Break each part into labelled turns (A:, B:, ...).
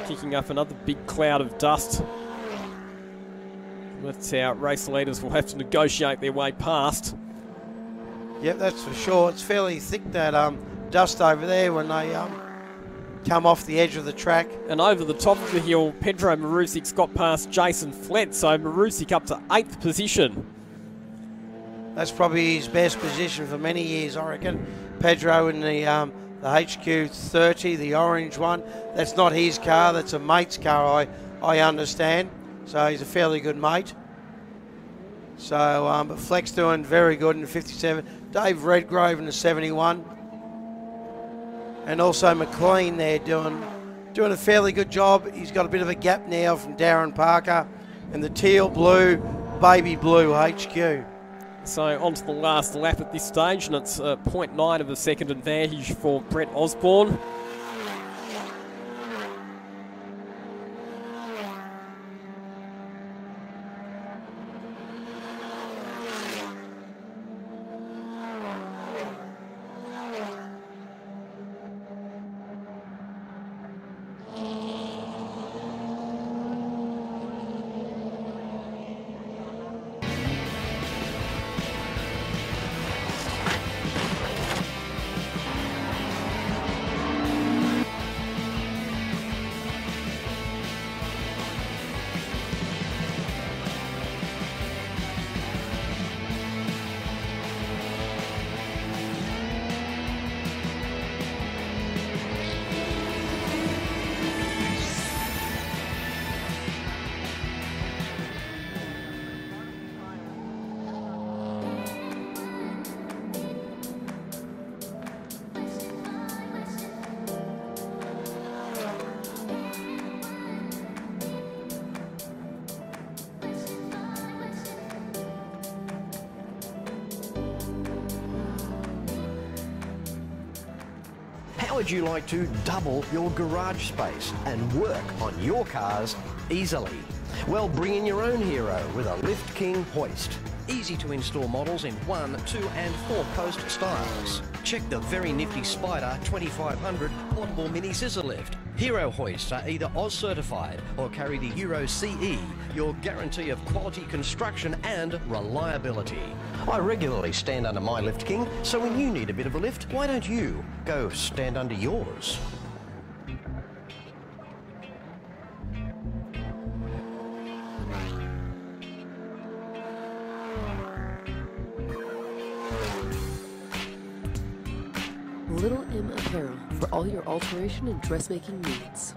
A: kicking up another big cloud of dust that our race leaders will have to negotiate their way past.
B: Yep, that's for sure. It's fairly thick, that dust over there when they come off the edge of the track.
A: And over the top of the hill, Pedro Marusic's got past Jason Flett, so Marusic up to 8th position.
B: That's probably his best position for many years, I reckon. Pedro in the HQ 30, the orange one. That's not his car, that's a mate's car, I understand. So he's a fairly good mate. So, but Fleck's doing very good in the 57. Dave Redgrove in the 71. And also McLean there doing a fairly good job. He's got a bit of a gap now from Darren Parker and the teal blue, baby blue HQ.
A: So on to the last lap at this stage, and it's 0.9 of a second advantage for Brett Osborne.
C: How would you like to double your garage space and work on your cars easily? Well, bring in your own hero with a Lift King hoist. Easy to install models in 1, 2 and 4 post styles. Check the very nifty Spider 2500 portable mini scissor lift. Hero hoists are either Oz certified or carry the Euro CE, your guarantee of quality construction and reliability. I regularly stand under my Lift King, so when you need a bit of a lift, why don't you go stand under yours?
D: Little M Apparel for all your alteration and dressmaking needs.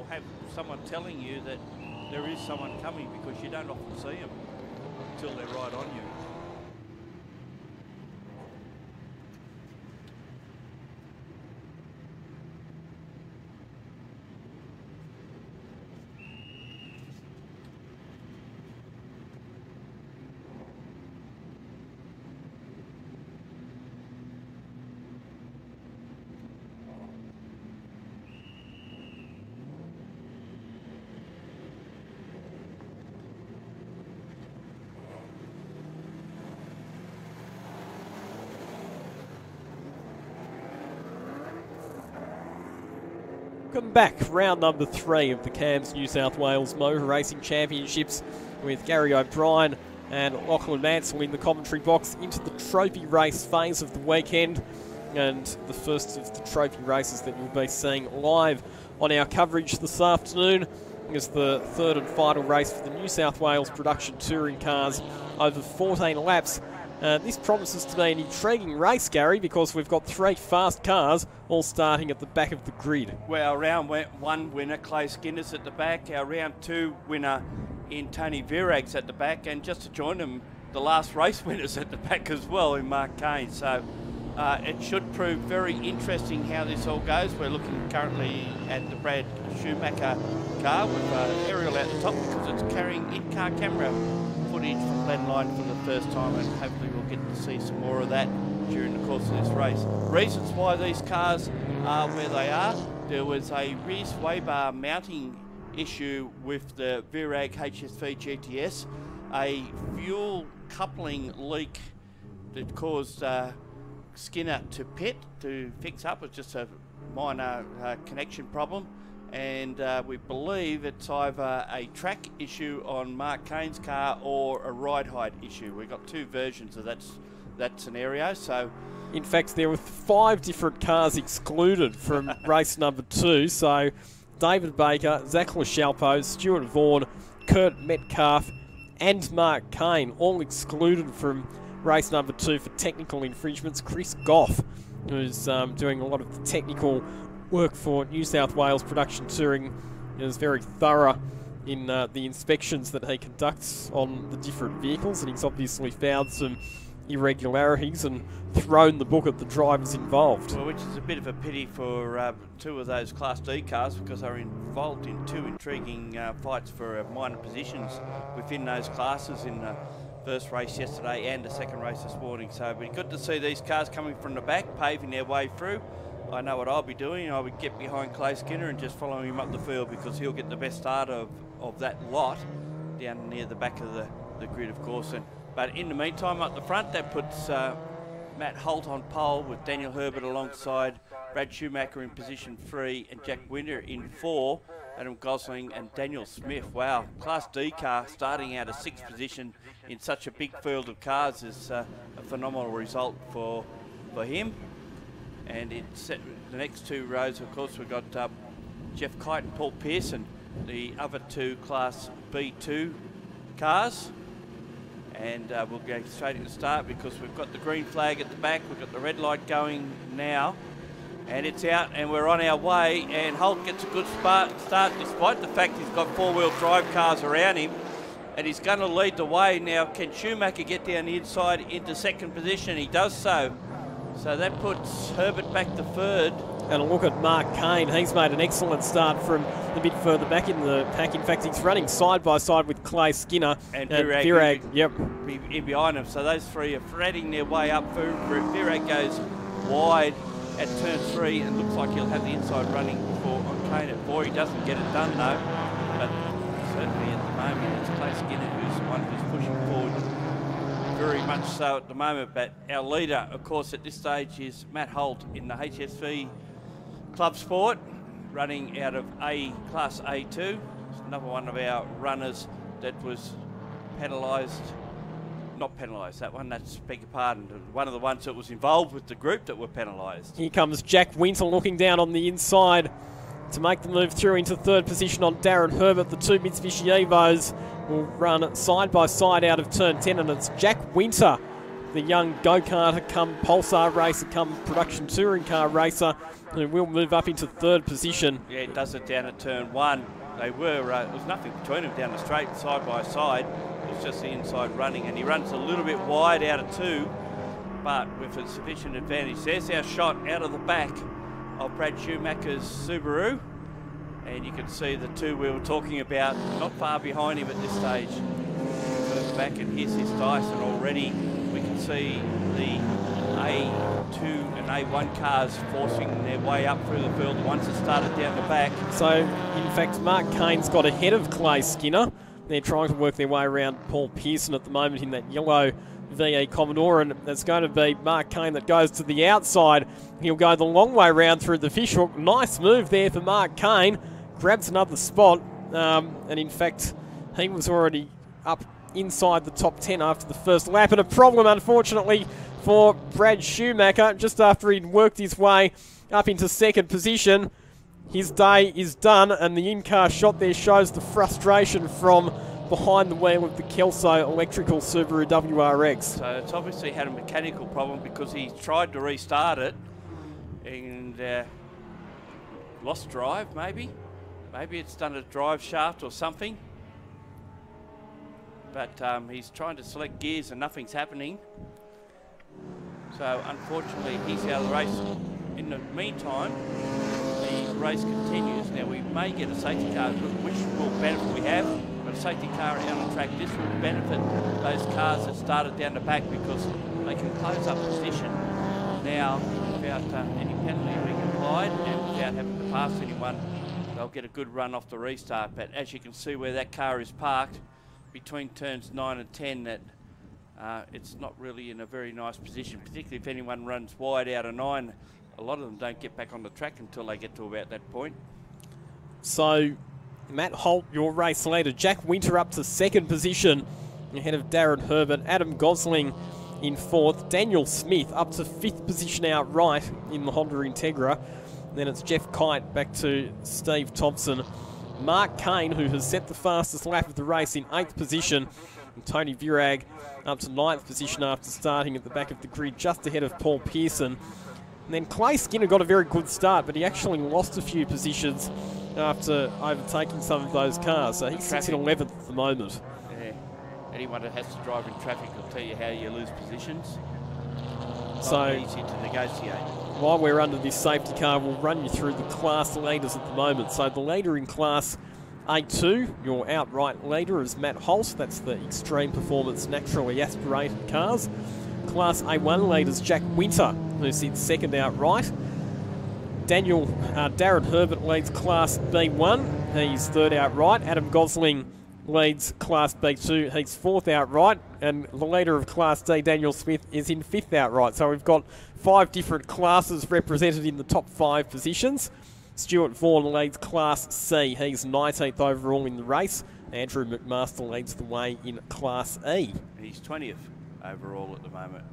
E: Have someone telling you that there is someone coming, because you don't often see them until they're right on you.
A: Welcome back, round number 3 of the CAMS New South Wales Motor Racing Championships with Gary O'Brien and Lachlan Mansell in the commentary box into the trophy race phase of the weekend, and the first of the trophy races that you'll be seeing live on our coverage this afternoon is the third and final race for the New South Wales production touring cars over 14 laps. This promises to be an intriguing race, Gary, because we've got 3 fast cars all starting at the back of the grid.
E: Well, our round 1 winner, Clay Skinner's at the back. Our round 2 winner in Tony Virag's at the back. And just to join them, the last race winner's at the back as well in Mark Kane. So it should prove very interesting how this all goes. We're looking currently at the Brad Schumacher car with aerial at the top because it's carrying in-car camera footage from Glenline for the first time, and hopefully we'll get to see some more of that during the course of this race. Reasons why these cars are where they are: there was a rear sway bar mounting issue with the Virag HSV GTS, a fuel coupling leak that caused Skinner to pit to fix up. It's just a minor connection problem, and we believe it's either a track issue on Mark Kane's car or a ride height issue. We've got 2 versions of that scenario. So,
A: in fact, there were 5 different cars excluded from race number 2. So David Baker, Zach LaChalpo, Stuart Vaughan, Kurt Metcalf and Mark Kane all excluded from race number 2 for technical infringements. Chris Goff, who's doing a lot of the technical work for New South Wales Production Touring, is very thorough in the inspections that he conducts on the different vehicles, and he's obviously found some irregularities and thrown the book at the drivers involved.
E: Well, which is a bit of a pity for 2 of those Class D cars, because they're involved in 2 intriguing fights for minor positions within those classes in the first race yesterday and the second race this morning. So it'd be good to see these cars coming from the back, paving their way through. I know what I'll be doing. I would get behind Clay Skinner and just follow him up the field, because he'll get the best start of that lot down near the back of the grid, of course. But in the meantime, up the front, that puts Matt Holt on pole with Daniel Herbert alongside Brad Schumacher in position 3 and Jack Winter in 4, Adam Gosling and Daniel Smith. Wow, Class D car starting out of 6th position in such a big field of cars is a phenomenal result for him. And it's the next 2 rows, of course, we've got Jeff Kite and Paul Pearson, the other 2 Class B2 cars. And we'll go straight at the start because we've got the green flag at the back, we've got the red light going now, and it's out and we're on our way, and Holt gets a good start despite the fact he's got 4-wheel drive cars around him, and he's going to lead the way. Now, can Schumacher get down the inside into 2nd position? He does so. So that puts Herbert back to 3rd.
A: And a look at Mark Kane. He's made an excellent start from a bit further back in the pack. In fact, he's running side by side with Clay Skinner
E: and
A: Virag. Yep,
E: in behind him. So those 3 are threading their way up through. Virag goes wide at turn 3 and looks like he'll have the inside running on Kane at 4. He doesn't get it done though, but certainly at the moment it's Clay Skinner who's the one who's pushing forward very much so at the moment. But our leader, of course, at this stage is Matt Holt in the HSV Club Sport, running out of Class A2. It's another one of our runners that was penalised. Not penalised, that one, that's, beg your pardon, one of the ones that was involved with the group that were penalised.
A: Here comes Jack Winter looking down on the inside to make the move through into 3rd position on Darren Herbert. The 2 Mitsubishi Evos will run side by side out of turn 10, and it's Jack Winter, the young go-karter come Pulsar racer come production touring car racer, who will move up into 3rd position.
E: Yeah, it does it down at turn 1. They were, there was nothing between them down the straight, side by side. It was just the inside running, and he runs a little bit wide out of 2, but with a sufficient advantage. There's our shot out of the back of Brad Schumacher's Subaru, and you can see the 2 we were talking about not far behind him at this stage. Further back, and here's his dice, and already we can see the A2 and A1 cars forcing their way up through the field once it started down the back.
A: So, in fact, Mark Kane's got ahead of Clay Skinner. They're trying to work their way around Paul Pearson at the moment in that yellow VE Commodore, and it's going to be Mark Kane that goes to the outside. He'll go the long way round through the fishhook. Nice move there for Mark Kane. Grabs another spot, and in fact, he was already up inside the top 10 after the first lap. And a problem, unfortunately, for Brad Schumacher, just after he'd worked his way up into second position. His day is done, and the in-car shot there shows the frustration from behind the wheel of the Kelso electrical Subaru WRX.
E: So it's obviously had a mechanical problem because he tried to restart it and lost drive, maybe. Maybe it's done a drive shaft or something. But he's trying to select gears and nothing's happening. So unfortunately he's out of the race. In the meantime, the race continues. Now we may get a safety car, which will benefit we have, but a safety car out on track. This will benefit those cars that started down the back because they can close up position now without any penalty being applied and without having to pass anyone. They'll get a good run off the restart. But as you can see where that car is parked, between turns 9 and 10, that it's not really in a very nice position, particularly if anyone runs wide out of 9. A lot of them don't get back on the track until they get to about that point.
A: So, Matt Holt, your race leader. Jack Winter up to second position ahead of Darren Herbert. Adam Gosling in fourth. Daniel Smith up to fifth position outright in the Honda Integra. Then it's Jeff Kite back to Steve Thompson. Mark Kane, who has set the fastest lap of the race, in 8th position. And Tony Virag up to 9th position after starting at the back of the grid, just ahead of Paul Pearson. And then Clay Skinner got a very good start, but he actually lost a few positions after overtaking some of those cars. So he sits in 11th at the moment.
E: Yeah. Anyone that has to drive in traffic will tell you how you lose positions.
A: So
E: easy to negotiate.
A: While we're under this safety car, we'll run you through the class leaders at the moment. So the leader in Class A2, your outright leader, is Matt Holt. That's the Extreme Performance Naturally Aspirated cars. Class A1 leaders Jack Winter, who sits second outright. Darren Herbert leads Class B1. He's third outright. Adam Gosling leads Class B2. He's fourth outright. And the leader of Class D, Daniel Smith, is in fifth outright. So we've got 5 different classes represented in the top 5 positions. Stuart Vaughan leads Class C. He's 19th overall in the race. Andrew McMaster leads the way in Class E.
E: And he's 20th overall at the moment.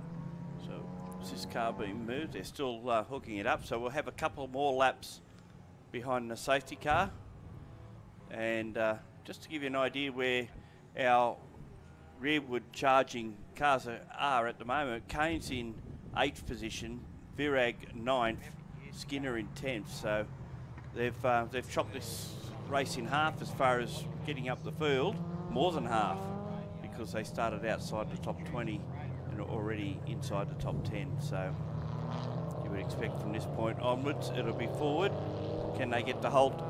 E: So is this car being moved? They're still hooking it up. So we'll have a couple more laps behind the safety car. And just to give you an idea where our rearward charging cars are at the moment, Kane's in 8th position, Virag 9th, Skinner in 10th. So they've chopped this race in half as far as getting up the field, more than half, because they started outside the top 20 and are already inside the top 10. So you would expect from this point onwards it'll be forward. Can they get the Holt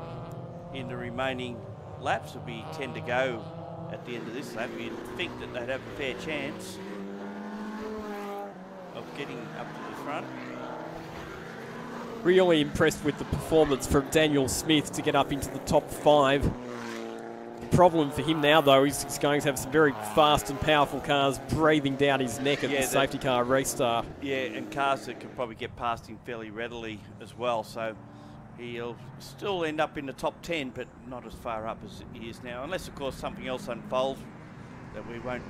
E: in the remaining laps? It'll be 10 to go at the end of this lap. You'd think that they'd have a fair chance of getting up to the front.
A: Really impressed with the performance from Daniel Smith to get up into the top 5. The problem for him now, though, is he's going to have some very fast and powerful cars breathing down his neck at the safety car restart. Yeah,
E: and cars that can probably get past him fairly readily as well. So he'll still end up in the top 10, but not as far up as he is now, unless, of course, something else unfolds that we won't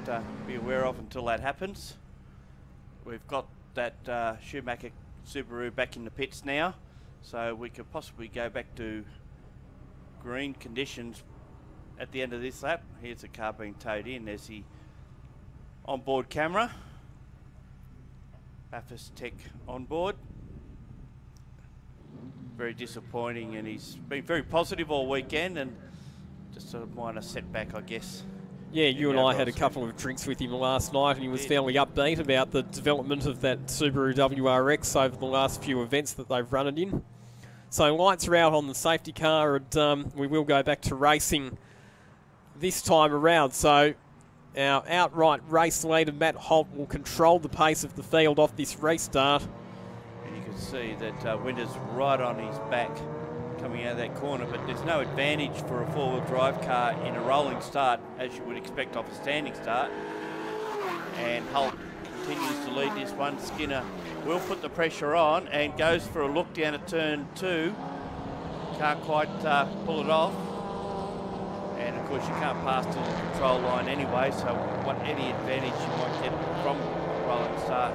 E: be aware of until that happens. We've got that Schumacher Subaru back in the pits now, so we could possibly go back to green conditions at the end of this lap. Here's the car being towed in. There's the onboard camera. Bathurst Tech on board. Very disappointing, and he's been very positive all weekend, and just a minor setback, I guess.
A: Yeah, you and I had a couple of drinks with him last night, and he was fairly upbeat about the development of that Subaru WRX over the last few events that they've run it in. So lights are out on the safety car, and we will go back to racing this time around. So our outright race leader, Matt Holt, will control the pace of the field off this restart.
E: And you can see that Winter's right on his back coming out of that corner, but there's no advantage for a four-wheel drive car in a rolling start, as you would expect off a standing start. And Holt continues to lead this one. Skinner will put the pressure on and goes for a look down at turn 2. Can't quite pull it off. And of course you can't pass to the control line anyway, so any advantage you might get from rolling start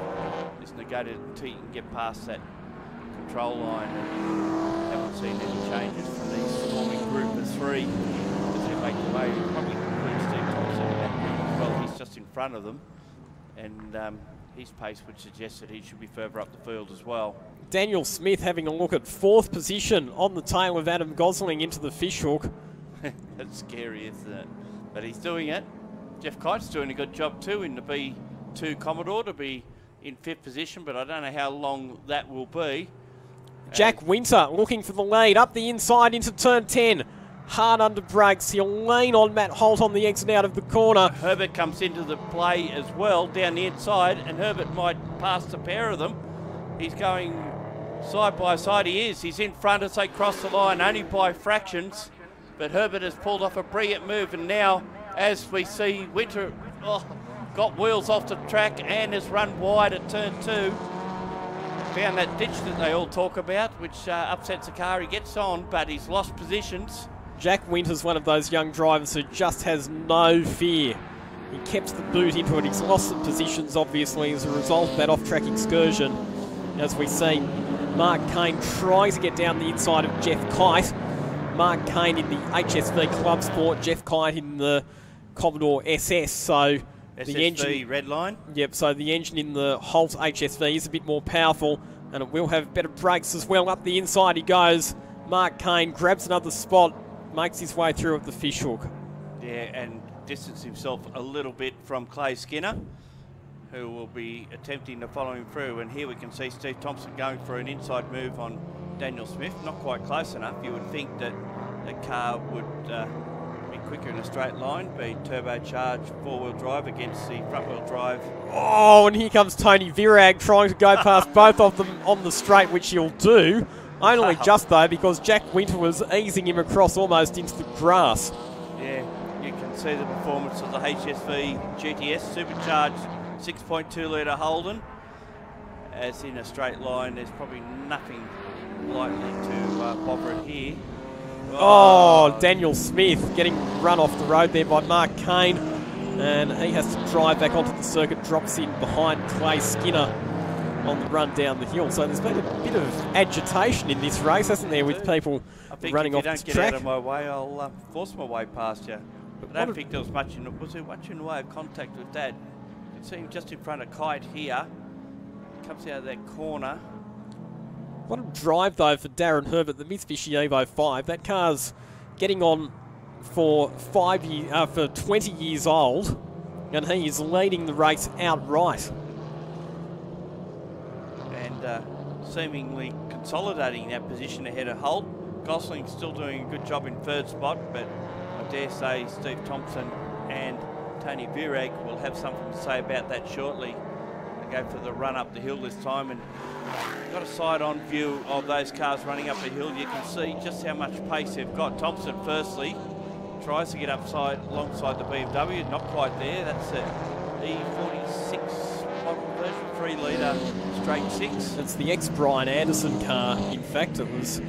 E: is negated until you can get past that control line. And haven't seen any changes from these storming group of 3 as they make the way. Probably include Steve Thompson in that group as well. He's just in front of them, and his pace would suggest that he should be further up the field as well.
A: Daniel Smith having a look at 4th position on the tail of Adam Gosling into the fishhook.
E: That's scary, isn't it? But he's doing it. Jeff Kite's doing a good job too in the B2 Commodore to be in 5th position, but I don't know how long that will be.
A: Jack Winter looking for the lead up the inside into turn 10. Hard under brakes. He'll lean on Matt Holt on the exit out of the corner.
E: Herbert comes into the play as well down the inside, and Herbert might pass the pair of them. He's going side by side. He is. He's in front as they cross the line only by fractions. But Herbert has pulled off a brilliant move, and now, as we see, Winter got wheels off the track and has run wide at turn 2. Found that ditch that they all talk about, which upsets the car. He gets on, but he's lost positions.
A: Jack Winter's one of those young drivers who just has no fear. He kept the boot into it. He's lost some positions, obviously, as a result of that off-track excursion. As we see, Mark Kane tries to get down the inside of Jeff Kite. Mark Kane in the HSV Club Sport, Jeff Kite in the Commodore SS. So the engine,
E: red line.
A: Yep. So the engine in the Holt HSV is a bit more powerful, and it will have better brakes as well. Up the inside he goes. Mark Kane grabs another spot, makes his way through at the fishhook.
E: Yeah, and distanced himself a little bit from Clay Skinner, who will be attempting to follow him through. And here we can see Steve Thompson going for an inside move on Daniel Smith. Not quite close enough. You would think that the car would be quicker in a straight line, be turbocharged 4-wheel drive against the front-wheel drive.
A: Oh, and here comes Tony Virag trying to go past both of them on the straight, which he'll do. Only just, though, because Jack Winter was easing him across almost into the grass.
E: Yeah, you can see the performance of the HSV GTS supercharged 6.2 litre Holden. As in a straight line, there's probably nothing likely to bother it here.
A: Oh, Daniel Smith getting run off the road there by Mark Kane. And he has to drive back onto the circuit, drops in behind Clay Skinner on the run down the hill. So there's been a bit of agitation in this race, hasn't there, with people running off the track.
E: If you don't get out of my way, I'll force my way past you. But I don't think there was much in the way of contact with that. You can see him just in front of Kite here. Comes out of that corner.
A: What a drive, though, for Darren Herbert, the Mitsubishi Evo 5. That car's getting on for 20 years old, and he is leading the race outright.
E: And seemingly consolidating that position ahead of Holt. Gosling's still doing a good job in 3rd spot, but I dare say Steve Thompson and Tony Virag will have something to say about that shortly. They go for the run up the hill this time, and got a side-on view of those cars running up the hill. You can see just how much pace they've got. Thompson, firstly, tries to get alongside the BMW, not quite there. That's the E46 model version, 3 litre straight 6.
A: It's the ex-Brian Anderson car. In fact, it was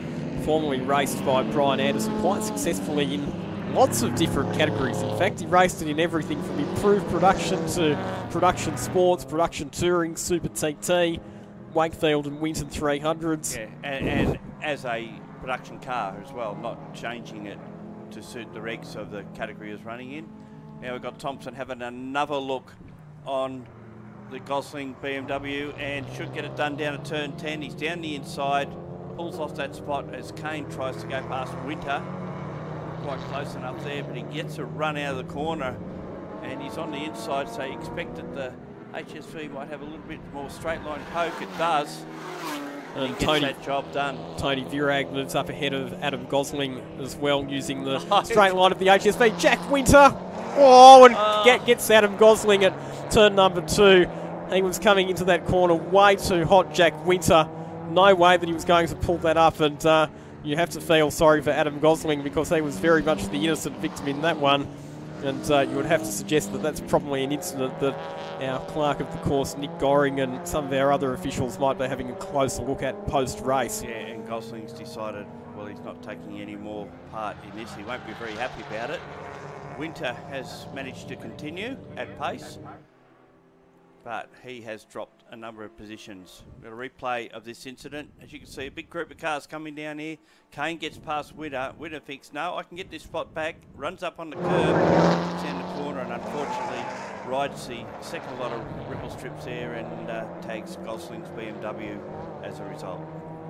A: formerly raced by Brian Anderson quite successfully in lots of different categories. In fact, he raced it in everything from improved production to production sports, production touring, Super TT, Wakefield and Winton 300s.
E: Yeah, and as a production car as well, not changing it to suit the regs of the category he was running in. Now we've got Thompson having another look on the Gosling BMW and should get it done down at turn 10. He's down the inside, pulls off that spot as Kane tries to go past Winter. Quite close enough there, but he gets a run out of the corner and he's on the inside, so you expect that the HSV might have a little bit more straight line poke. It does. And he gets that job done.
A: Tony Virag moves up ahead of Adam Gosling as well, using the straight line of the HSV. Jack Winter, gets Adam Gosling at turn number 2. He was coming into that corner way too hot, Jack Winter. No way that he was going to pull that up, and you have to feel sorry for Adam Gosling because he was very much the innocent victim in that one. And you would have to suggest that that's probably an incident that our clerk of the course, Nick Goring, and some of our other officials might be having a closer look at post-race.
E: Yeah, and Gosling's decided, well, he's not taking any more part in this. He won't be very happy about it. Winter has managed to continue at pace, but he has dropped a number of positions. We've got a replay of this incident. As you can see, a big group of cars coming down here. Kane gets past Winter. Winter thinks, no, I can get this spot back. Runs up on the curb, gets in the corner, and unfortunately rides the second lot of ripple strips there and tags Gosling's BMW as a result.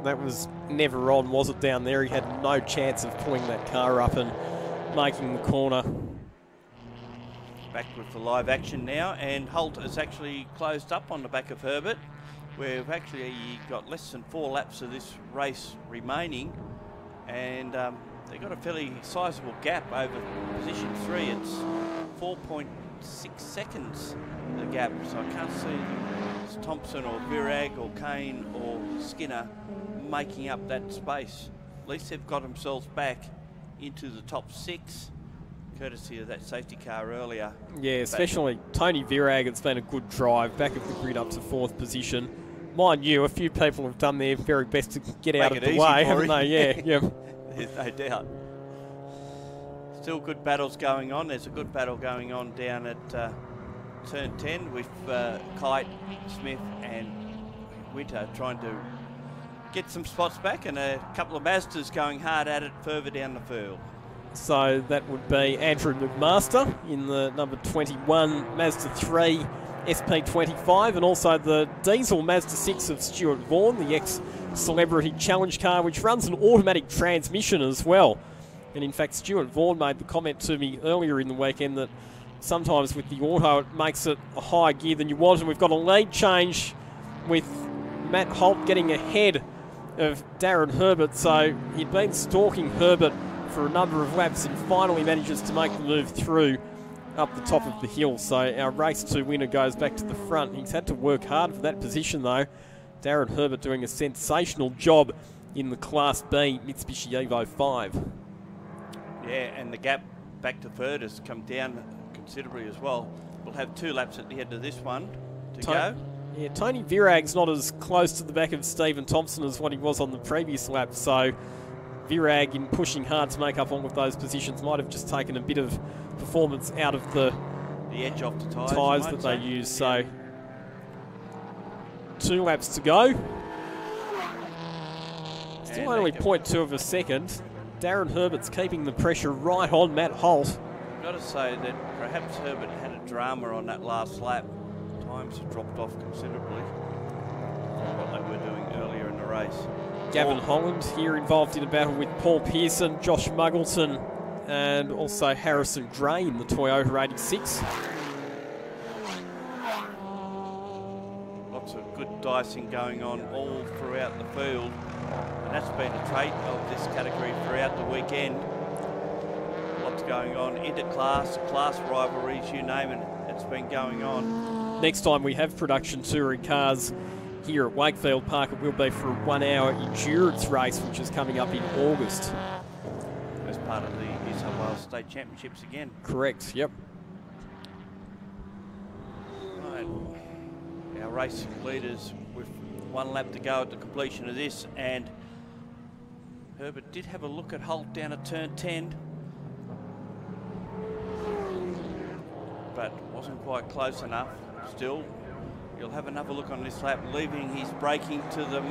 A: That was never on, was it, down there? He had no chance of pulling that car up and making the corner.
E: Back with the live action now, and Holt has actually closed up on the back of Herbert. We've actually got less than 4 laps of this race remaining, and they've got a fairly sizable gap over position 3. It's 4.6 seconds, the gap, so I can't see it's Thompson or Virag or Kane or Skinner making up that space. At least they've got themselves back into the top 6. Courtesy of that safety car earlier.
A: Yeah, especially Tony Virag. It's been a good drive back of the grid up to 4th position. Mind you, a few people have done their very best to get out of the way, haven't they? Yeah, yeah.
E: There's no doubt. Still good battles going on. There's a good battle going on down at turn 10 with Kite, Smith and Winter trying to get some spots back, and a couple of Mazdas going hard at it further down the field.
A: So that would be Andrew McMaster in the number 21 Mazda 3 SP25, and also the diesel Mazda 6 of Stuart Vaughan, the ex-Celebrity Challenge car, which runs an automatic transmission as well. And in fact, Stuart Vaughan made the comment to me earlier in the weekend that sometimes with the auto it makes it a higher gear than you want, and we've got a lead change with Matt Holt getting ahead of Darren Herbert. So he'd been stalking Herbert for a number of laps and finally manages to make the move through up the top of the hill. So our race 2 winner goes back to the front. He's had to work hard for that position though. Darren Herbert doing a sensational job in the Class B Mitsubishi Evo 5.
E: Yeah, and the gap back to third has come down considerably as well. We'll have 2 laps at the end of this one to go.
A: Yeah, Tony Virag's not as close to the back of Stephen Thompson as what he was on the previous lap, so Virag, in pushing hard to make up on with those positions, might have just taken a bit of performance out of the
E: edge off the
A: tyres that they use. So 2 laps to go. Still only 0.2 of a second. Darren Herbert's keeping the pressure right on Matt Holt.
E: I've got to say that perhaps Herbert had a drama on that last lap. Times have dropped off considerably from what they were doing earlier in the race.
A: Gavin Holland here involved in a battle with Paul Pearson, Josh Muggleton, and also Harrison Gray in the Toyota 86.
E: Lots of good dicing going on all throughout the field, and that's been a trait of this category throughout the weekend. Lots going on, inter-class, class rivalries, you name it, it's been going on.
A: Next time we have production touring cars here at Wakefield Park, it will be for a 1-hour endurance race, which is coming up in August.
E: As part of the New South Wales State Championships again.
A: Correct, yep.
E: Right. Our race leaders with 1 lap to go at the completion of this, and Herbert did have a look at Holt down at turn 10, but wasn't quite close enough. Still, you'll have another look on this lap, leaving his braking to the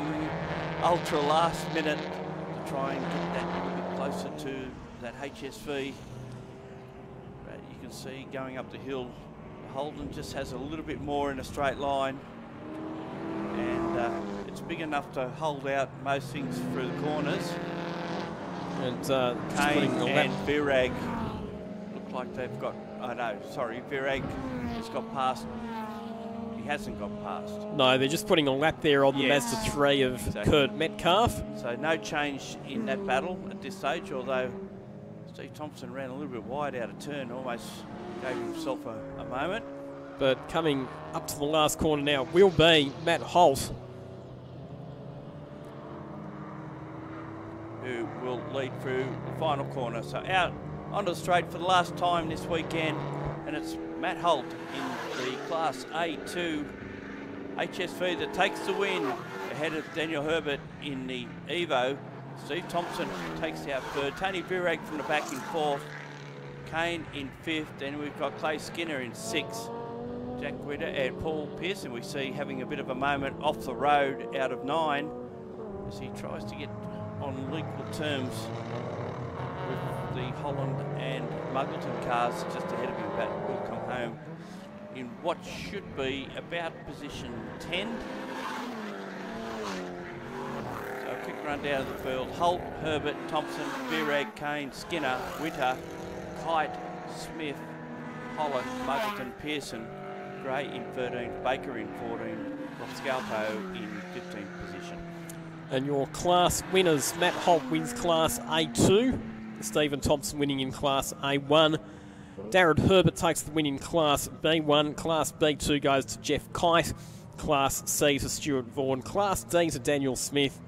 E: ultra last minute to try and get that a little bit closer to that HSV. But you can see going up the hill, Holden just has a little bit more in a straight line, and it's big enough to hold out most things through the corners.
A: And
E: Kane and Virag look like they've got, Virag has got past. He hasn't got past.
A: No, they're just putting a lap there on the Mazda 3 of Kurt Metcalf.
E: So no change in that battle at this stage, although Steve Thompson ran a little bit wide out of turn, almost gave himself a moment.
A: But coming up to the last corner now will be Matt Holt,
E: who will lead through the final corner. So out onto the straight for the last time this weekend, and it's Matt Holt in the Class A2 HSV that takes the win ahead of Daniel Herbert in the Evo. Steve Thompson takes out third. Tony Virag from the back in fourth. Kane in fifth. Then we've got Clay Skinner in sixth. Jack Ritter and Paul Pearson we see having a bit of a moment off the road out of 9 as he tries to get on equal terms with the Holland and Muggleton cars just ahead of him, but will come home in what should be about position 10. So a quick run down the field. Holt, Herbert, Thompson, Virag, Kane, Skinner, Witter, Kite, Smith, Holland, Muggleton, Pearson, Gray in 13th, Baker in 14th, Scalpo in 15th position.
A: And your class winners, Matt Holt wins Class A2, Stephen Thompson winning in Class A1, Darren Herbert takes the win in Class B1, Class B2 goes to Jeff Kite, Class C to Stuart Vaughan, Class D to Daniel Smith,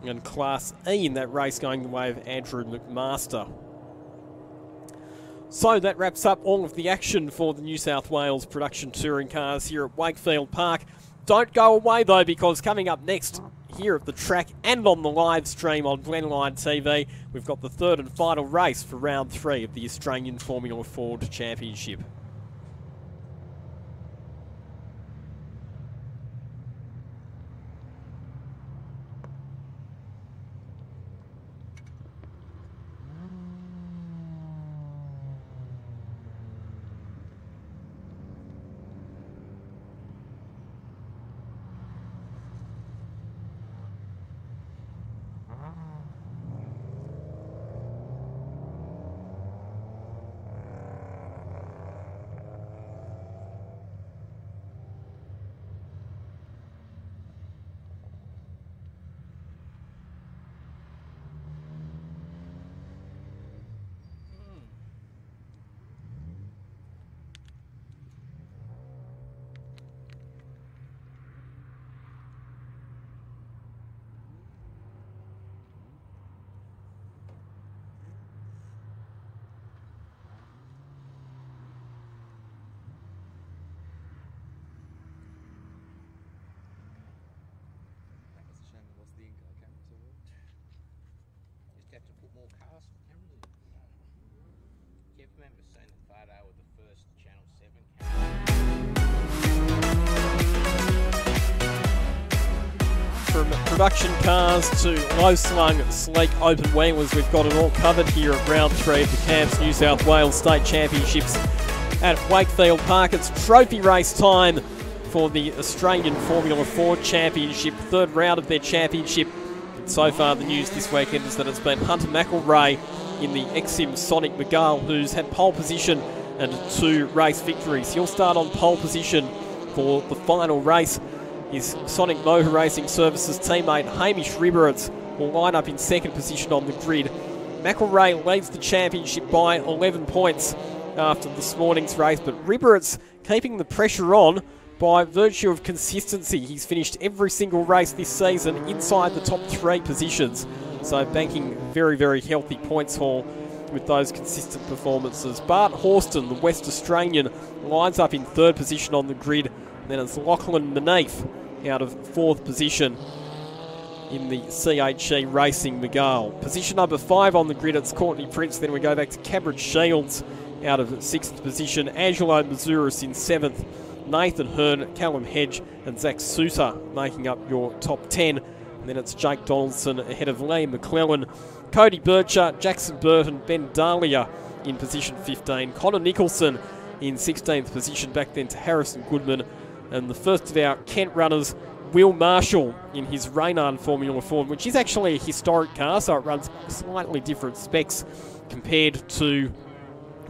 A: and Class E in that race going the way of Andrew McMaster. So that wraps up all of the action for the New South Wales production touring cars here at Wakefield Park. Don't go away though, because coming up next here at the track and on the live stream on Glenline TV, we've got the third and final race for round 3 of the Australian Formula Ford Championship. From production cars to low-slung, sleek open wheelers, we've got it all covered here at round 3 of the Camps New South Wales State Championships at Wakefield Park. It's trophy race time for the Australian Formula Ford Championship, third round of their championship. And so far the news this weekend is that it's been Hunter McElrea in the Exim Sonic McGall who's had pole position and 2 race victories. He'll start on pole position for the final race. His Sonic Motor Racing Services teammate Hamish Ribberitz will line up in second position on the grid. McElrea leads the championship by 11 points after this morning's race, but Ribberitz keeping the pressure on by virtue of consistency. He's finished every single race this season inside the top 3 positions, so banking very, very healthy points haul with those consistent performances. Bart Horston, the West Australian, lines up in third position on the grid. Then it's Lachlan Maneath out of 4th position in the CHE Racing McGall. Position number 5 on the grid, it's Courtney Prince. Then we go back to Cabridge Shields out of 6th position. Angelo Mazouris in 7th. Nathan Hearn, Callum Hedge and Zach Souter making up your top 10. And then it's Jake Donaldson ahead of Liam McClellan. Cody Bircher, Jackson Burton, Ben Dahlia in position 15. Connor Nicholson in 16th position, back then to Harrison Goodman. And the first of our Kent runners, Will Marshall, in his Reynard Formula Ford, which is actually a historic car, so it runs slightly different specs compared to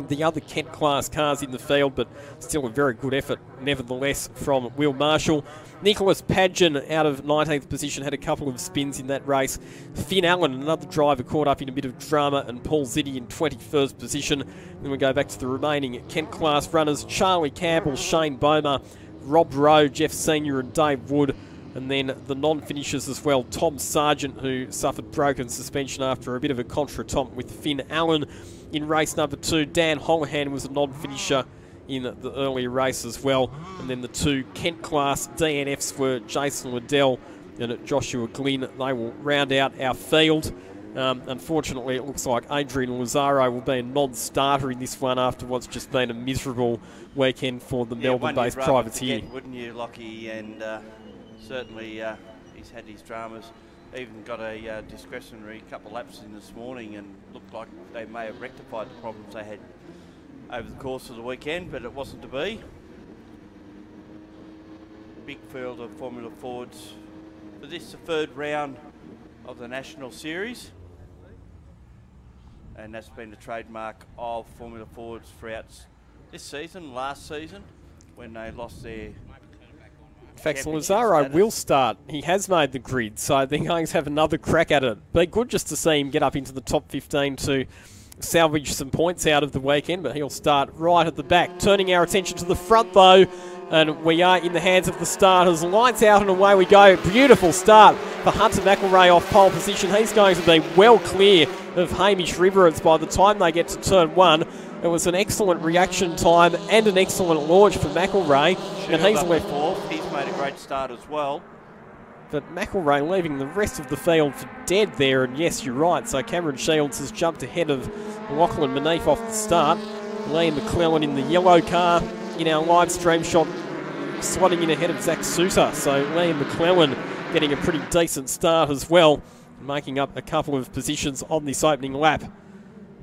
A: the other Kent class cars in the field, but still a very good effort nevertheless from Will Marshall. Nicholas Padgen out of 19th position, had a couple of spins in that race. Finn Allen, another driver, caught up in a bit of drama, and Paul Ziddy in 21st position. Then we go back to the remaining Kent class runners, Charlie Campbell, Shane Bomer, Rob Rowe, Jeff Senior and Dave Wood. And then the non-finishers as well, Tom Sargent, who suffered broken suspension after a bit of a contretemps with Finn Allen. in race number 2. Dan Holohan was a non-finisher in the earlier race as well. And then the 2 Kent class DNFs were Jason Liddell and Joshua Glynn. They will round out our field. Unfortunately, it looks like Adrian Lazaro will be a non-starter in this one after what's just been a miserable weekend for the Melbourne-based privateer.
E: Wouldn't you, Lockie? And certainly he's had his dramas. Even got a discretionary couple of laps in this morning, and looked like they may have rectified the problems they had over the course of the weekend, but it wasn't to be. Big field of Formula Fords for this, the 3rd round of the National Series. And that's been the trademark of Formula Fords throughout this season, last season, when they lost their...
A: In fact, Lazaro will start. He has made the grid, so they're going to have another crack at it. Be good just to see him get up into the top 15 to salvage some points out of the weekend, but he'll start right at the back. Turning our attention to the front, though, and we are in the hands of the starters. Lights out and away we go. Beautiful start for Hunter McElrea off pole position. He's going to be well clear of Hamish Riverance by the time they get to turn 1. It was an excellent reaction time and an excellent launch for McElrea. And he's left
E: 4th. He's made a great start as well.
A: But McElrea leaving the rest of the field for dead there. And yes, you're right. So Cameron Shields has jumped ahead of Lachlan Maneef off the start. Liam McClellan in the yellow car in our live stream shot, slotting in ahead of Zach Souter. So Liam McClellan getting a pretty decent start as well, making up a couple of positions on this opening lap.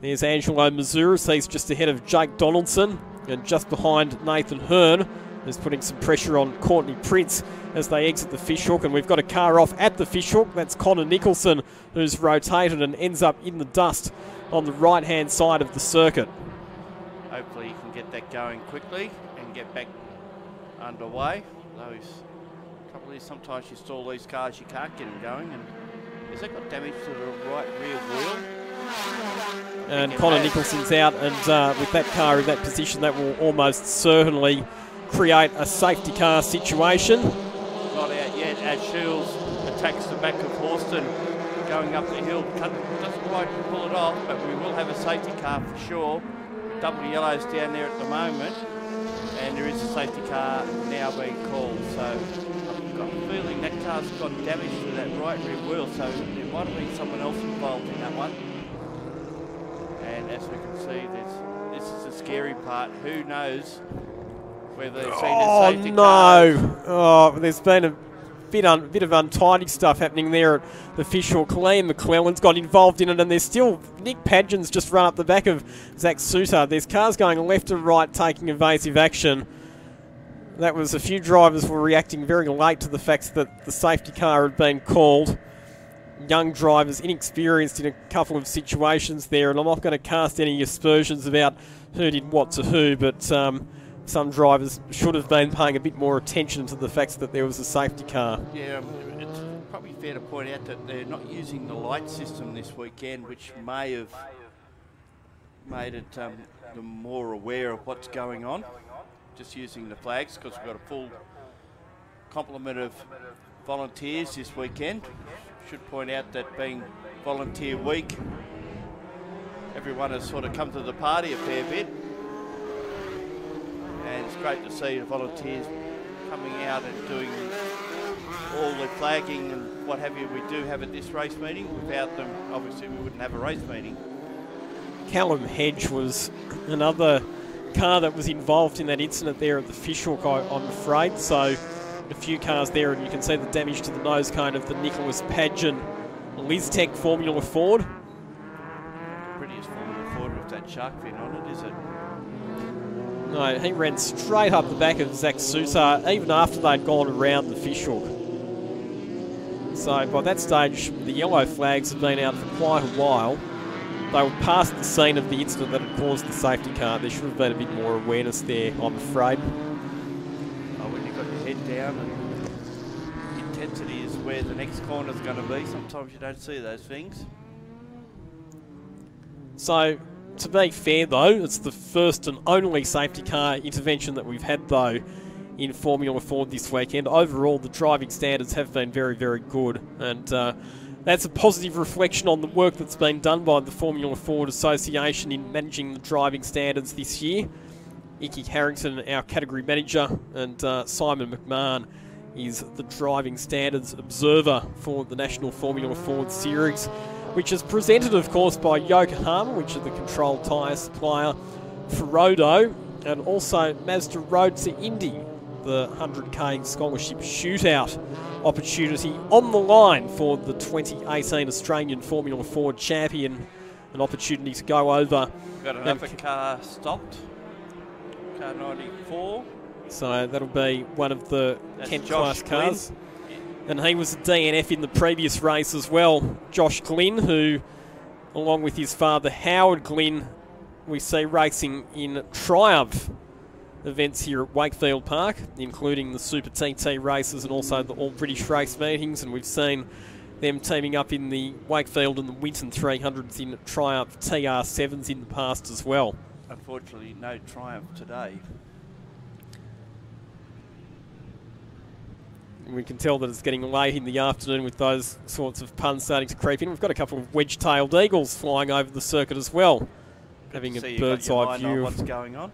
A: There's Angelo Mazuris. He's just ahead of Jake Donaldson, and just behind Nathan Hearn, who's putting some pressure on Courtney Prince as they exit the fishhook. And we've got a car off at the fishhook. That's Connor Nicholson, who's rotated and ends up in the dust on the right-hand side of the circuit.
E: Hopefully you can get that going quickly and get back underway. Those couple of these, sometimes you stall these cars, you can't get them going. And has that got damage to the right rear wheel?
A: And Connor Nicholson's out, and with that car in that position, that will almost certainly create a safety car situation.
E: Not out yet as Shields attacks the back of Horston going up the hill. Doesn't quite pull it off, but we will have a safety car for sure. Double yellows down there at the moment, and there is a safety car now being called. So I've got a feeling that car's got damage to that right rear wheel, so there might have been someone else involved in that one. And as we can see, this is the scary part. Who knows whether they've seen a safety car?
A: Oh, there's been a bit of untidy stuff happening there at the fishhook. Liam McClellan's got involved in it, and there's still Nick Padgen's just run up the back of Zach Souter. There's cars going left and right taking evasive action. That was a few drivers were reacting very late to the fact that the safety car had been called. Young drivers, inexperienced in a couple of situations there, and I'm not going to cast any aspersions about who did what to who, but some drivers should have been paying a bit more attention to the fact that there was a safety car.
E: Yeah, it's probably fair to point out that they're not using the light system this weekend, which may have made it them more aware of what's going on. Just using the flags, because we've got a full complement of volunteers this weekend. Should point out that being volunteer week, everyone has sort of come to the party a fair bit. And it's great to see the volunteers coming out and doing all the flagging and what have you we do have at this race meeting. Without them, obviously, we wouldn't have a race meeting.
A: Callum Hedge was another car that was involved in that incident there at the fishhook, I'm afraid. So a few cars there, and you can see the damage to the nose cone of the Nicholas Padgen Liztech Formula Ford.
E: The prettiest Formula Ford with that shark fin on it, is it?
A: No, he ran straight up the back of Zach Souter, even after they'd gone around the fishhook. So by that stage, the yellow flags had been out for quite a while. They were past the scene of the incident that had caused the safety car. There should have been a bit more awareness there, I'm afraid.
E: When you've got your head down and intensity is where the next corner's going to be, sometimes you don't see those things.
A: So, to be fair though, it's the first and only safety car intervention that we've had though in Formula Ford this weekend. Overall, the driving standards have been very, very good, and that's a positive reflection on the work that's been done by the Formula Ford Association in managing the driving standards this year. Icky Harrington, our category manager, and Simon McMahon is the driving standards observer for the National Formula Ford Series, which is presented, of course, by Yokohama, which is the control tyre supplier for Rodo, and also Mazda Road to Indy, the 100k scholarship shootout opportunity on the line for the 2018 Australian Formula Ford champion. An opportunity to go over.
E: Got another car stopped. Car 94.
A: So that'll be one of the
E: That's
A: Kent
E: Josh
A: class cars.
E: Glynn.
A: And he was a DNF in the previous race as well. Josh Glynn, who, along with his father Howard Glynn, we see racing in Triumph events here at Wakefield Park, including the Super TT races and also the All British race meetings. And we've seen them teaming up in the Wakefield and the Winton 300s in Triumph TR7s in the past as well.
E: Unfortunately, no Triumph today.
A: We can tell that it's getting late in the afternoon with those sorts of puns starting to creep in. We've got a couple of wedge-tailed eagles flying over the circuit as well, having a bird's-eye view of
E: what's going on.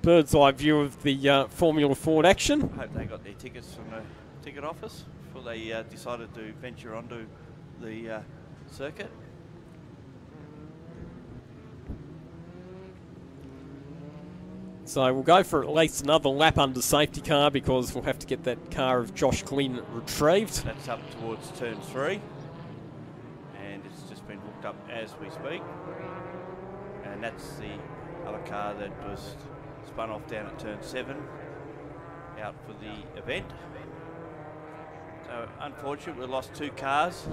A: Bird's-eye view of the Formula Ford action.
E: I hope they got their tickets from the ticket office before they decided to venture onto the circuit.
A: So we'll go for at least another lap under safety car because we'll have to get that car of Josh Glynn retrieved.
E: That's up towards turn 3. And it's just been hooked up as we speak. And that's the other car that was spun off down at turn 7, out for the event. So unfortunately, we lost 2 cars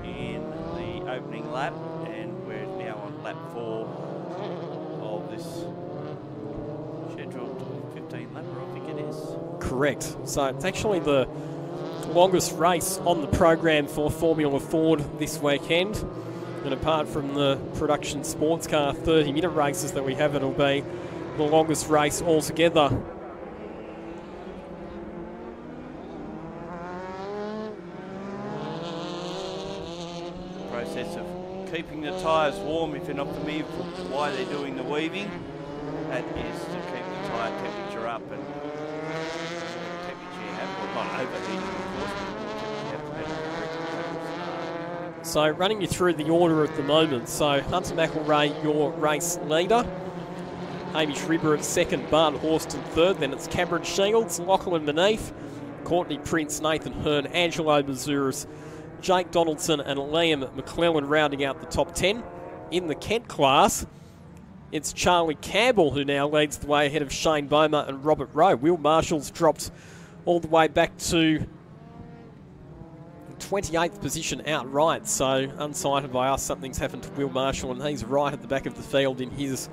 E: in the opening lap, and we're now on lap 4 of this scheduled 15 lapper, I think it is.
A: Correct. So it's actually the longest race on the program for Formula Ford this weekend. And apart from the production sports car 30-minute races that we have, it'll be the longest race altogether.
E: Process of keeping the tyres warm, if you're not familiar with why they're doing the weaving, that is to keep the tyre temperature up and temperature you have, well, not overheating, of course, but you have to be correct.
A: So running you through the order at the moment. So Hunter McElrea, your race leader. Hamish Ribber at second, Bart Horston third. Then it's Cameron Shields, Lachlan Beneath, Courtney Prince, Nathan Hearn, Angelo Mazuris, Jake Donaldson and Liam McClellan rounding out the top 10. In the Kent class, it's Charlie Campbell who now leads the way ahead of Shane Bowmer and Robert Rowe. Will Marshall's dropped all the way back to 28th position outright, so unsighted by us. Something's happened to Will Marshall, and he's right at the back of the field in his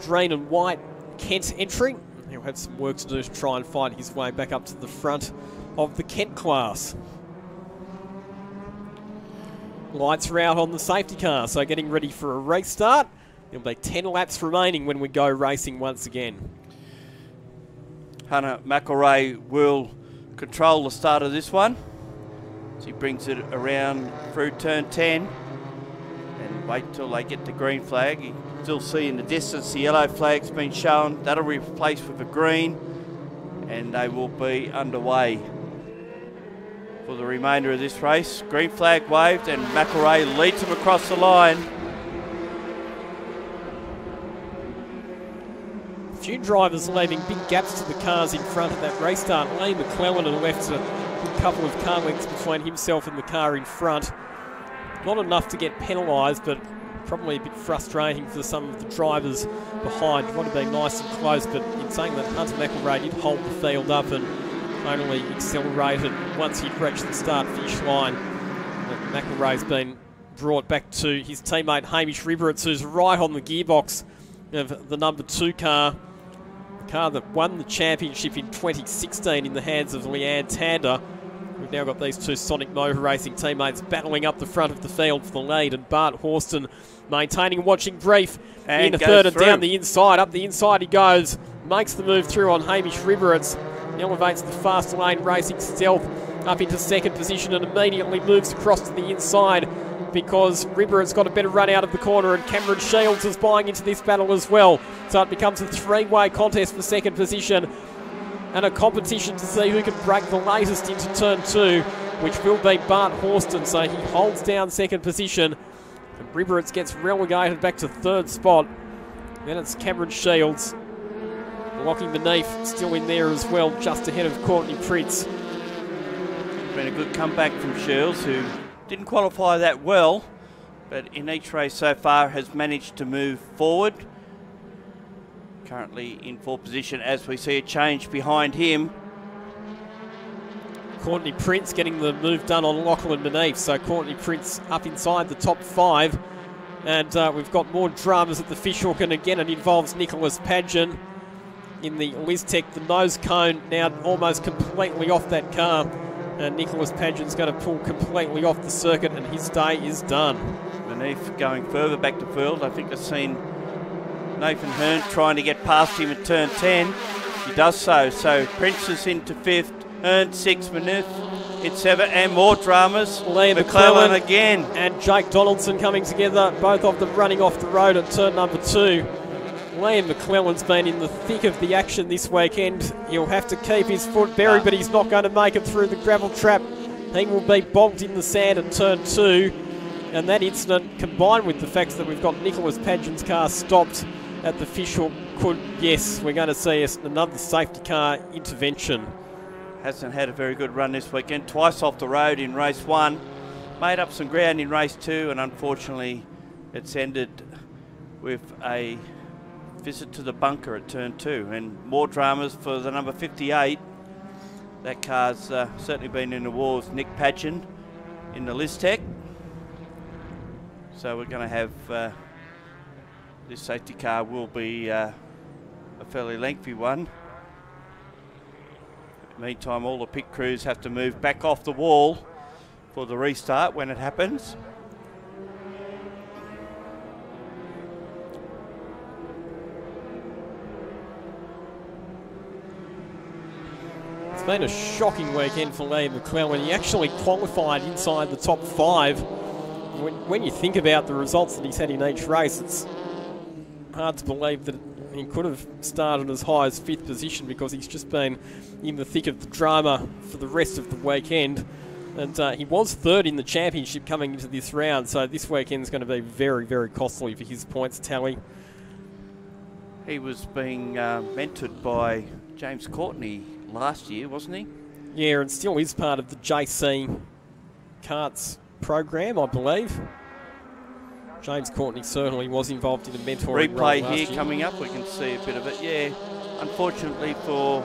A: green and white Kent entry. He'll have some work to do to try and fight his way back up to the front of the Kent class. Lights are out on the safety car, so getting ready for a restart. There'll be 10 laps remaining when we go racing once again.
E: Hunter McElrea will control the start of this one. So he brings it around through turn 10 and wait till they get the green flag. You can still see in the distance the yellow flag's been shown. That'll be replaced with a green, and they will be underway for the remainder of this race. Green flag waved and McElrea leads them across the line.
A: A few drivers leaving big gaps to the cars in front of that restart. Lee McClellan had left a good couple of car lengths between himself and the car in front. Not enough to get penalised, but probably a bit frustrating for some of the drivers behind. It would have been nice and close, but in saying that, Hunter McElrea did hold the field up and only accelerated once he'd reached the start-finish line. McElrea's been brought back to his teammate Hamish Ribberets, who's right on the gearbox of the number 2 car. The car that won the championship in 2016 in the hands of Leanne Tander. We've now got these two Sonic Motor Racing teammates battling up the front of the field for the lead, and Bart Horston maintaining and watching brief in third and down the inside. Up the inside he goes, makes the move through on Hamish Ribberets, elevates the fast lane racing stealth up into second position and immediately moves across to the inside because Ribberett's got a better run out of the corner, and Cameron Shields is buying into this battle as well. So it becomes a three-way contest for second position and a competition to see who can break the latest into turn 2, which will be Bart Horston. So he holds down second position, and Ribberett gets relegated back to third spot. Then it's Cameron Shields. Locking beneath, still in there as well, just ahead of Courtney Prince.
E: Been a good comeback from Shields, who didn't qualify that well, but in each race so far has managed to move forward. Currently in 4th position as we see a change behind him.
A: Courtney Prince getting the move done on Lachlan beneath, so Courtney Prince up inside the top 5. And we've got more dramas at the fishhook, and again it involves Nicholas Padgen in the Liztech. The nose cone now almost completely off that car, and Nicholas Padgen's going to pull completely off the circuit, and his day is done.
E: Beneath going further back to field. I think I've seen Nathan Hearn trying to get past him at turn 10. He does so. So Prince is into 5th, Hearn 6th, Manith in 7th, and more dramas.
A: Liam
E: McClellan again.
A: And Jake Donaldson coming together, both of them running off the road at turn number 2. Liam McClellan's been in the thick of the action this weekend. He'll have to keep his foot buried, but he's not going to make it through the gravel trap. He will be bogged in the sand at turn 2. And that incident, combined with the fact that we've got Nicholas Padgen's car stopped at the fishhook, could, yes, we're going to see another safety car intervention.
E: Hasn't had a very good run this weekend. Twice off the road in race 1. Made up some ground in race 2, and unfortunately it's ended with a visit to the bunker at turn 2. And more dramas for the number 58. That car's certainly been in the wars. Nick Padgen in the Liztech. So we're going to have this safety car will be a fairly lengthy one. Meantime, all the pit crews have to move back off the wall for the restart when it happens.
A: It's been a shocking weekend for Liam McClellan. He actually qualified inside the top 5. When you think about the results that he's had in each race, it's hard to believe that he could have started as high as 5th position, because he's just been in the thick of the drama for the rest of the weekend. And he was 3rd in the championship coming into this round, so this weekend is going to be very, very costly for his points tally.
E: He was being mentored by James Courtney last year, wasn't he?
A: Yeah, and still is part of the JC Karts program, I believe. James Courtney certainly was involved in a mentoring role
E: replay
A: last
E: here
A: year.
E: coming up. We can see a bit of it. Yeah, unfortunately for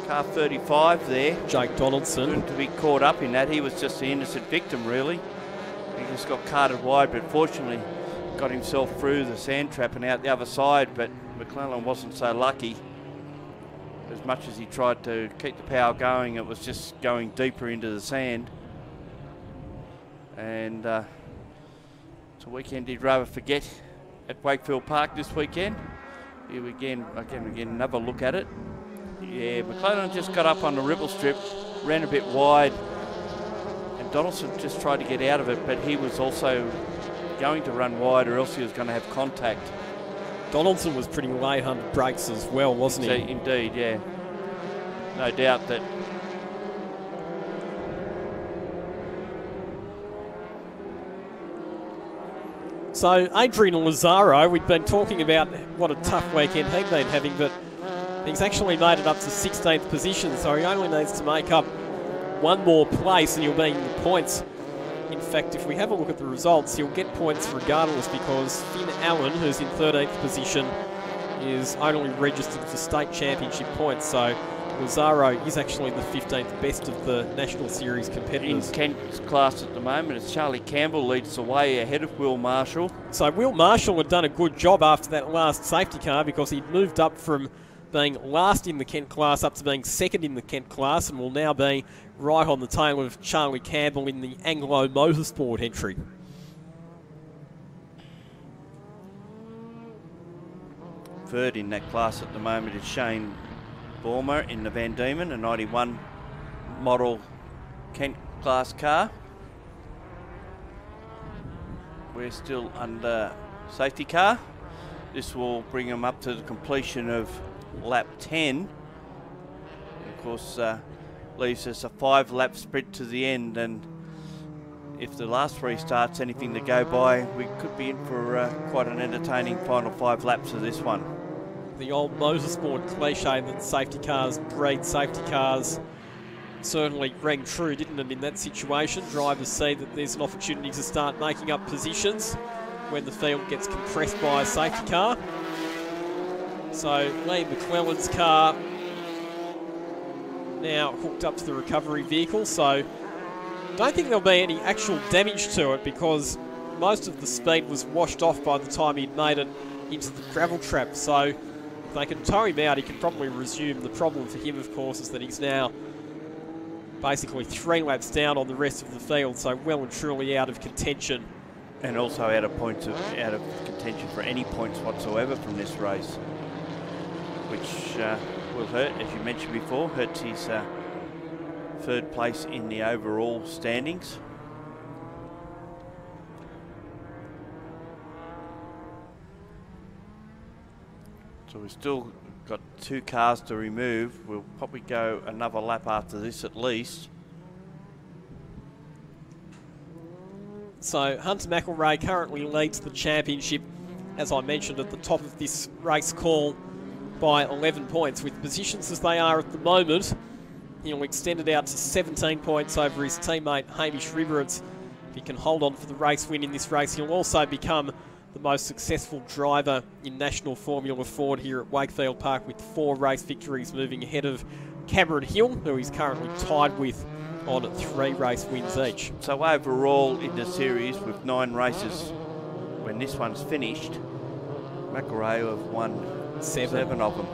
E: car 35 there,
A: Jake Donaldson.
E: to be caught up in that. He was just the innocent victim, really. He just got carted wide, but fortunately got himself through the sand trap and out the other side. But McClellan wasn't so lucky. As much as he tried to keep the power going, it was just going deeper into the sand. And it's a weekend he'd rather forget at Wakefield Park this weekend. Here we again another look at it. Yeah, McClellan just got up on the ribble strip, ran a bit wide, and Donaldson just tried to get out of it, but he was also going to run wide, or else he was going to have contact.
A: Donaldson was pretty late under brakes as well, wasn't he?
E: Indeed, yeah. No doubt that.
A: So Adrian Lazaro, we've been talking about what a tough weekend he'd been having, but he's actually made it up to 16th position, so he only needs to make up one more place and he'll be in the points. In fact, if we have a look at the results, he'll get points regardless, because Finn Allen, who's in 13th position, is only registered for state championship points. So Lazaro is actually the 15th best of the National Series competitors.
E: In Kent's class at the moment, it's Charlie Campbell leads the way ahead of Will Marshall.
A: So Will Marshall had done a good job after that last safety car, because he'd moved up from being last in the Kent class up to being 2nd in the Kent class, and will now be right on the tail of Charlie Campbell in the Anglo Motorsport entry.
E: Third in that class at the moment is Shane Bormer in the Van Diemen, a 91 model Kent class car. We're still under safety car. This will bring them up to the completion of lap 10. And of course, leaves us a 5-lap sprint to the end, and if the last restart's anything to go by, we could be in for quite an entertaining final 5 laps of this one.
A: The old motorsport cliche that safety cars breed safety cars certainly rang true, didn't it, in that situation? Drivers see that there's an opportunity to start making up positions when the field gets compressed by a safety car. So Lee McClellan's car now hooked up to the recovery vehicle, so don't think there'll be any actual damage to it because most of the speed was washed off by the time he'd made it into the gravel trap. So if they can tow him out, he can probably resume. The problem for him, of course, is that he's now basically 3 laps down on the rest of the field, so well and truly out of contention.
E: And also out of contention for any points whatsoever from this race, which will hurt, as you mentioned before, hurts his 3rd place in the overall standings. So we've still got 2 cars to remove. We'll probably go another lap after this at least.
A: So Hunter McElrea currently leads the championship, as I mentioned, at the top of this race call by 11 points. With positions as they are at the moment, he'll extend it out to 17 points over his teammate Hamish Ribberets. If he can hold on for the race win in this race, he'll also become the most successful driver in National Formula Ford here at Wakefield Park, with 4 race victories, moving ahead of Cameron Hill, who he's currently tied with on 3 race wins each.
E: So overall in the series, with 9 races, when this one's finished, McElrea have won 7 of them.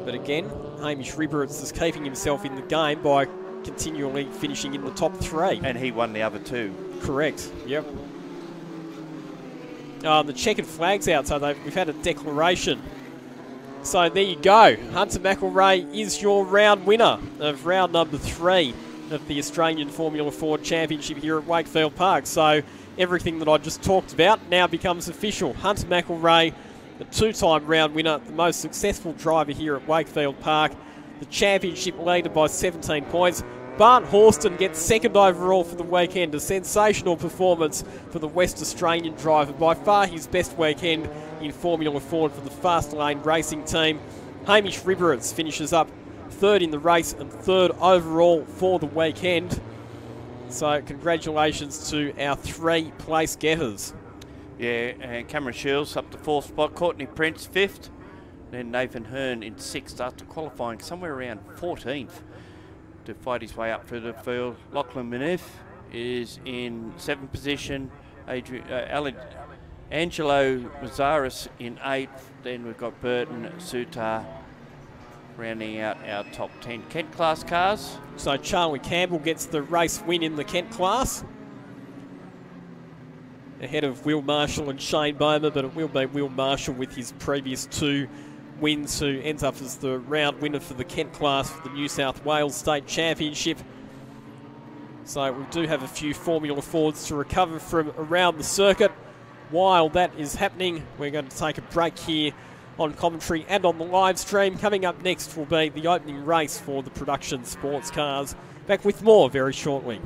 A: But again, Hamish Ribberets is keeping himself in the game by continually finishing in the top 3.
E: And he won the other 2.
A: Correct, yep. The checkered flag's out, so we've had a declaration. So there you go. Hunter McElrea is your round winner of round number 3 of the Australian Formula Ford Championship here at Wakefield Park. So everything that I just talked about now becomes official. Hunter McElrea, the 2-time round winner, the most successful driver here at Wakefield Park, the championship leader by 17 points. Bart Horston gets 2nd overall for the weekend. A sensational performance for the West Australian driver. By far his best weekend in Formula Ford for the Fast Lane Racing team. Hamish Ribberets finishes up 3rd in the race and 3rd overall for the weekend. So congratulations to our 3 place getters.
E: Yeah, and Cameron Shields up to 4th spot. Courtney Prince 5th. Then Nathan Hearn in 6th after qualifying somewhere around 14th to fight his way up through the field. Lachlan Minif is in 7th position. Angelo Mazzaris in 8th. Then we've got Burton Sutar rounding out our top 10 Kent class cars.
A: So Charlie Campbell gets the race win in the Kent class, ahead of Will Marshall and Shane Bowman, but it will be Will Marshall with his previous 2 wins who ends up as the round winner for the Kent class for the New South Wales State Championship. So we do have a few Formula Fords to recover from around the circuit. While that is happening, we're going to take a break here on commentary and on the live stream. Coming up next will be the opening race for the production sports cars. Back with more very shortly.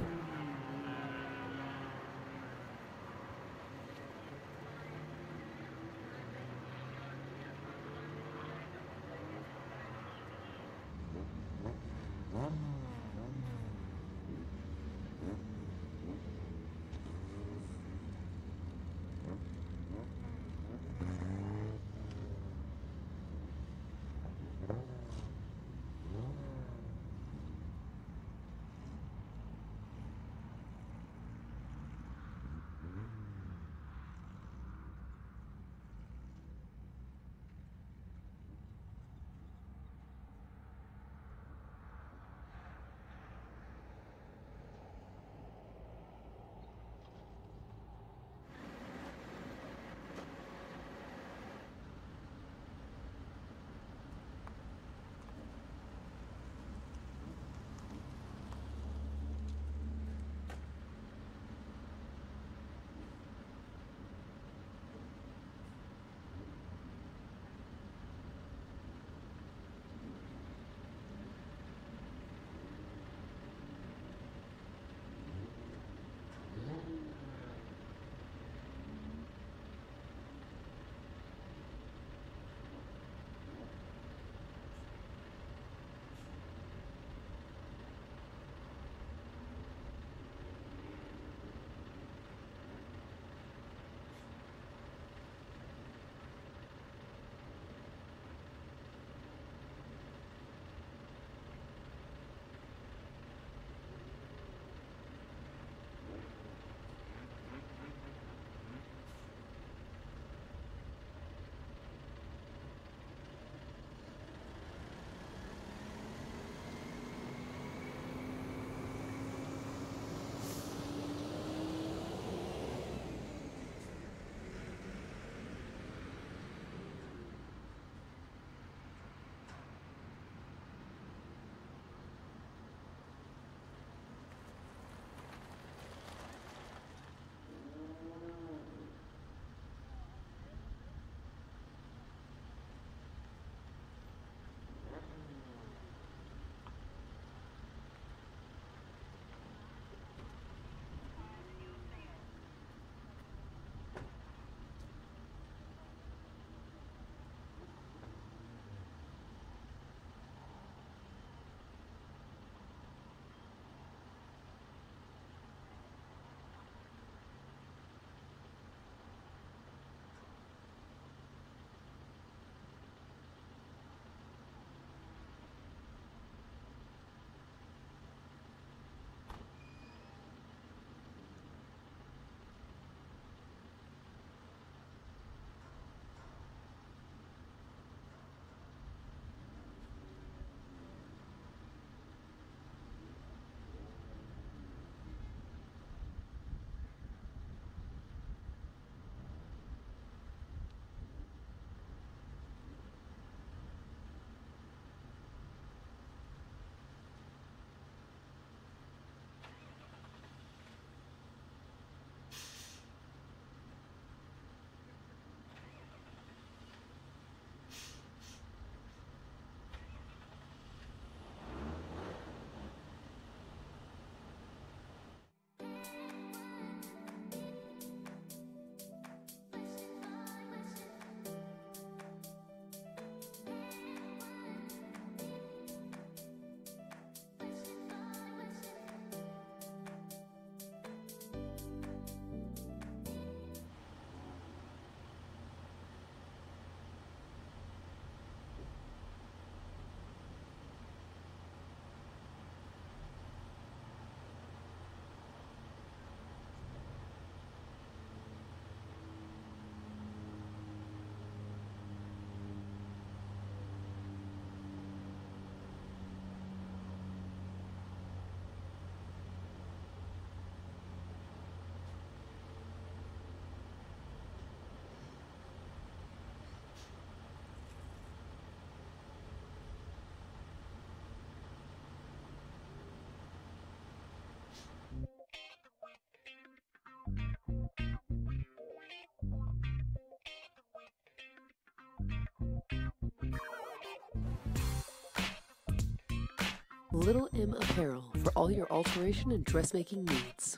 D: Little M Apparel for all your alteration and dressmaking needs.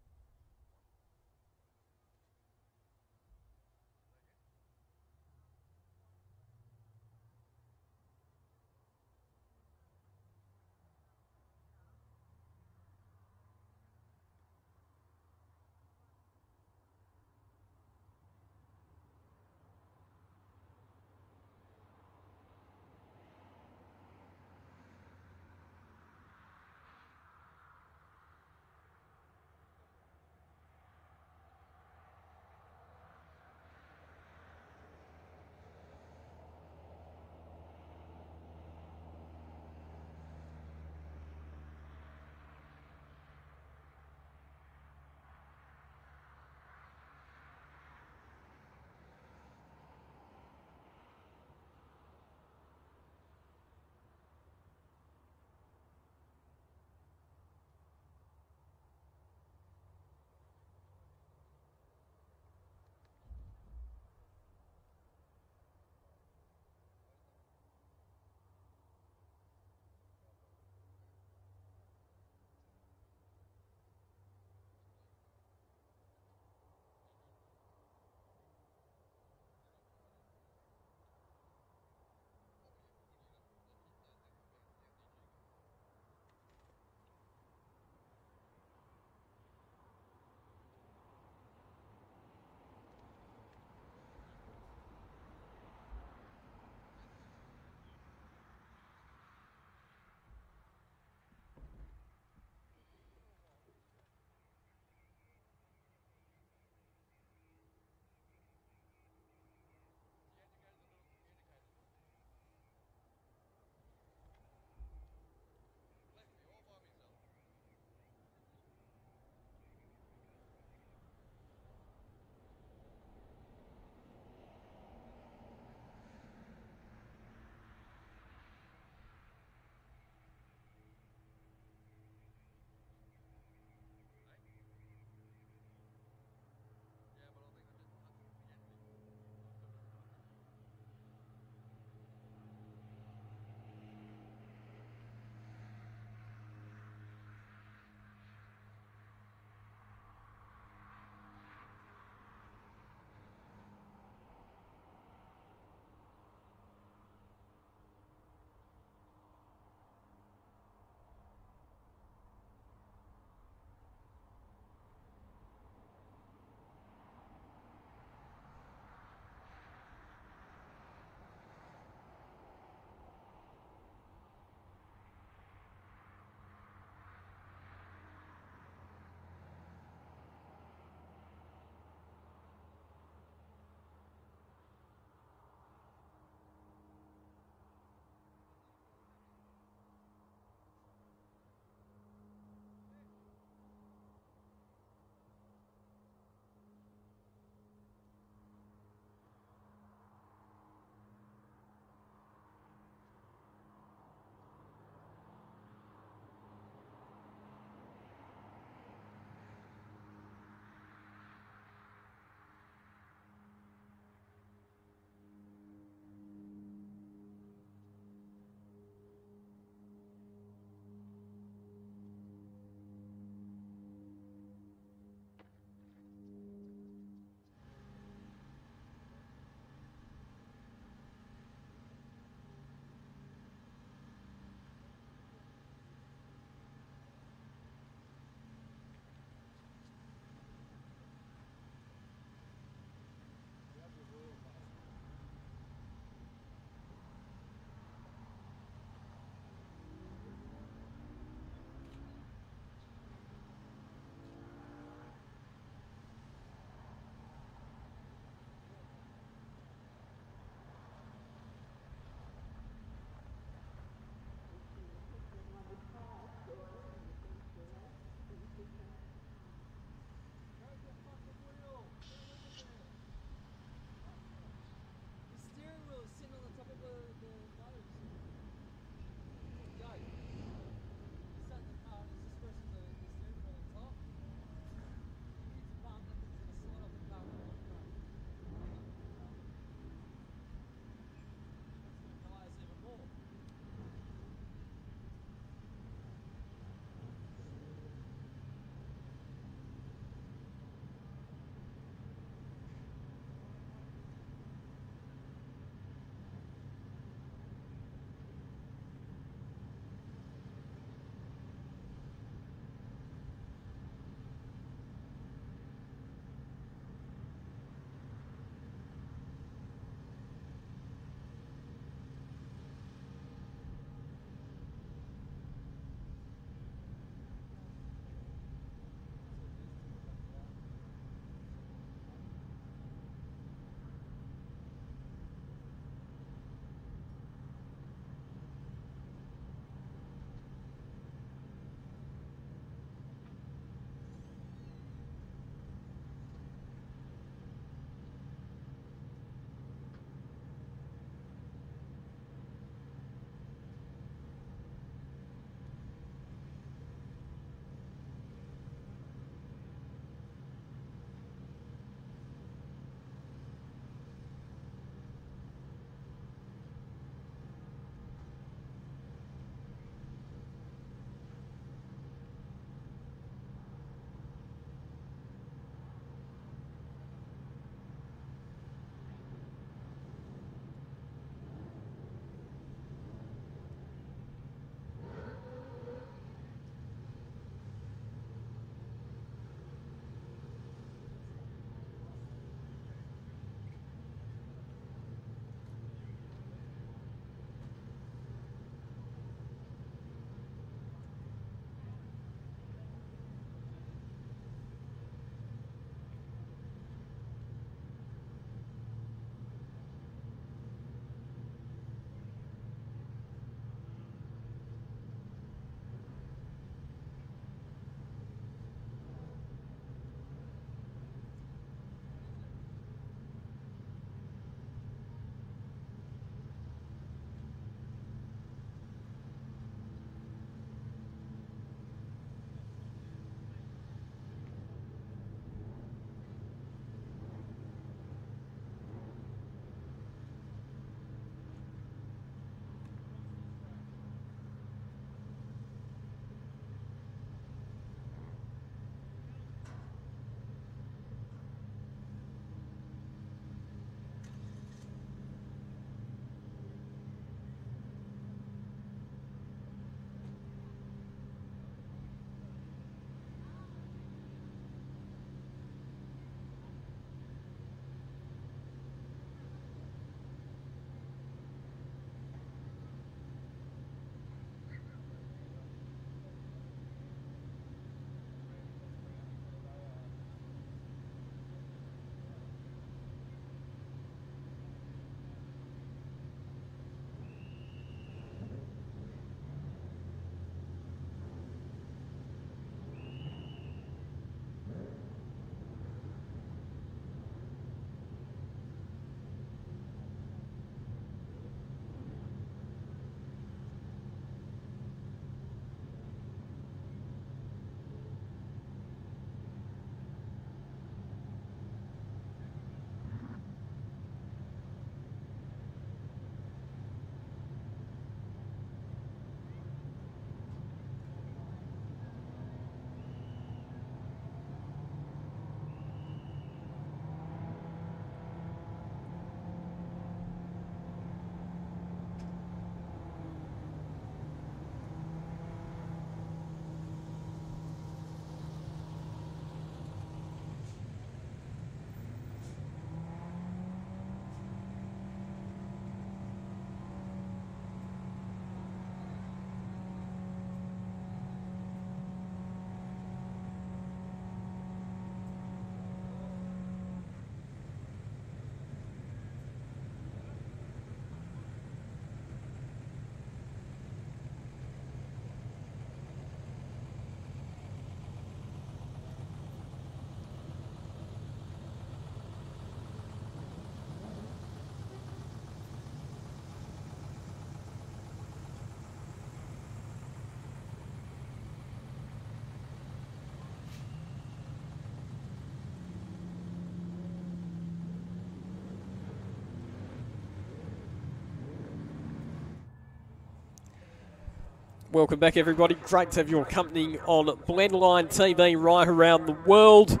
A: Welcome back, everybody. Great to have your company on Blendline TV right around the world,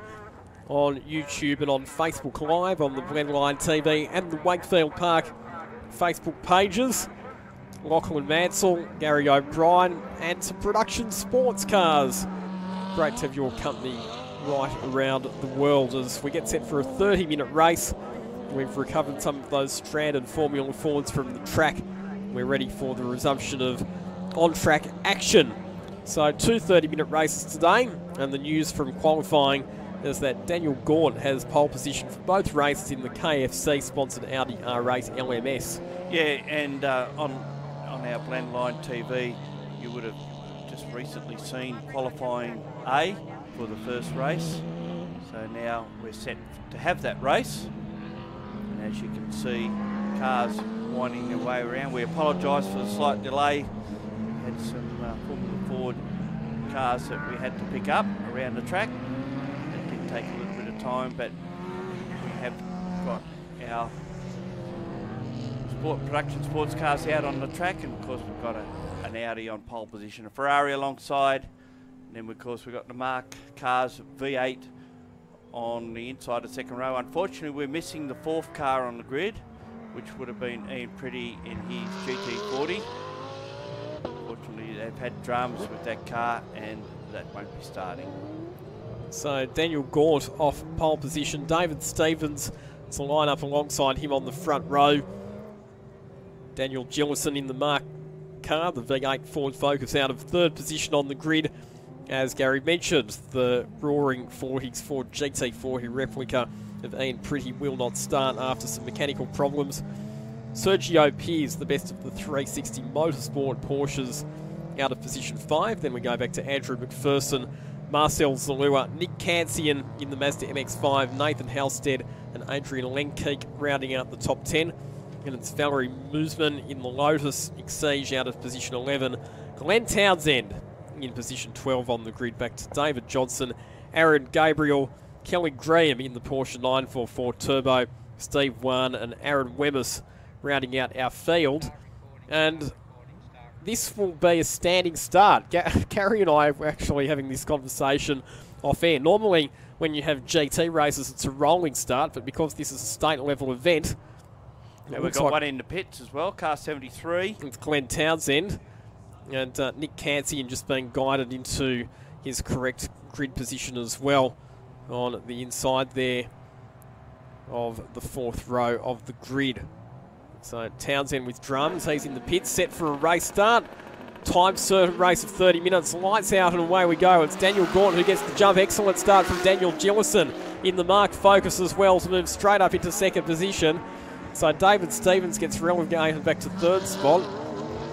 A: on YouTube and on Facebook Live, on the Blendline TV and the Wakefield Park Facebook pages. Lachlan Mansell, Gary O'Brien, and some production sports cars. Great to have your company right around the world as we get set for a 30-minute race. We've recovered some of those stranded Formula Fords from the track. We're ready for the resumption of on-track action. So 2 30-minute races today, and the news from qualifying is that Daniel Gaunt has pole position for both races in the KFC-sponsored Audi R8 LMS.
E: Yeah, and on our Blendline TV, you would have just recently seen qualifying A for the first race. So now we're set to have that race. And as you can see, cars winding their way around. We apologise for the slight delay. We had some Formula Ford cars that we had to pick up around the track. It did take a little bit of time, but we have got our production sports cars out on the track, and of course we've got an Audi on pole position, a Ferrari alongside, and then of course we've got the Mark cars V8 on the inside of second row. Unfortunately, we're missing the 4th car on the grid, which would have been Ian Pretty in his GT40. Unfortunately, they've had dramas with that car, and that won't be starting.
A: So Daniel Gaunt off pole position. David Stevens to line up alongside him on the front row. Daniel Jellison in the Mark car, the V8 Ford Focus, out of 3rd position on the grid. As Gary mentioned, the roaring 40s Ford GT40 replica of Ian Pretty will not start after some mechanical problems. Sergio Piers, the best of the 360 Motorsport Porsches, out of position 5. Then we go back to Andrew McPherson, Marcel Zalua, Nick Kansian in the Mazda MX-5, Nathan Halstead and Adrian Lenkeek rounding out the top 10. And it's Valerie Moosman in the Lotus Exige out of position 11. Glenn Townsend in position 12 on the grid, back to David Johnson, Aaron Gabriel, Kelly Graham in the Porsche 944 Turbo, Steve Wan and Aaron Wemys rounding out our field. And this will be a standing start. Gary and I were actually having this conversation off air. Normally when you have GT races it's a rolling start, but because this is a state level event,
E: and we've got one in the pits as well, car 73.
A: With Glenn Townsend and Nick Kansian just being guided into his correct grid position as well on the inside there of the 4th row of the grid. So Townsend with drums, he's in the pits, set for a race start. Time certain race of 30 minutes, lights out and away we go. It's Daniel Gaunt who gets the jump. Excellent start from Daniel Jellison in the Mark Focus as well to move straight up into 2nd position. So David Stevens gets relegated back to 3rd spot.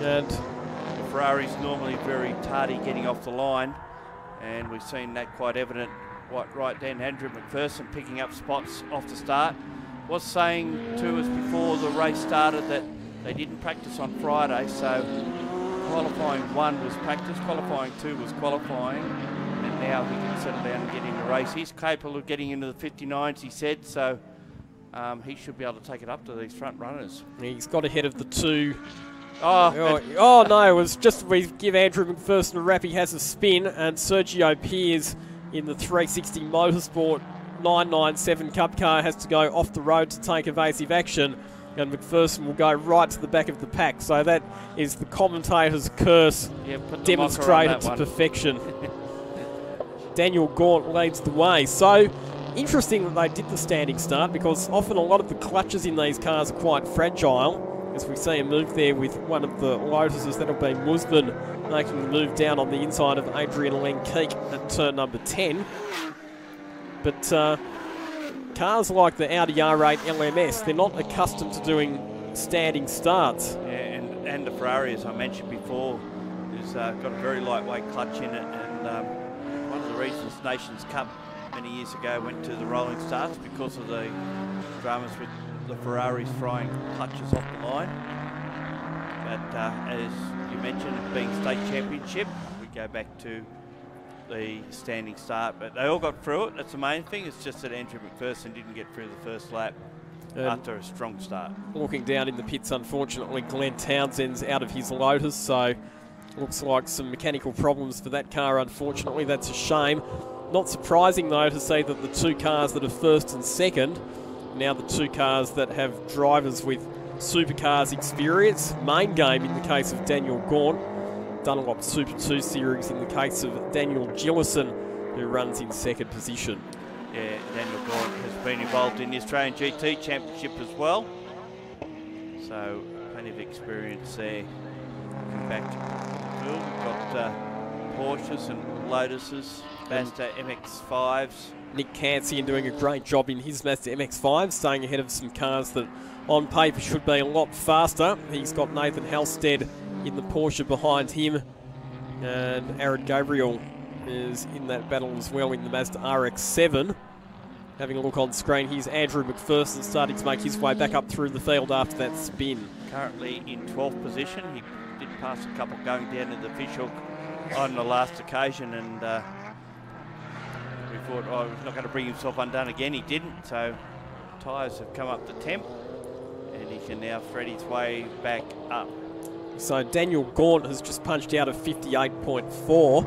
A: And
E: the Ferrari's normally very tardy getting off the line, and we've seen that quite evident right then. Andrew McPherson picking up spots off the start. Was saying to us before the race started that they didn't practice on Friday, so qualifying 1 was practice, qualifying 2 was qualifying, and now he can settle down and get in the race. He's capable of getting into the 59s, he said, so he should be able to take it up to these front runners.
A: He's got ahead of the 2.
E: Oh
A: no, it was just we give Andrew McPherson a wrap. He has a spin, and Sergio Piers in the 360 Motorsport 997 Cup car has to go off the road to take evasive action, and McPherson will go right to the back of the pack. So that is the commentator's curse demonstrated to perfection. Daniel Gaunt leads the way. So interesting that they did the standing start, because often a lot of the clutches in these cars are quite fragile. As we see a move there with one of the Lotuses, that'll be Musman making the move down on the inside of Adrian Lenkeek at turn number 10. But cars like the Audi R8 LMS, they're not accustomed to doing standing starts.
E: Yeah, and the Ferrari, as I mentioned before, has got a very lightweight clutch in it, and one of the reasons Nations Cup many years ago went to the rolling starts because of the dramas with the Ferraris throwing clutches off the line. But as you mentioned, being state championship, we go back to the standing start, but they all got through it. That's the main thing. It's just that Andrew McPherson didn't get through the first lap after a strong start.
A: Looking down in the pits, unfortunately, Glenn Townsend's out of his Lotus, so Looks like some mechanical problems for that car, unfortunately. That's a shame. Not surprising, though, to say that the two cars that are first and second, now the two cars that have drivers with supercars experience. Main game in the case of Daniel Gaunt. Dunlop Super 2 Series in the case of Daniel Gillison, who runs in second position.
E: Yeah, Daniel Gaunt has been involved in the Australian GT Championship as well. So, plenty of experience there. Looking back to Wakefield, we've got Porsches and Lotuses, Mazda MX-5s.
A: Nick Cansian doing a great job in his Mazda MX-5, staying ahead of some cars that on paper should be a lot faster. He's got Nathan Halstead in the Porsche behind him, and Aaron Gabriel is in that battle as well in the Mazda RX-7. Having a look on screen, here's Andrew McPherson starting to make his way back up through the field after that spin.
E: Currently in 12th position. He did pass a couple going down to the fishhook on the last occasion, and we thought, oh, he's not going to bring himself undone again. He didn't, so tyres have come up to temp, and he can now thread his way back up.
A: So Daniel Gaunt has just punched out a 58.4,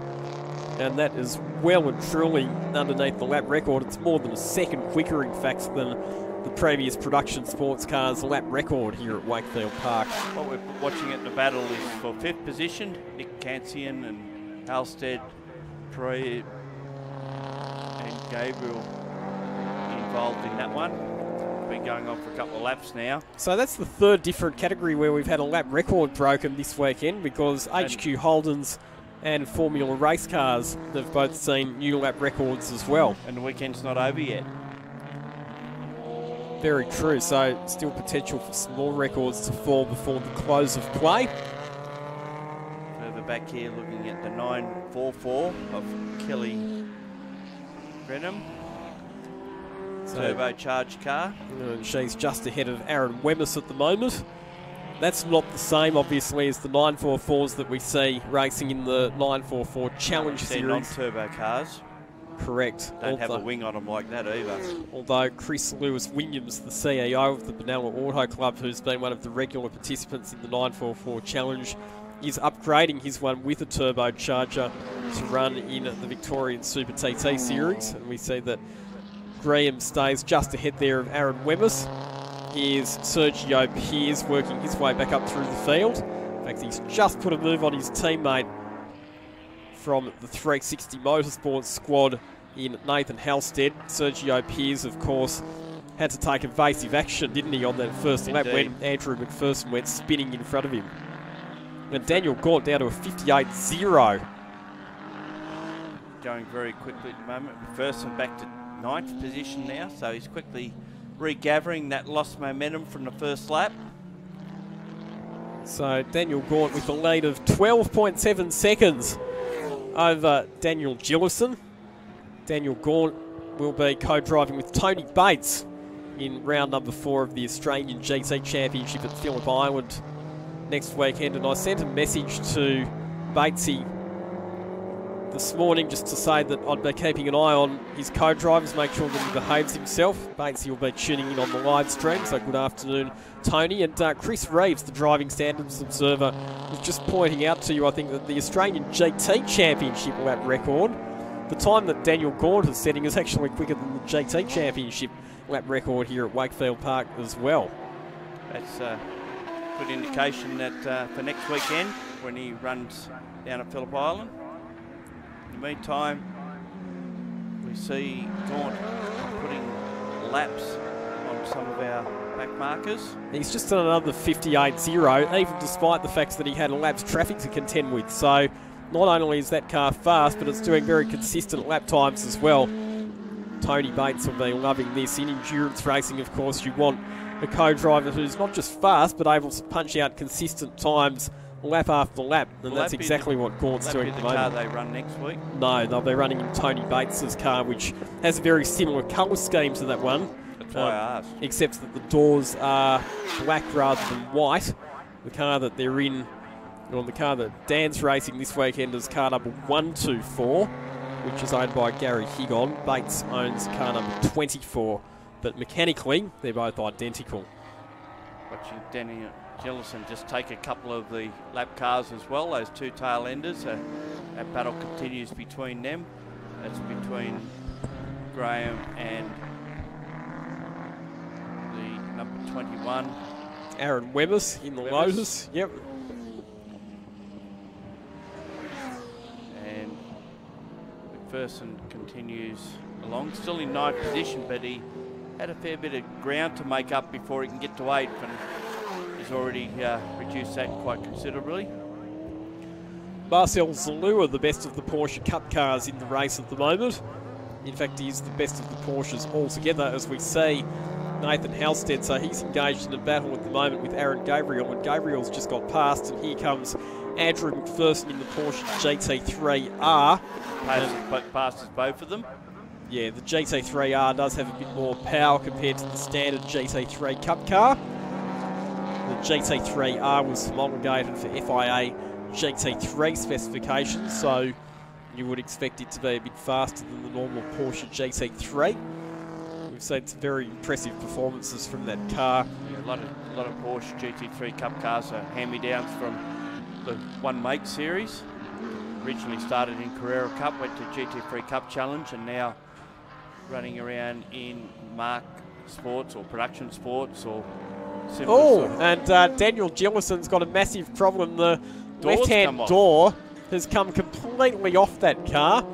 A: and that is well and truly underneath the lap record. It's more than a second quicker, in fact, than the previous production sports car's lap record here at Wakefield Park.
E: What we're watching at the battle is for 5th position, Nick Cansian and Halstead, Pre and Gabriel involved in that one. Been going on for a couple of laps now.
A: So that's the third different category where we've had a lap record broken this weekend, because HQ Holdens and Formula race cars have both seen new lap records as well.
E: And the weekend's not over yet.
A: Very true, so still potential for some more records to fall before the close of play.
E: Further back here looking at the 944 of Kelly Brenham. Turbocharged car.
A: And she's just ahead of Aaron Wemyss at the moment. That's not the same, obviously, as the 944s that we see racing in the 944 Challenge
E: They're
A: Series.
E: non-turbo cars.
A: Correct.
E: Don't have a wing on them like that either.
A: Although Chris Lewis-Williams, the CEO of the Benalla Auto Club, who's been one of the regular participants in the 944 Challenge, is upgrading his one with a turbocharger to run in the Victorian Super TT Series. And we see that Graham stays just ahead there of Aaron Wemyss. Here's Sergio Peers working his way back up through the field. In fact, he's just put a move on his teammate from the 360 Motorsports squad in Nathan Halstead. Sergio Peers, of course, had to take evasive action, didn't he, on that first lap when Andrew McPherson went spinning in front of him. And Daniel Gaunt down to a 58.0.
E: Going very quickly at the moment. McPherson back to 9th position now, so he's quickly regathering that lost momentum from the first lap.
A: So Daniel Gaunt with a lead of 12.7 seconds over Daniel Gillison. Daniel Gaunt will be co-driving with Tony Bates in round number 4 of the Australian GT Championship at Phillip Island next weekend. And I sent a message to Batesy this morning just to say that I'd be keeping an eye on his co-drivers, make sure that he behaves himself. Batesy will be tuning in on the live stream, so good afternoon, Tony. And Chris Reeves, the Driving Standards Observer, was just pointing out to you, I think, that the Australian GT Championship lap record, the time that Daniel Gaunt is setting, is actually quicker than the GT Championship lap record here at Wakefield Park as well.
E: That's a good indication that for next weekend, when he runs down at Phillip Island. In the meantime, we see Gaunt putting laps on some of our back markers.
A: He's just done another 58.0, even despite the fact that he had a lap's traffic to contend with. So not only is that car fast, but it's doing very consistent lap times as well. Tony Bates will be loving this. In endurance racing, of course, you want a co-driver who's not just fast, but able to punch out consistent times lap after lap, and that's exactly what Gaunt's doing at the moment.
E: Will that be the car they run next week?
A: No, they'll be running in Tony Bates's car, which has a very similar colour scheme to that one.
E: That's why I asked.
A: Except that the doors are black rather than white. The car that they're in, or the car that Dan's racing this weekend, is car number 124, which is owned by Gary Higon. Bates owns car number 24, but mechanically, they're both identical.
E: Watching Daniel Jellison just take a couple of the lap cars as well, those two tail enders. That battle continues between them. That's between Graham and the number 21.
A: Aaron Webers in the Lotus. Yep.
E: And McPherson continues along, still in 9th position, but he had a fair bit of ground to make up before he can get to 8th, and he's already reduced that quite considerably.
A: Marcel Zalua, the best of the Porsche Cup cars in the race at the moment. In fact, he is the best of the Porsches altogether, as we see Nathan Halstead. So he's engaged in a battle at the moment with Aaron Gabriel, and Gabriel's just got past, and here comes Andrew McPherson in the Porsche GT3R.
E: Passes both of them.
A: Yeah, the GT3R does have a bit more power compared to the standard GT3 Cup car. The GT3R was homologated for FIA GT3 specifications, so you would expect it to be a bit faster than the normal Porsche GT3. We've seen some very impressive performances from that car.
E: Yeah, a lot of Porsche GT3 Cup cars are hand-me-downs from the One Make series. Originally started in Carrera Cup, went to GT3 Cup Challenge, and now running around in Mark Sports or Production Sports or
A: Simple. And Daniel Jellison's got a massive problem. The left-hand door has come completely off that car,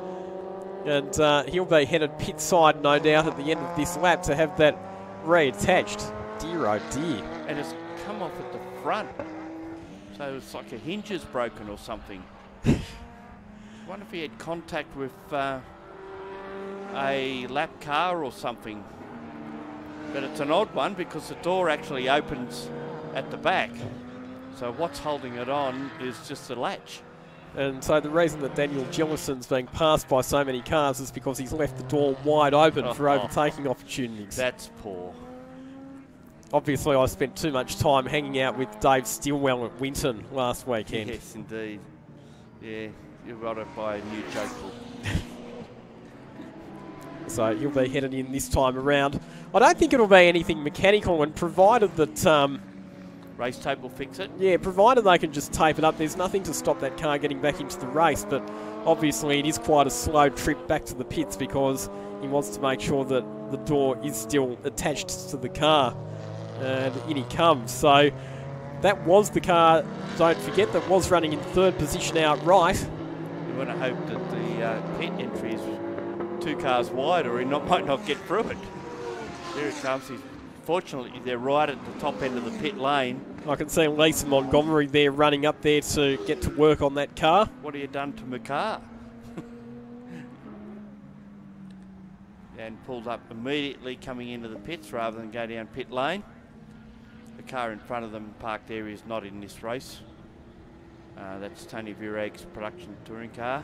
A: and he'll be headed pit side, no doubt, at the end of this lap to have that reattached. Dear oh dear.
E: And it's come off at the front, so it's like a hinge is broken or something. I wonder if he had contact with a lap car or something. But it's an odd one because the door actually opens at the back. So what's holding it on is just the latch.
A: And so the reason that Daniel Jellison's being passed by so many cars is because he's left the door wide open for overtaking opportunities.
E: That's poor.
A: Obviously, I spent too much time hanging out with Dave Stilwell at Winton last weekend.
E: Yes, indeed. Yeah, you've got to buy a new joke book.
A: So you'll be headed in this time around. I don't think it'll be anything mechanical, and provided that...
E: race tape will fix it?
A: Yeah, provided they can just tape it up. There's nothing to stop that car getting back into the race, but obviously it is quite a slow trip back to the pits because he wants to make sure that the door is still attached to the car. And in he comes. So that was the car, don't forget, that was running in 3rd position outright.
E: You want to hope that the pit entry is 2 cars wide, or he might not get through it. There it comes. Fortunately, they're right at the top end of the pit lane. I
A: can see Lisa Montgomery there running up there to get to work on that car.
E: What have you done to my car? And pulled up immediately coming into the pits rather than go down pit lane. The car in front of them parked there is not in this race. That's Tony Virag's production touring car.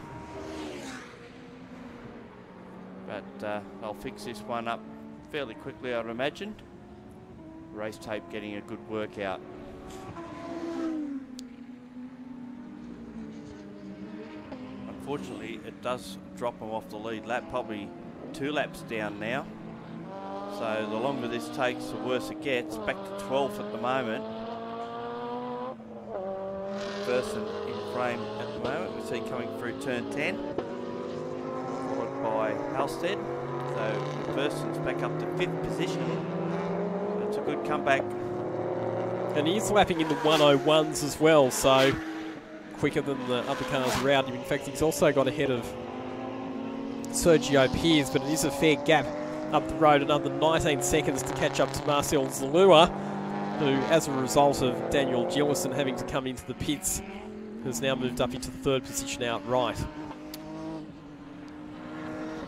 E: But they'll fix this one up fairly quickly, I'd imagine. Race tape getting a good workout. Unfortunately, it does drop them off the lead lap, probably 2 laps down now. So the longer this takes, the worse it gets. Back to 12th at the moment. Person in frame at the moment, we see coming through turn 10. Followed by Halstead. So Person's back up to 5th position. It's a good comeback.
A: And he is lapping in the 101s as well, so quicker than the other cars around him. In fact, he's also got ahead of Sergio Piers, but it is a fair gap up the road, another 19 seconds to catch up to Marcel Zalua, who, as a result of Daniel Jellison having to come into the pits, has now moved up into the 3rd position outright.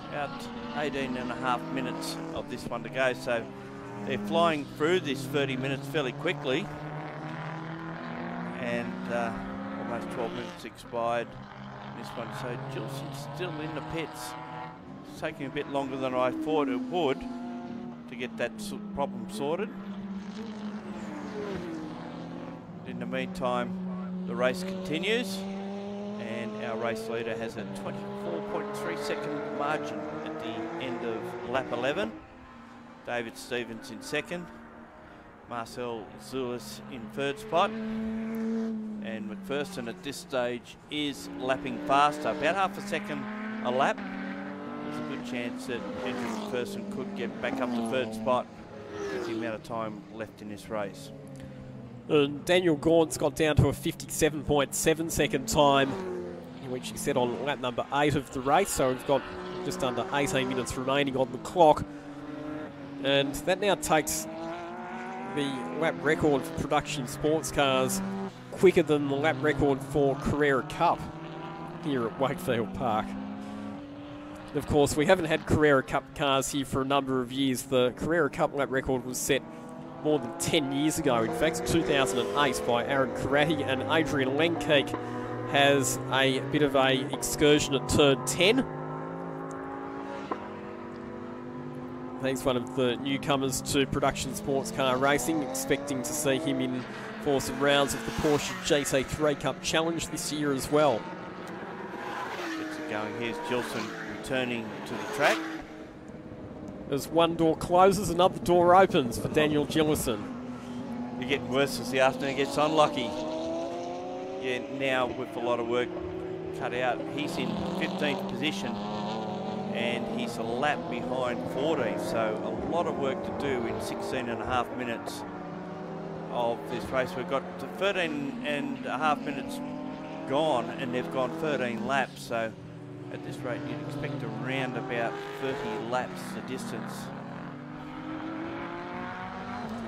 E: About 18.5 minutes of this one to go, so they're flying through this 30 minutes fairly quickly, and almost 12 minutes expired in this one, so Jellison's still in the pits. It's taking a bit longer than I thought it would to get that problem sorted. In the meantime, the race continues, and our race leader has a 24.3 second margin at the end of lap 11. David Stevens in 2nd. Marcel Zulis in third spot. And McPherson at this stage is lapping faster, about half a second a lap. There's a good chance that Andrew McPherson could get back up to third spot with the amount of time left in this race.
A: And Daniel Gaunt's got down to a 57.7 second time, which he set on lap number 8 of the race, so we've got just under 18 minutes remaining on the clock. And that now takes the lap record for production sports cars quicker than the lap record for Carrera Cup here at Wakefield Park. And of course, we haven't had Carrera Cup cars here for a number of years. The Carrera Cup lap record was set more than 10 years ago. In fact, 2008 by Aaron Karate, and Adrian Lenkeek has a bit of a excursion at turn 10. He's one of the newcomers to production sports car racing, expecting to see him in for some rounds of the Porsche GT3 Cup Challenge this year as well.
E: Gets it going. Here's Gilson returning to the track.
A: As one door closes, another door opens for Daniel Gillison.
E: You're getting worse as the afternoon gets on, Lucky. Yeah, now with a lot of work cut out, he's in 15th position and he's a lap behind 14, so a lot of work to do in 16 and a half minutes of this race. We've got 13 and a half minutes gone and they've gone 13 laps, so at this rate you'd expect around about 30 laps the distance,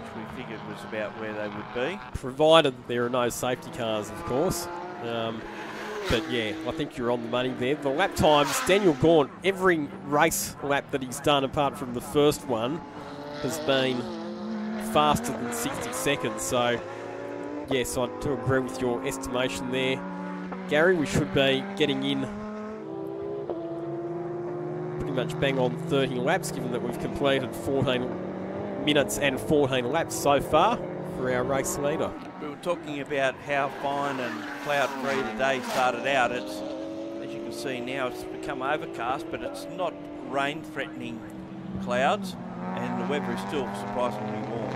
E: which we figured was about where they would be.
A: Provided there are no safety cars, of course. But yeah, I think you're on the money there. The lap times, Daniel Gaunt, every race lap that he's done apart from the first one has been faster than 60 seconds. So yes, I do agree with your estimation there, Gary. We should be getting in pretty much bang on 30 laps, given that we've completed 14 minutes and 14 laps so far for our race leader.
E: We were talking about how fine and cloud-free the day started out. It's, as you can see now, it's become overcast, but it's not rain-threatening clouds, and the weather is still surprisingly warm.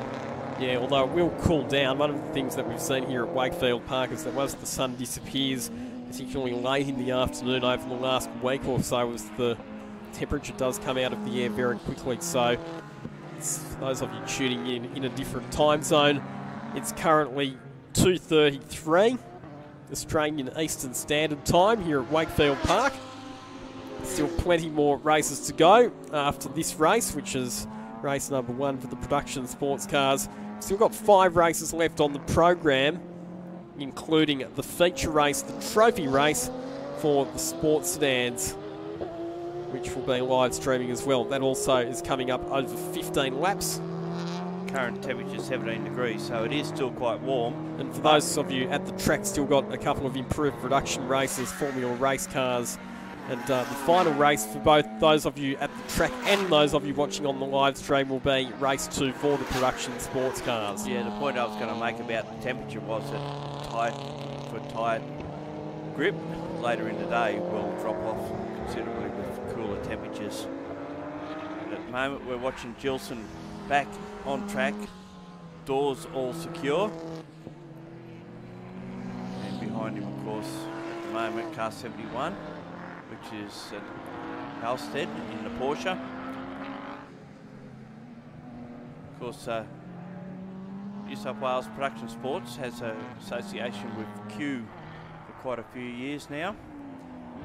A: Yeah, although it will cool down. One of the things that we've seen here at Wakefield Park is that once the sun disappears, particularly late in the afternoon over the last week or so, as the temperature does come out of the air very quickly. So those of you tuning in a different time zone, it's currently 2:33 Australian Eastern Standard Time here at Wakefield Park. Still plenty more races to go after this race, which is race number 1 for the production sports cars. Still got 5 races left on the program, including the feature race, the trophy race for the sports sedans, which will be live streaming as well. That also is coming up over 15 laps.
E: Current temperature 17 degrees, so it is still quite warm.
A: And for those of you at the track, still got a couple of improved production races, Formula race cars, and the final race for both those of you at the track and those of you watching on the live stream will be race 2 for the production sports cars.
E: Yeah, the point I was going to make about the temperature was that tight grip later in the day will drop off considerably with cooler temperatures. And at the moment we're watching Gilson back on track, doors all secure, and behind him of course at the moment car 71, which is at Halstead in the Porsche. Of course New South Wales Production Sports has an association with Q for quite a few years now.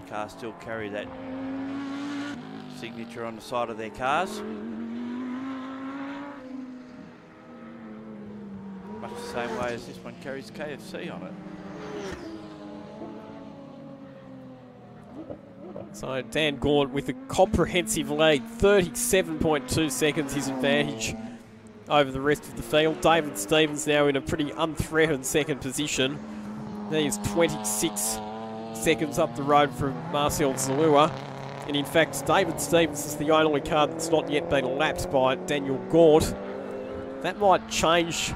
E: The cars still carry that signature on the side of their cars. Much the same way as this one carries KFC on it.
A: So Dan Gaunt with a comprehensive lead, 37.2 seconds his advantage over the rest of the field. David Stevens now in a pretty unthreatened second position. He is 26 seconds up the road from Marcel Zalua. And in fact, David Stevens is the only car that's not yet been lapped by Daniel Gaunt. That might change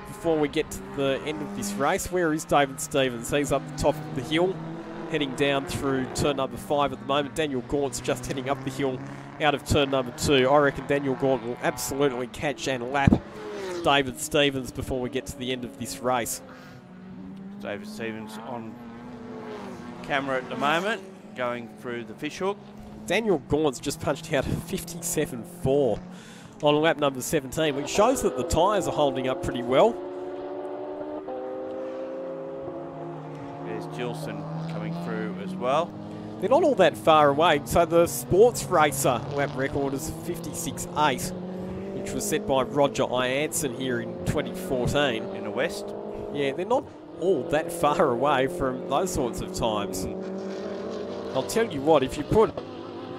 A: before we get to the end of this race. Where is David Stevens? He's up the top of the hill, heading down through turn number 5 at the moment. Daniel Gaunt's just heading up the hill out of turn number 2. I reckon Daniel Gaunt will absolutely catch and lap David Stevens before we get to the end of this race.
E: David Stevens on camera at the moment, going through the fishhook.
A: Daniel Gaunt's just punched out 57.4 on lap number 17, which shows that the tyres are holding up pretty well.
E: There's Gilson coming through as well.
A: They're not all that far away. So the sports racer lap record is 56.8, which was set by Roger Ianson here in 2014.
E: In the west.
A: Yeah, they're not all that far away from those sorts of times. I'll tell you what, if you put,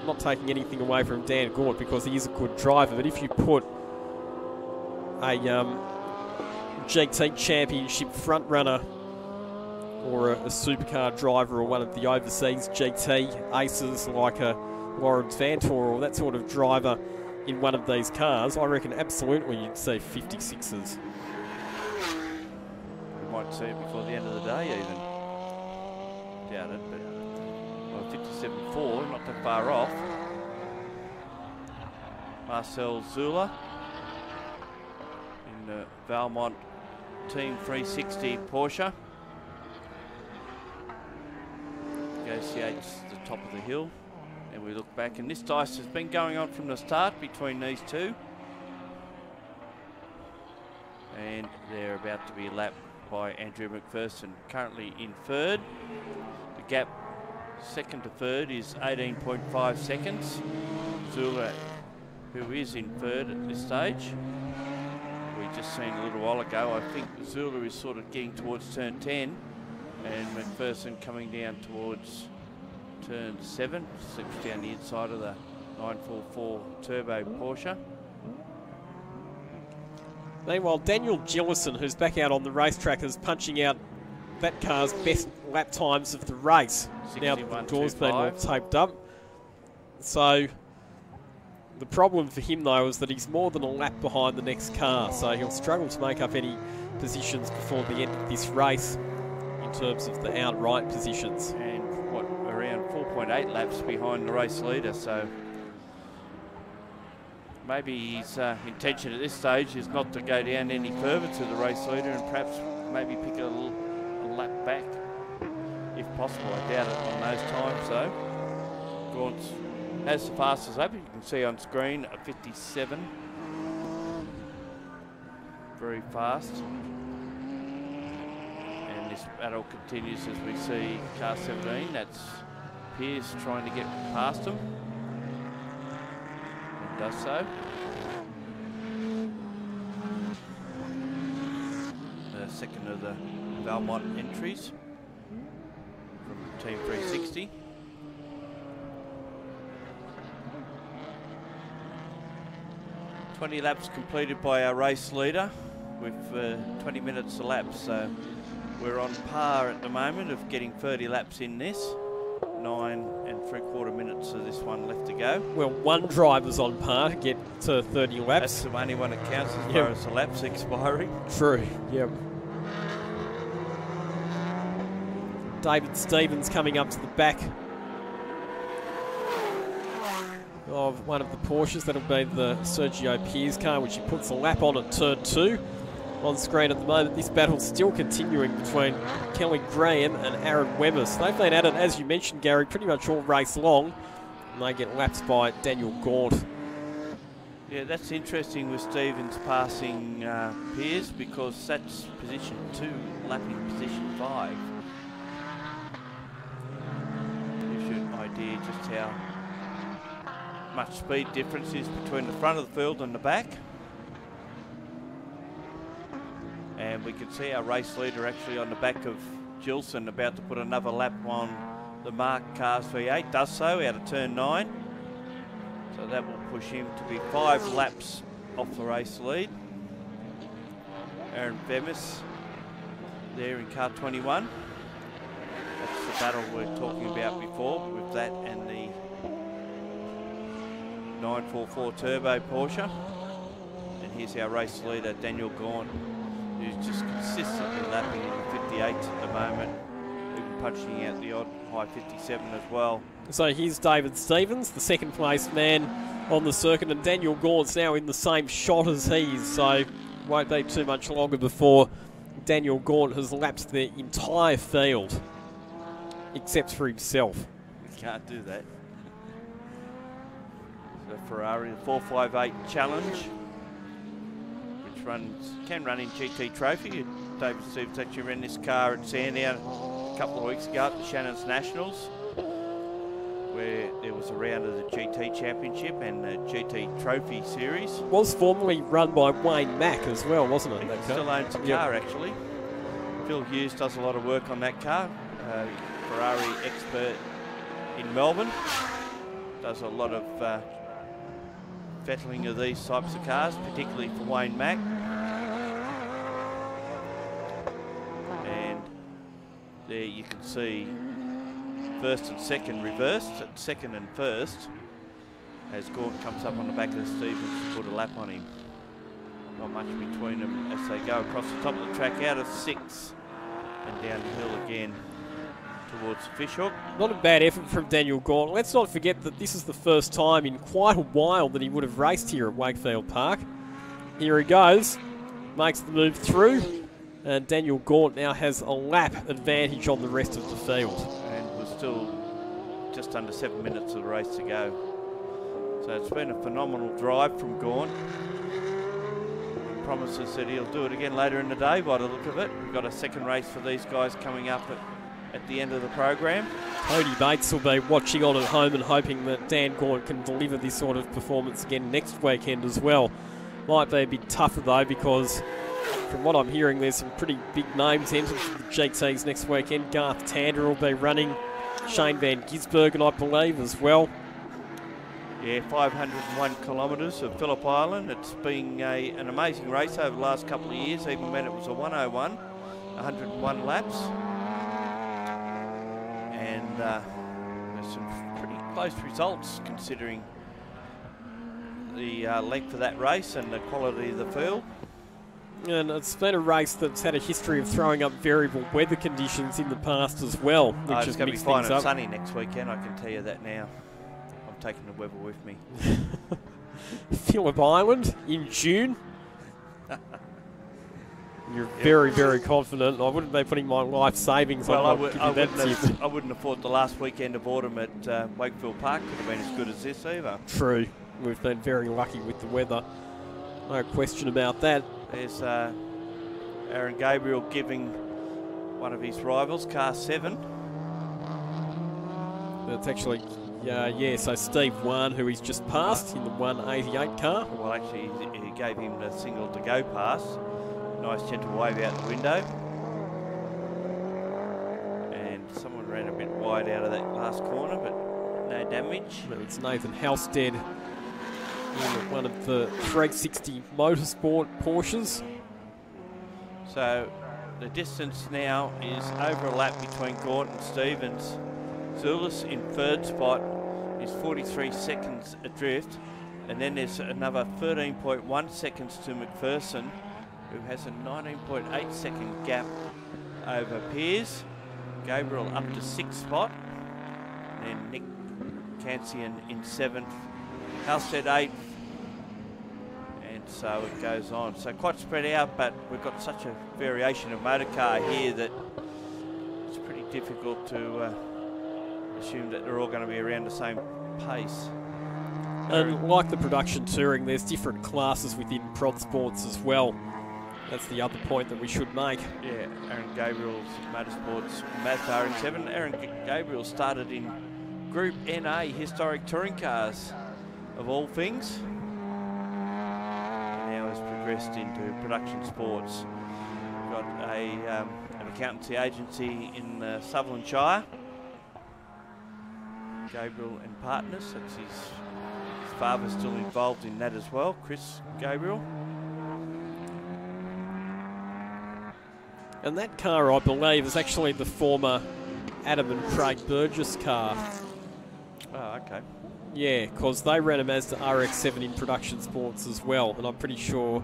A: not taking anything away from Dan Gaunt because he is a good driver, but if you put a GT Championship front runner or a supercar driver or one of the overseas GT aces like a Lawrence Vantor or that sort of driver in one of these cars, I reckon absolutely you'd see 56s.
E: We might see it before the end of the day even. Doubt it, but well, 57.4, not that far off. Marcel Zula in the Valmont Team 360 Porsche. Negotiates the top of the hill, and we look back, and this dice has been going on from the start between these two, and they're about to be lapped by Andrew McPherson, currently in third. The gap second to third is 18.5 seconds. Zula, who is in third at this stage, we just seen a little while ago, I think Zula is sort of getting towards turn 10, and McPherson coming down towards turn 7, slips down the inside of the 944 Turbo Porsche.
A: Meanwhile, Daniel Gillison, who's back out on the racetrack, is punching out that car's best lap times of the race. Now the door's been all taped up. So the problem for him, though, is that he's more than a lap behind the next car, so he'll struggle to make up any positions before the end of this race in terms of the outright positions.
E: And what, around 4.8 laps behind the race leader, so maybe his intention at this stage is not to go down any further to the race leader and perhaps maybe pick a lap back if possible. I doubt it on those times though. Gaunt has the fastest lap, you can see on screen, a 57. Very fast. And this battle continues as we see car 17, that's Pierce trying to get past him. And does so. The second of the Valmont entries from Team 360. "20 laps completed by our race leader with 20 minutes a lap, so we're on par at the moment of getting 30 laps in this. 9 3/4 minutes of this one left to go.
A: Well, one driver's on par to get to 30 laps.
E: That's the only one that counts as
A: Yep.
E: far as the laps expiring.
A: True, yep. David Stevens coming up to the back of one of the Porsches. That'll be the Sergio Pierce car, which he puts a lap on at turn 2. On screen at the moment, this battle's still continuing between Kelly Graham and Aaron Webber. They've been at it, as you mentioned, Gary, pretty much all race long, and they get lapped by Daniel Gaunt.
E: Yeah, that's interesting with Stevens passing Pierce, because that's position 2, lapping position 5. Gives you an idea just how much speed difference is between the front of the field and the back. And we can see our race leader actually on the back of Gilson, about to put another lap on the Mark Cars V8. Does so out of turn 9. So that will push him to be 5 laps off the race lead. Aaron Bemis there in car 21. That's the battle we're talking about before, with that and the 944 Turbo Porsche. And here's our race leader, Daniel Gaunt, who's just consistently lapping in the 58 at the moment, even punching out the odd high 57 as well.
A: So here's David Stevens, the second place man on the circuit, and Daniel Gaunt's now in the same shot as he is. So won't be too much longer before Daniel Gaunt has lapped the entire field, except for himself.
E: You can't do that. So Ferrari, the 458 Challenge, which can run in GT Trophy. David Stevens actually ran this car at Sandown a couple of weeks ago at the Shannon's Nationals, where there was a round of the GT Championship and the GT Trophy Series.
A: Was formerly run by Wayne Mack as well, wasn't it?
E: He
A: That
E: still
A: car?
E: owns the car, actually. Phil Hughes does a lot of work on that car. Ferrari expert in Melbourne. Does a lot of fettling of these types of cars, particularly for Wayne Mack. And there you can see first and second reversed, at second and first, as Gaunt comes up on the back of Stevens to put a lap on him. Not much between them as they go across the top of the track out of 6 and down the hill again towards Fishhook.
A: Not a bad effort from Daniel Gaunt. Let's not forget that this is the first time in quite a while that he would have raced here at Wakefield Park. Here he goes, makes the move through, and Daniel Gaunt now has a lap advantage on the rest of the field.
E: And we're still just under 7 minutes of the race to go. So it's been a phenomenal drive from Gaunt. Promises that he'll do it again later in the day by the look of it. We've got a second race for these guys coming up at the end of the program.
A: Cody Bates will be watching on at home and hoping that Dan Gaunt can deliver this sort of performance again next weekend as well. Might be a bit tougher though, because from what I'm hearing, there's some pretty big names entered for the GTs next weekend. Garth Tander will be running, Shane Van Gisbergen, I believe, as well.
E: Yeah, 501 kilometres of Phillip Island. It's been an amazing race over the last couple of years, even when it was a 101, 101 laps. And there's some pretty close results considering the length of that race and the quality of the field.
A: And it's been a race that's had a history of throwing up variable weather conditions in the past as well, which
E: It's
A: has
E: going to be
A: mixed
E: fine
A: things
E: and
A: up.
E: sunny next weekend, I can tell you that now. I'm taking the weather with me.
A: Phillip Island in June. You're very, very confident. I wouldn't be putting my life savings
E: Well,
A: on that tip.
E: I wouldn't have thought the last weekend of autumn at Wakefield Park could have been as good as this either.
A: True. We've been very lucky with the weather. No question about that.
E: There's Aaron Gabriel giving one of his rivals, car 7.
A: It's actually, so Steve Wan, who he's just passed in the 188 car.
E: Well, actually, he gave him the signal to go past. Nice gentle wave out the window. And someone ran a bit wide out of that last corner, but no damage.
A: But it's Nathan Halstead in one of the 360 Motorsport Porsches.
E: So the distance now is over a lap between Gaunt and Stevens. Zulus in third spot is 43 seconds adrift, and then there's another 13.1 seconds to McPherson, who has a 19.8 second gap over Pearce. Gabriel up to 6th spot, and then Nick Cancian in 7th, Halstead 8th, and so it goes on. So quite spread out, but we've got such a variation of motor car here that it's pretty difficult to assume that they're all going to be around the same pace.
A: And like the production touring, there's different classes within prod sports as well. That's the other point that we should make.
E: Yeah, Aaron Gabriel's Motorsports Mazda R7. Aaron Gabriel started in Group NA historic touring cars, of all things. And now has progressed into production sports. We've got an accountancy agency in Sutherland Shire. Gabriel and Partners, that's his father's still involved in that as well, Chris Gabriel.
A: And that car, I believe, is actually the former Adam and Craig Burgess car.
E: Oh, okay.
A: Yeah, because they ran a Mazda RX-7 in production sports as well, and I'm pretty sure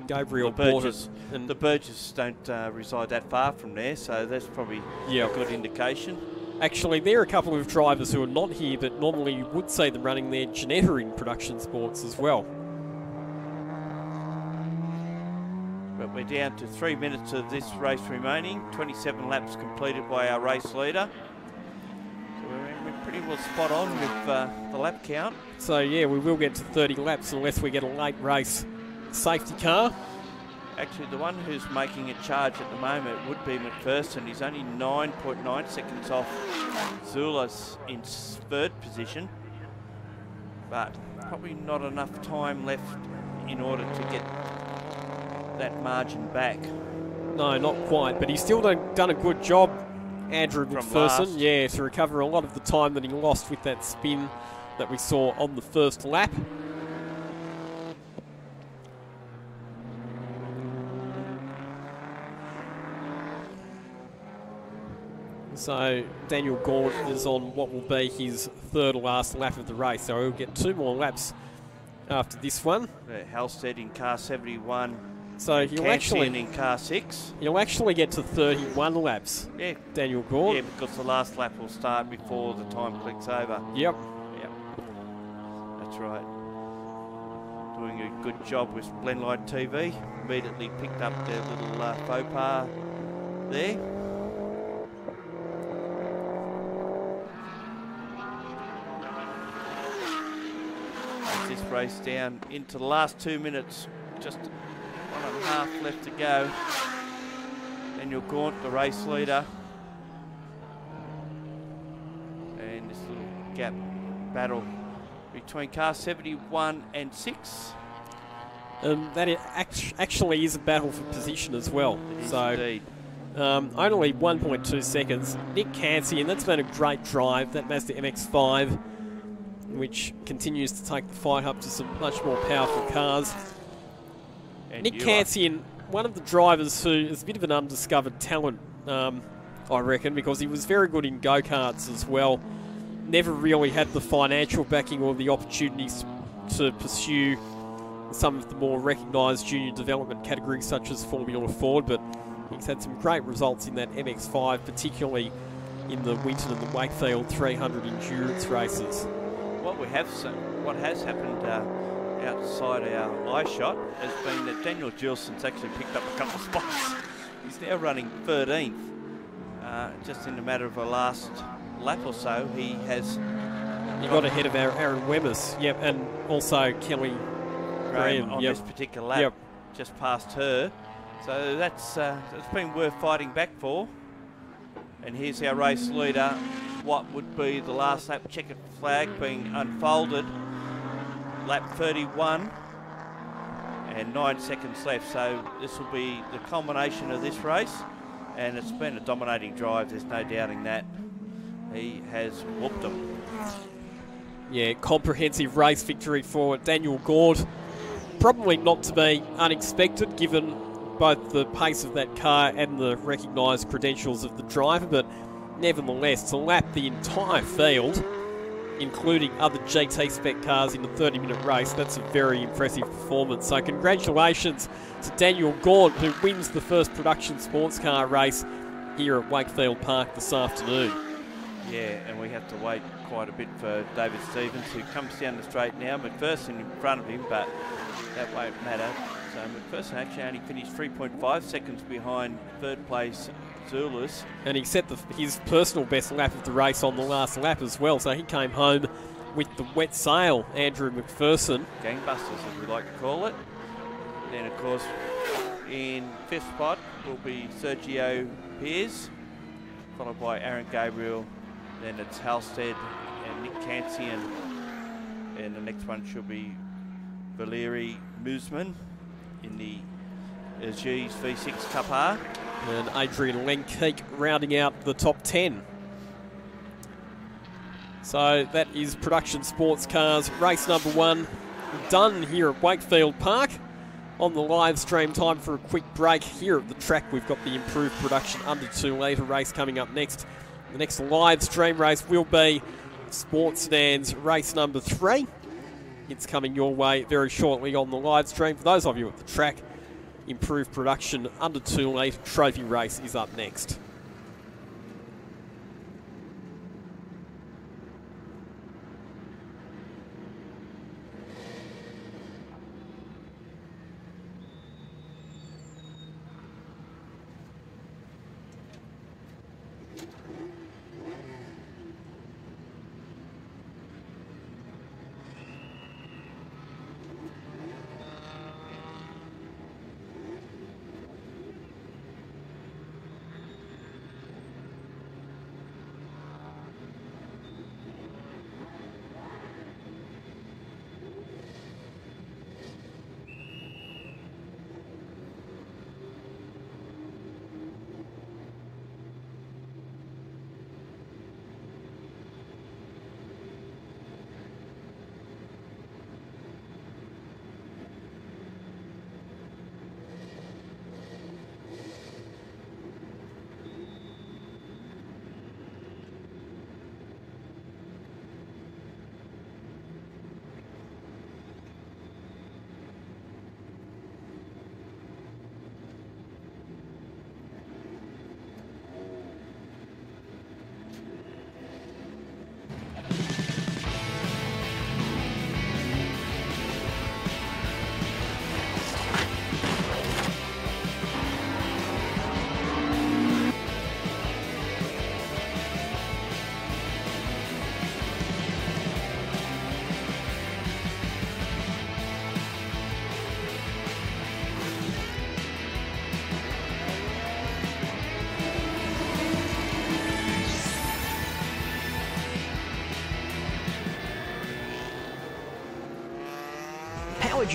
A: Gabriel bought it. And
E: the Burgess don't reside that far from there, so that's probably a good indication.
A: Actually, there are a couple of drivers who are not here, but normally you would see them running their Ginetta in production sports as well.
E: We're down to 3 minutes of this race remaining. 27 laps completed by our race leader. So we're pretty well spot on with the lap count.
A: So yeah, we will get to 30 laps unless we get a late race safety car.
E: Actually, the one who's making a charge at the moment would be McPherson. He's only 9.9 seconds off Zulas in third position, but probably not enough time left in order to get that margin back.
A: No, not quite, but he's still done a good job, Andrew
E: From
A: McPherson,
E: last.
A: yeah, to recover a lot of the time that he lost with that spin that we saw on the first lap. So Daniel Gaunt is on what will be his third last lap of the race, so he'll get 2 more laps after this one.
E: Halstead in car 71.
A: So he'll actually
E: in car 6.
A: He'll actually get to 31 laps.
E: Yeah.
A: Daniel Gaunt.
E: Yeah, because the last lap will start before the time clicks over.
A: Yep.
E: Yep. That's right. Doing a good job with Blendlight TV. Immediately picked up their little faux pas there. This race down into the last 2 minutes, just 1.5 left to go. Daniel Gaunt, the race leader, and this little gap battle between car 71 and 6.
A: That actually is a battle for position as well.
E: It is
A: So
E: indeed.
A: only 1.2 seconds. Nick Cansian, that's been a great drive. That Mazda MX-5, which continues to take the fight up to some much more powerful cars.
E: And
A: Nick
E: you are-
A: Cansian, one of the drivers who is a bit of an undiscovered talent, I reckon, because he was very good in go-karts as well. Never really had the financial backing or the opportunities to pursue some of the more recognised junior development categories such as Formula Ford, but he's had some great results in that MX-5, particularly in the Winton and the Wakefield 300 endurance races.
E: What has happened outside our eye shot has been that Daniel Gilson's actually picked up a couple of spots. He's now running 13th. Just in a matter of the last lap or so, he has...
A: He got ahead of Aaron Wemyss, yep, and also Kelly Graham
E: on
A: yep.
E: this particular lap,
A: Yep.
E: just past her. So that's it's been worth fighting back for. And here's our race leader. What would be the last lap checkered flag being unfolded. Lap 31 and 9 seconds left. So this will be the culmination of this race. And it's been a dominating drive, there's no doubting that. He has whooped them.
A: Yeah, comprehensive race victory for Daniel Gaunt. Probably not to be unexpected given both the pace of that car and the recognised credentials of the driver, but nevertheless, to lap the entire field, including other GT spec cars in a 30-minute race, that's a very impressive performance. So congratulations to Daniel Gaunt, who wins the first production sports car race here at Wakefield Park this afternoon.
E: Yeah, and we have to wait quite a bit for David Stevens, who comes down the straight now. McPherson in front of him, but that won't matter. So McPherson actually only finished 3.5 seconds behind third place Zulas.
A: And he set his personal best lap of the race on the last lap as well, so he came home with the wet sail, Andrew McPherson.
E: Gangbusters, as we like to call it. Then, of course, in fifth spot will be Sergio Piers, followed by Aaron Gabriel. Then it's Halstead and Nick Cansian. And the next one should be Valeri Musman in the G's V6 Cup R.
A: And Adrian Lenkeek rounding out the top 10. So that is Production Sports Cars race number 1 done here at Wakefield Park. On the live stream, time for a quick break here at the track. We've got the improved production under 2 litre race coming up next. The next live stream race will be Sports Sedans race number 3. It's coming your way very shortly on the live stream. For those of you at the track, improved production under 2 litre trophy race is up next.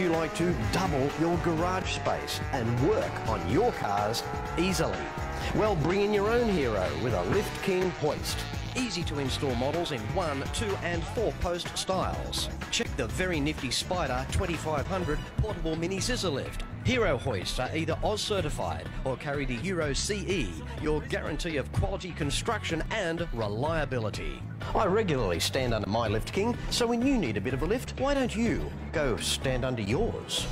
C: you like to double your garage space and work on your cars easily? Well, bring in your own hero with a Lift King hoist. Easy to install models in 1, 2 and 4 post styles. Check the very nifty Spider 2500 portable mini scissor lift. Hero hoists are either Oz certified or carry the Euro CE, your guarantee of quality construction and reliability. I regularly stand under my Lift King, so when you need a bit of a lift, why don't you go stand under yours?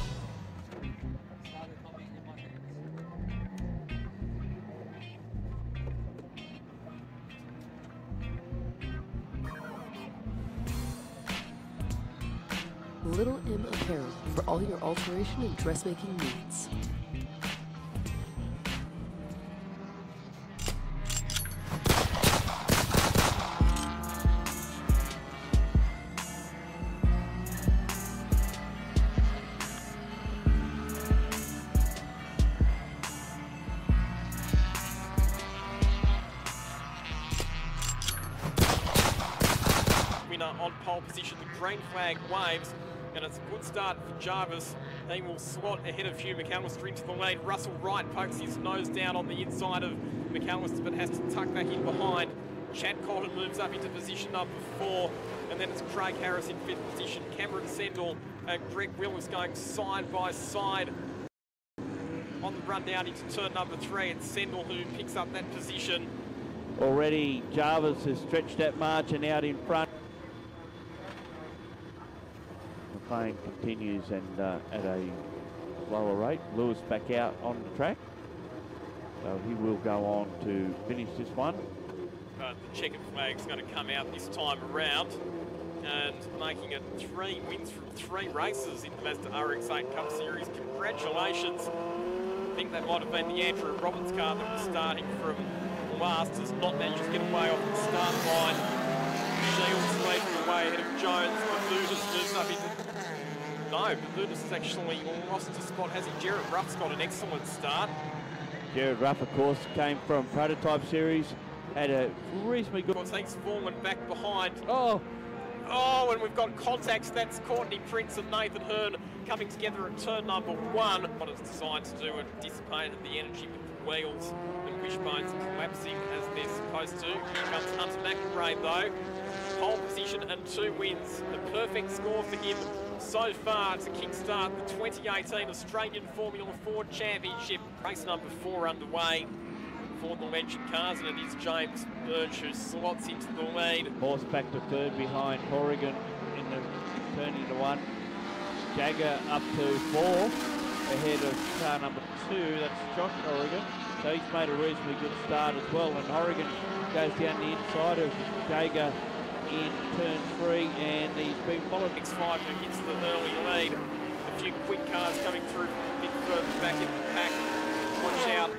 D: Little M Apparel for all your alteration and dressmaking needs.
A: Winner on pole position, the green flag waves. And it's a good start for Jarvis. He will slot ahead of Hugh McAllister into the lead. Russell Wright pokes his nose down on the inside of McAllister, but has to tuck back in behind. Chad Cotton moves up into position number 4. And then it's Craig Harris in 5th position. Cameron Sendall and Greg Willis going side by side. On the run down into turn number 3, it's Sendall who picks up that position.
E: Already Jarvis has stretched that margin out in front. McLean continues and at a lower rate. Lewis back out on the track. So he will go on to finish this one.
A: The checkered flag's going to come out this time around, and making it 3 wins from 3 races in the Mazda RX-8 Cup Series. Congratulations. I think that might have been the Andrew Roberts car that was starting from last, has not managed to get away off the start line. Shields leading the way ahead of Jones. Babudas moves up into... No, Babudas has actually lost a spot, has he? Jared Ruff's got an excellent start.
E: Jared Ruff, of course, came from Prototype Series. Had a reasonably good...
A: Of course, he's fallen back behind.
E: Oh,
A: And we've got contacts. That's Courtney Prince and Nathan Hearn coming together at turn number 1. What it's designed to do, it dissipated the energy with the wheels and wishbones collapsing as they're supposed to. Here comes Hunter McElray, though. Pole position and 2 wins. A perfect score for him so far to kickstart the 2018 Australian Formula Ford Championship. Race number 4 underway for the Legend cars, and it is James Burge who slots into the lead.
E: Horse back to 3rd behind Horrigan in the turn into 1. Jagger up to 4 ahead of car number 2. That's Josh Horrigan. So he's made a reasonably good start as well. And Horrigan goes down the inside of Jagger in turn 3, and he's been followed.
A: X5 who gets the early lead. A few quick cars coming through a bit further back in the pack. Watch out.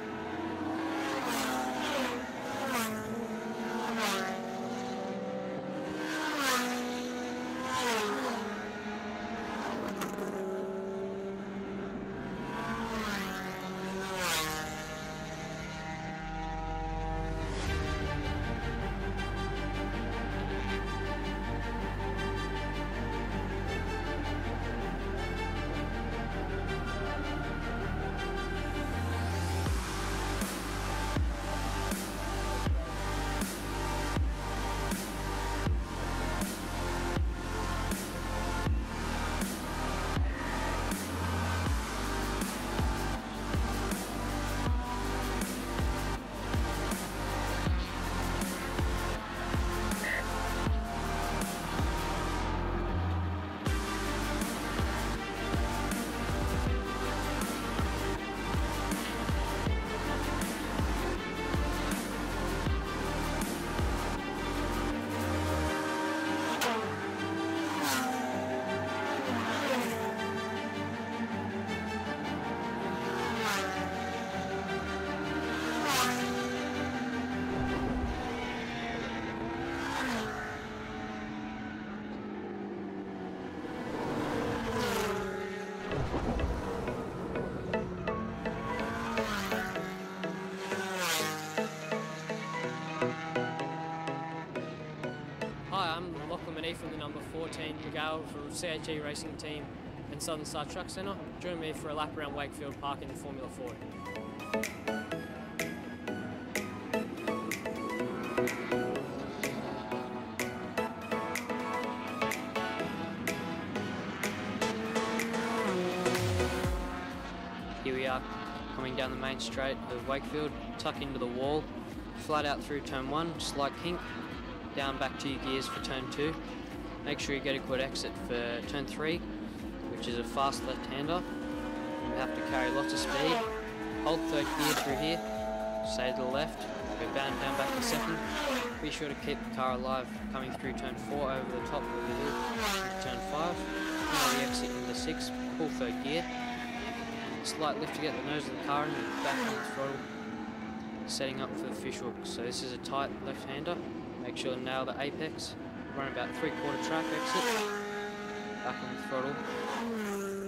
F: From the number 14 McGowan for CHG Racing Team, and and Southern Star Truck Centre. Join me for a lap around Wakefield Park in the Formula Ford. Here we are, coming down the main straight of Wakefield, tuck into the wall, flat out through turn 1, slight kink, down back to your gears for turn 2. Make sure you get a good exit for turn 3, which is a fast left-hander. You have to carry lots of speed. Hold third gear through here, stay to the left, go down back to second. Be sure to keep the car alive coming through turn 4 over the top of the hill into turn 5. Now the exit into 6, pull third gear. Slight lift to get the nose of the car in and back on the throttle, setting up for the fish hook. So this is a tight left-hander. Make sure to nail the apex. Run about 3/4 track exit. Back on the throttle.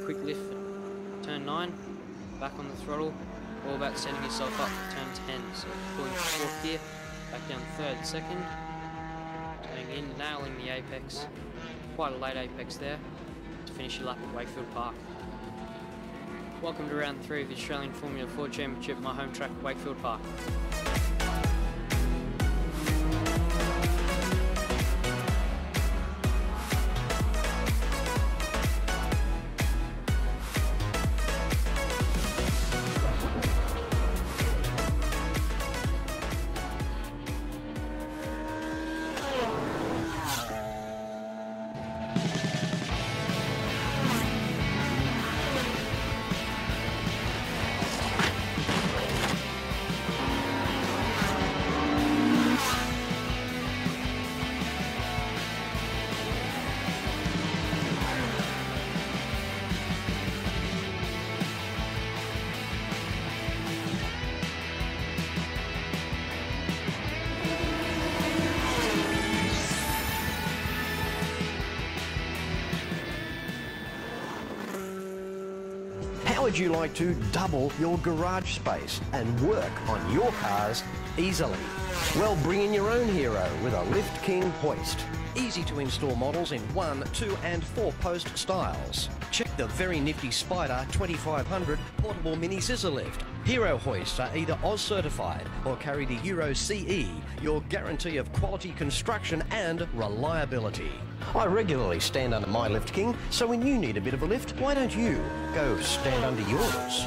F: Quick lift for turn 9. Back on the throttle. All about setting yourself up for turn 10. So pulling 4th gear. Back down 3rd, 2nd. Turning in, nailing the apex. Quite a late apex there to finish your lap at Wakefield Park. Welcome to round 3 of the Australian Formula 4 Championship at my home track, Wakefield Park.
C: How would you like to double your garage space and work on your cars easily? Well, bring in your own hero with a Lift King hoist. Easy to install models in 1, 2 and 4 post styles. Check the very nifty Spider 2500 portable mini scissor lift. Hero hoists are either Oz certified or carry the Euro CE, your guarantee of quality construction and reliability. I regularly stand under my Lift King, so when you need a bit of a lift, why don't you go stand under yours?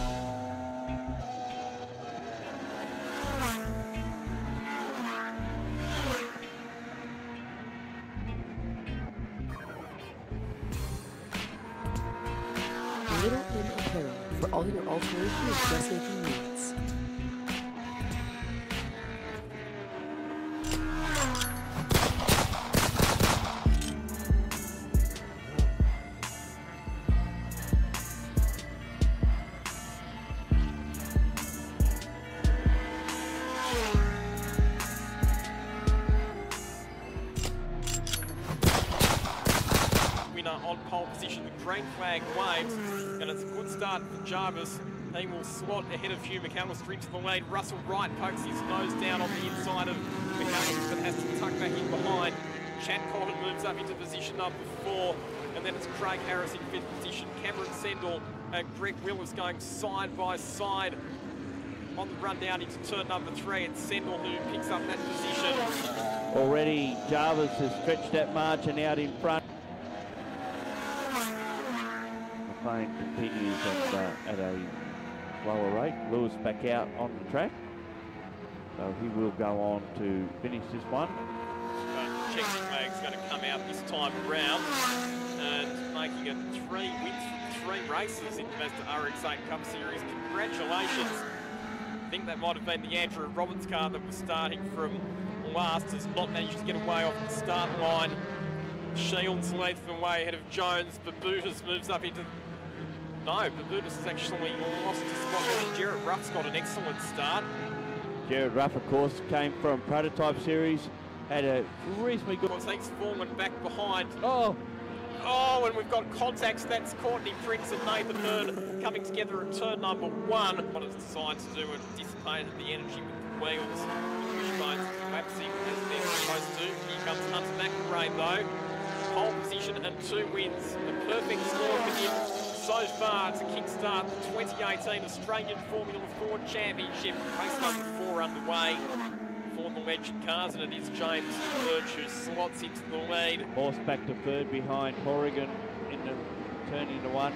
D: Little M Apparel for all your alteration and dressmaking needs.
A: On pole position, the green flag waves, and it's a good start for Jarvis. He will slot ahead of Hugh McAllister into the lead. Russell Wright pokes his nose down on the inside of McAllister, but has to tuck back in behind. Chad Collin moves up into position number 4, and then it's Craig Harris in 5th position. Cameron Sendall and Greg Willis going side by side on the run down into turn number 3. It's Sendall who picks up that position.
E: Already Jarvis has stretched that margin out in front. Plane continues at a lower rate. Lewis back out on the track, so he will go on to finish this one.
A: Checking flag's going to come out this time around, and making it 3 wins from 3 races in the Mazda RX-8 Cup Series. Congratulations. I think that might have been the Andrew Roberts car that was starting from last, has not managed to get away off the start line. Shields leads the way ahead of Jones. Babutas moves up into... No, Babutas has actually lost his spot. Jarrett Ruff's got an excellent start.
E: Jarrett Ruff, of course, came from Prototype Series, had a reasonably good...
A: Thanks Foreman back behind.
E: Oh,
A: and we've got contacts. That's Courtney Prince and Nathan Hearn coming together at turn number 1. What it's designed to do is dissipate the energy with the wheels. The wishbones collapsing as they're supposed to. Here comes Hunter McElray though. Pole position and 2 wins. A perfect score for him. so far to kickstart the 2018 Australian Formula Ford Championship. Race number 4 underway for the Legend cars, and it is James Birch who slots into the lead.
G: Horse back to third behind Horrigan in the turn into 1.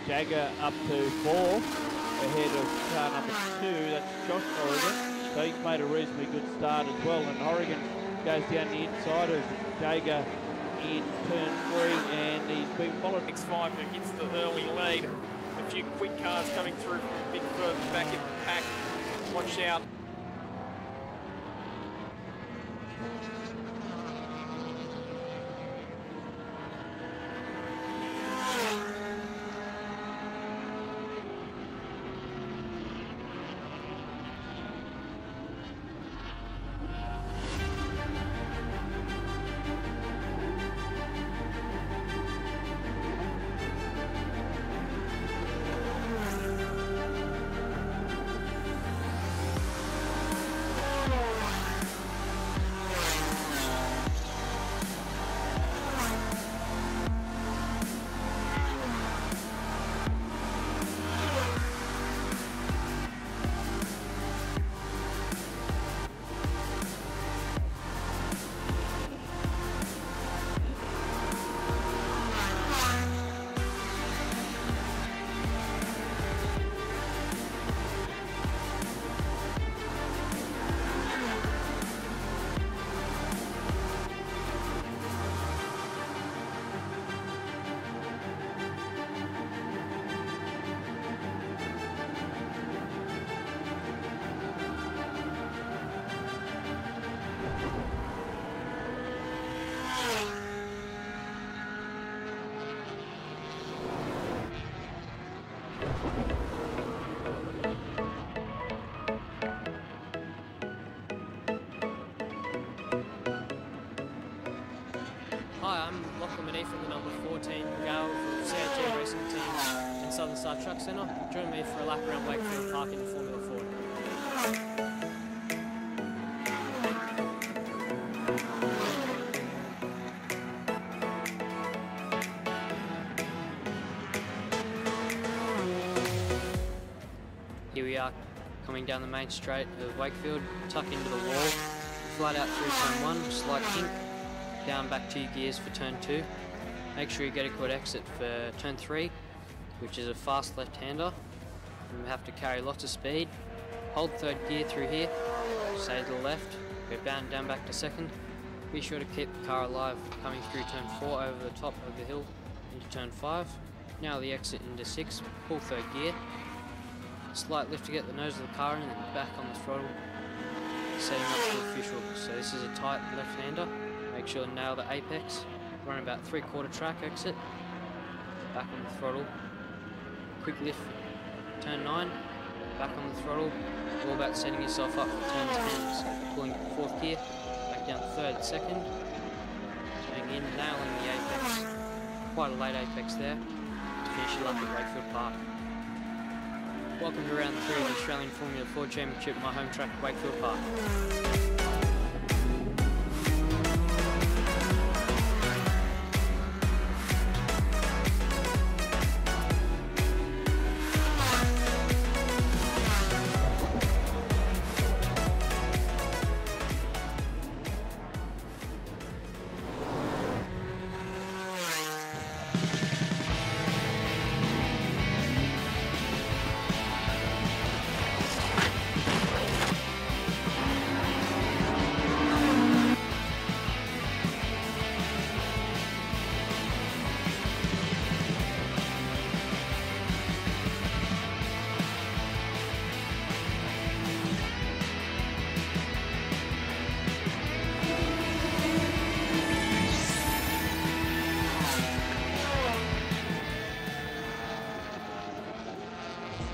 G: Jagger up to 4 ahead of car number 2. That's Josh Horrigan. So he's made a reasonably good start as well, and Horrigan goes down the inside of Jagger in turn 3, and he's been followed.
A: X5 who hits the early lead. A few quick cars coming through from a bit further back in the pack. Watch out.
F: Hi, I'm Lachlan Manee from the number 14 Gale from CHG Racing Team and Southern Star Truck Centre. Join me for a lap around Wakefield Park in the Formula Ford. Here we are, coming down the main straight of Wakefield, tuck into the wall, flat out through turn 1, slight kink, down back 2 gears for turn 2. Make sure you get a good exit for turn 3, which is a fast left-hander. You have to carry lots of speed. Hold 3rd gear through here, stay to the left, go down back to 2nd. Be sure to keep the car alive coming through turn 4 over the top of the hill into turn 5. Now the exit into 6, pull 3rd gear. Slight lift to get the nose of the car in and then back on the throttle, setting up to official. So this is a tight left-hander. Make sure to nail the apex. Run about 3/4 track exit. Back on the throttle. Quick lift, turn 9. Back on the throttle. All about setting yourself up for turn 10. So pulling 4th gear, back down 3rd, 2nd. Going in, nailing the apex. Quite a late apex there. To finish it up at Wakefield Park. Welcome to round 3 of the Australian Formula Ford Championship, my home track, Wakefield Park.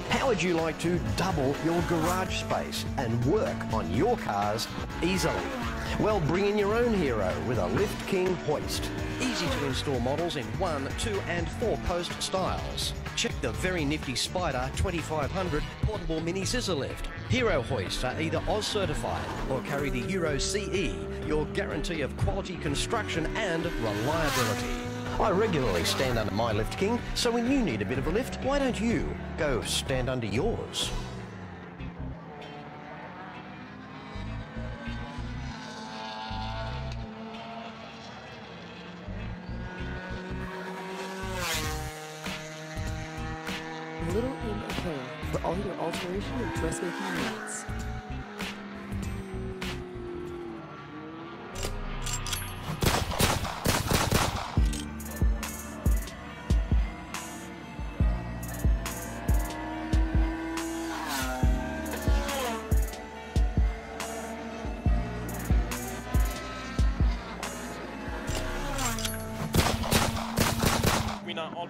C: How would you like to double your garage space and work on your cars easily? Well, bring in your own hero with a Lift King hoist. Easy to install models in 1, 2 and 4 post styles. Check the very nifty Spider 2500 portable mini scissor lift. Hero hoists are either Oz certified or carry the Euro CE, your guarantee of quality construction and reliability. I regularly stand under my Lift King, so when you need a bit of a lift, why don't you go stand under yours?
D: Little M Apparel for all your alteration and dressmaking needs.
A: Winner on.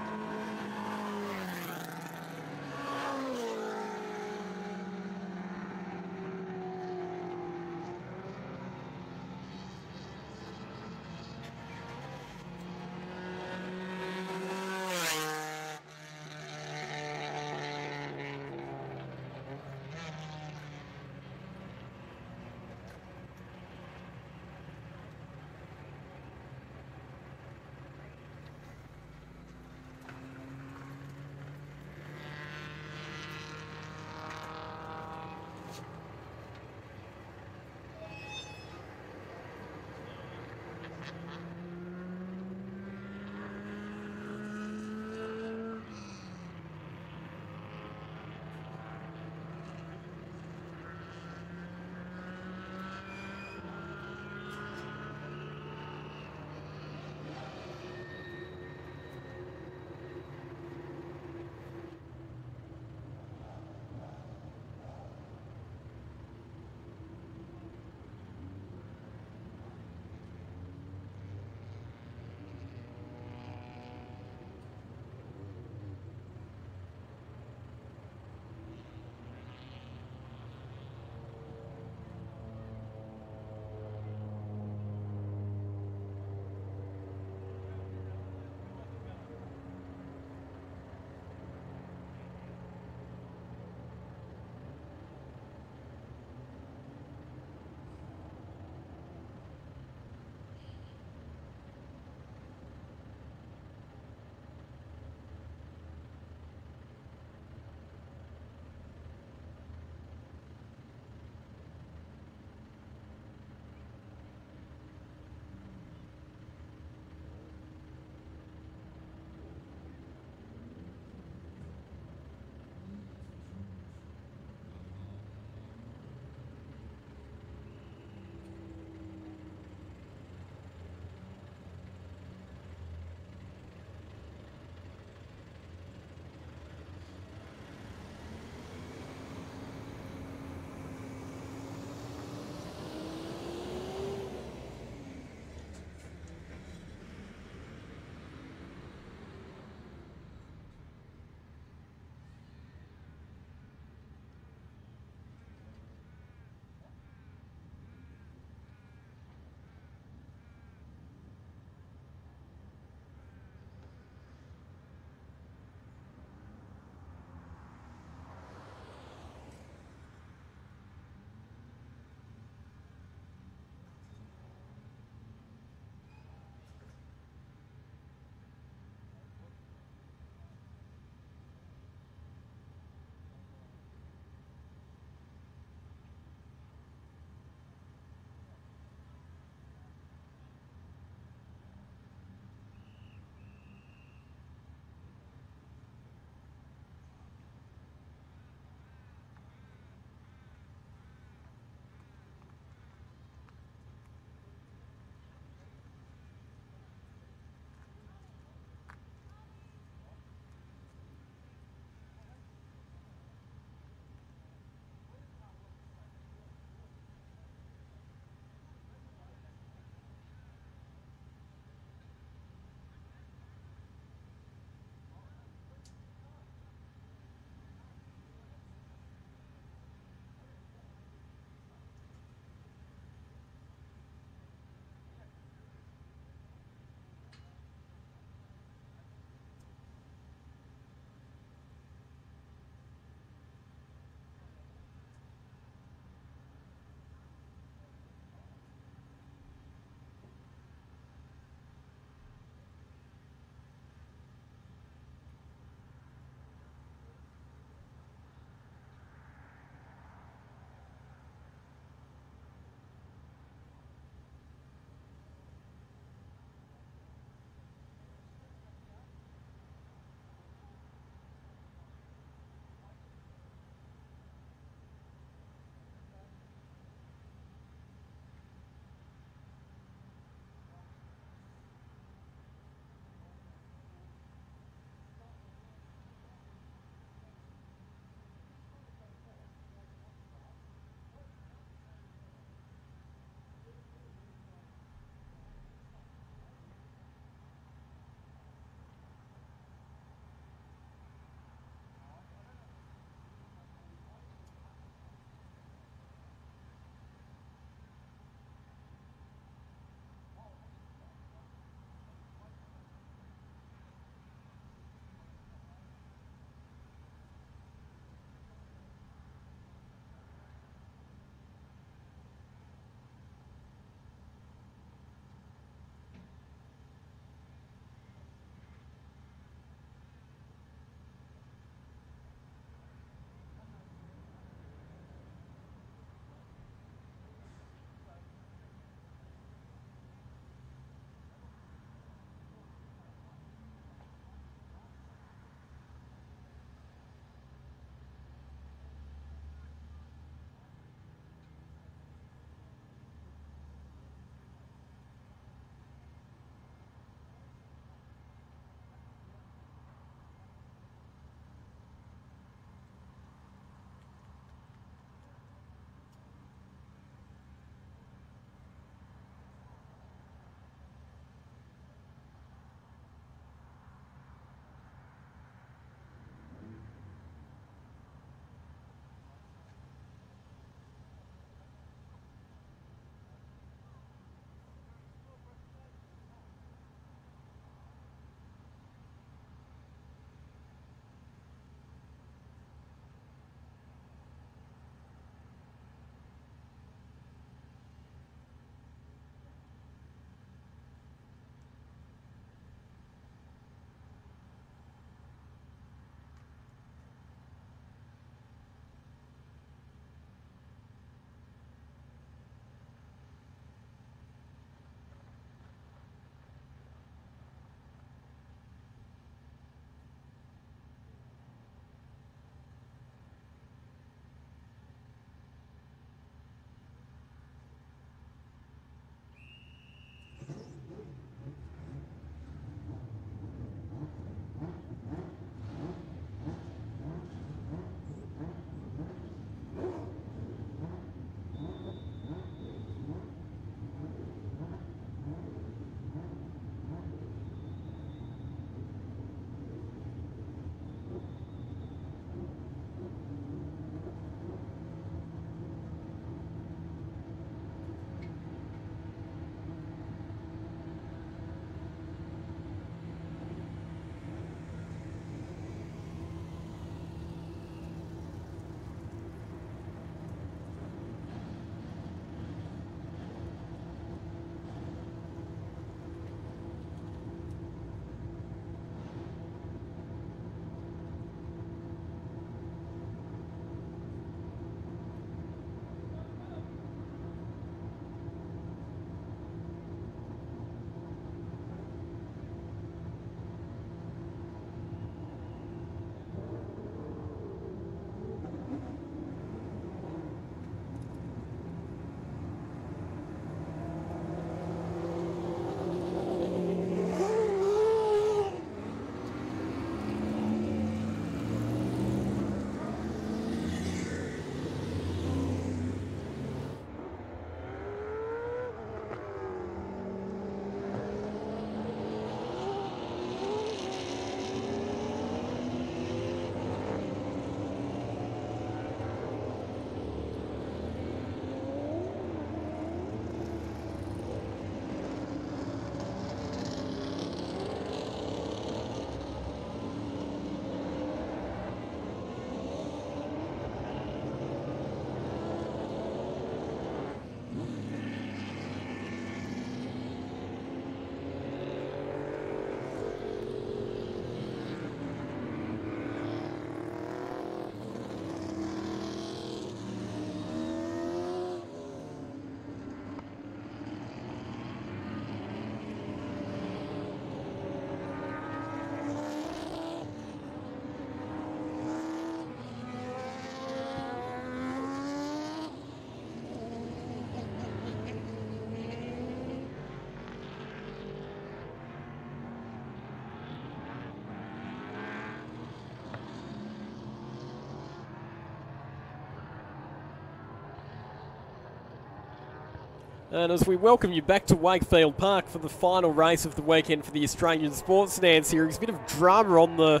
A: And as we welcome you back to Wakefield Park for the final race of the weekend for the Australian Sports Sedan Series, a bit of drama on the